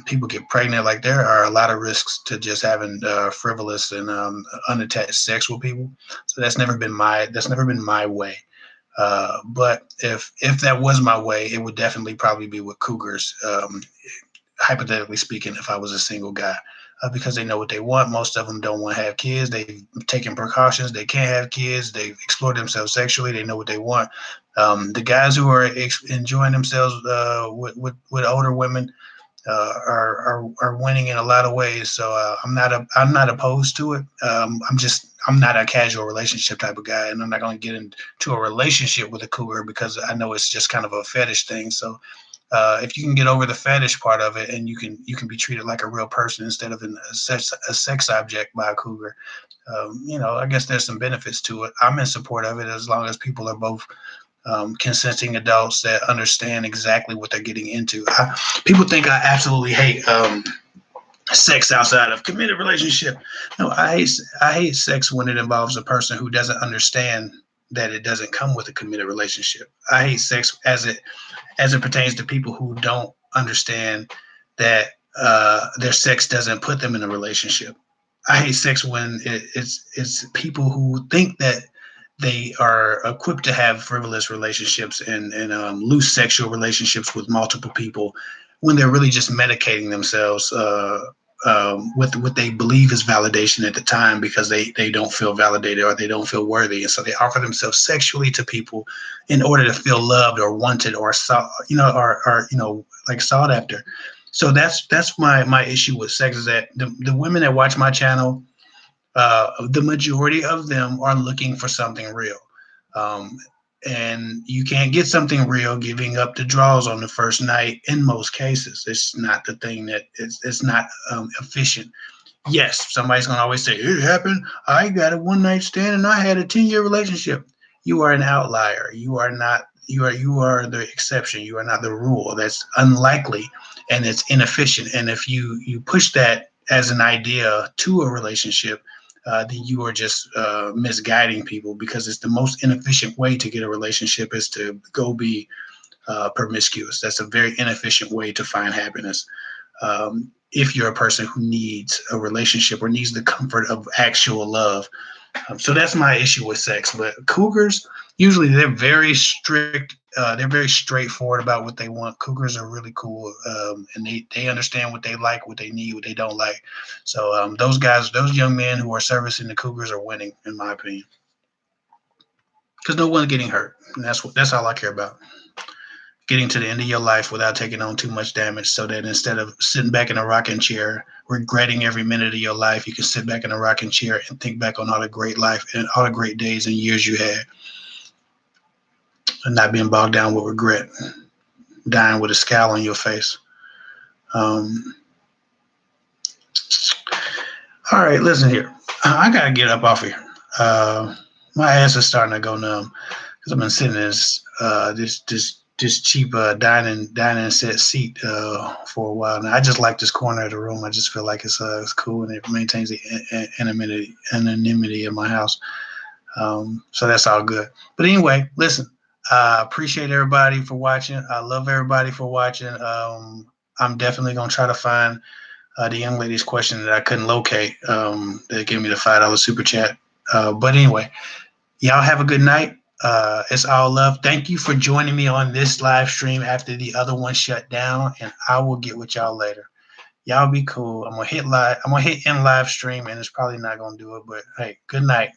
People get pregnant. Like there are a lot of risks to just having frivolous and unattached sex with people. So that's never been my way. But if that was my way, it would definitely probably be with cougars. Hypothetically speaking, if I was a single guy. Because they know what they want. Most of them don't want to have kids. They've taken precautions. They can't have kids. They've explored themselves sexually. They know what they want. The guys who are enjoying themselves with older women, are winning in a lot of ways. So I'm not opposed to it. I'm not a casual relationship type of guy, and I'm not going to get into a relationship with a cougar because I know it's just kind of a fetish thing. So if you can get over the fetish part of it, and you can be treated like a real person instead of a sex object by a cougar, I guess there's some benefits to it. I'm in support of it as long as people are both consenting adults that understand exactly what they're getting into. People think I absolutely hate sex outside of committed relationship. No, I hate sex when it involves a person who doesn't understand that it doesn't come with a committed relationship. I hate sex as it pertains to people who don't understand that their sex doesn't put them in a relationship. I hate sex when it's people who think that they are equipped to have frivolous relationships and loose sexual relationships with multiple people when they're really just medicating themselves with what they believe is validation at the time because they don't feel validated or they don't feel worthy. And so they offer themselves sexually to people in order to feel loved or wanted or like sought after. So that's my issue with sex is that the women that watch my channel, the majority of them are looking for something real. Um, and you can't get something real giving up the draws on the first night in most cases. It's not the thing that it's not efficient. Yes, somebody's going to always say, it happened. I got a one night stand and I had a 10-year relationship. You are an outlier. You are not. You are the exception. You are not the rule. That's unlikely and it's inefficient. And if you push that as an idea to a relationship, then you are just misguiding people because it's the most inefficient way to get a relationship is to go be promiscuous. That's a very inefficient way to find happiness. If you're a person who needs a relationship or needs the comfort of actual love. So that's my issue with sex. But cougars, usually they're very strict. They're very straightforward about what they want. Cougars are really cool, and they understand what they like, what they need, what they don't like. So those guys, those young men who are servicing the cougars are winning, in my opinion, because no one's getting hurt, and that's all I care about. Getting to the end of your life without taking on too much damage so that instead of sitting back in a rocking chair regretting every minute of your life, you can sit back in a rocking chair and think back on all the great life and all the great days and years you had and not being bogged down with regret, dying with a scowl on your face. um, all right, listen here. I gotta get up off here. My ass is starting to go numb because I've been sitting in this cheap dining set seat for a while now. I just like this corner of the room. I just feel like it's cool and it maintains the anonymity in my house. So that's all good. But anyway, listen. I appreciate everybody for watching. I love everybody for watching. I'm definitely gonna try to find the young lady's question that I couldn't locate. That gave me the $5 super chat. But anyway, y'all have a good night. It's all love. Thank you for joining me on this live stream after the other one shut down, and I will get with y'all later. Y'all be cool. I'm gonna hit live. I'm gonna hit end live stream, and it's probably not gonna do it. But hey, good night.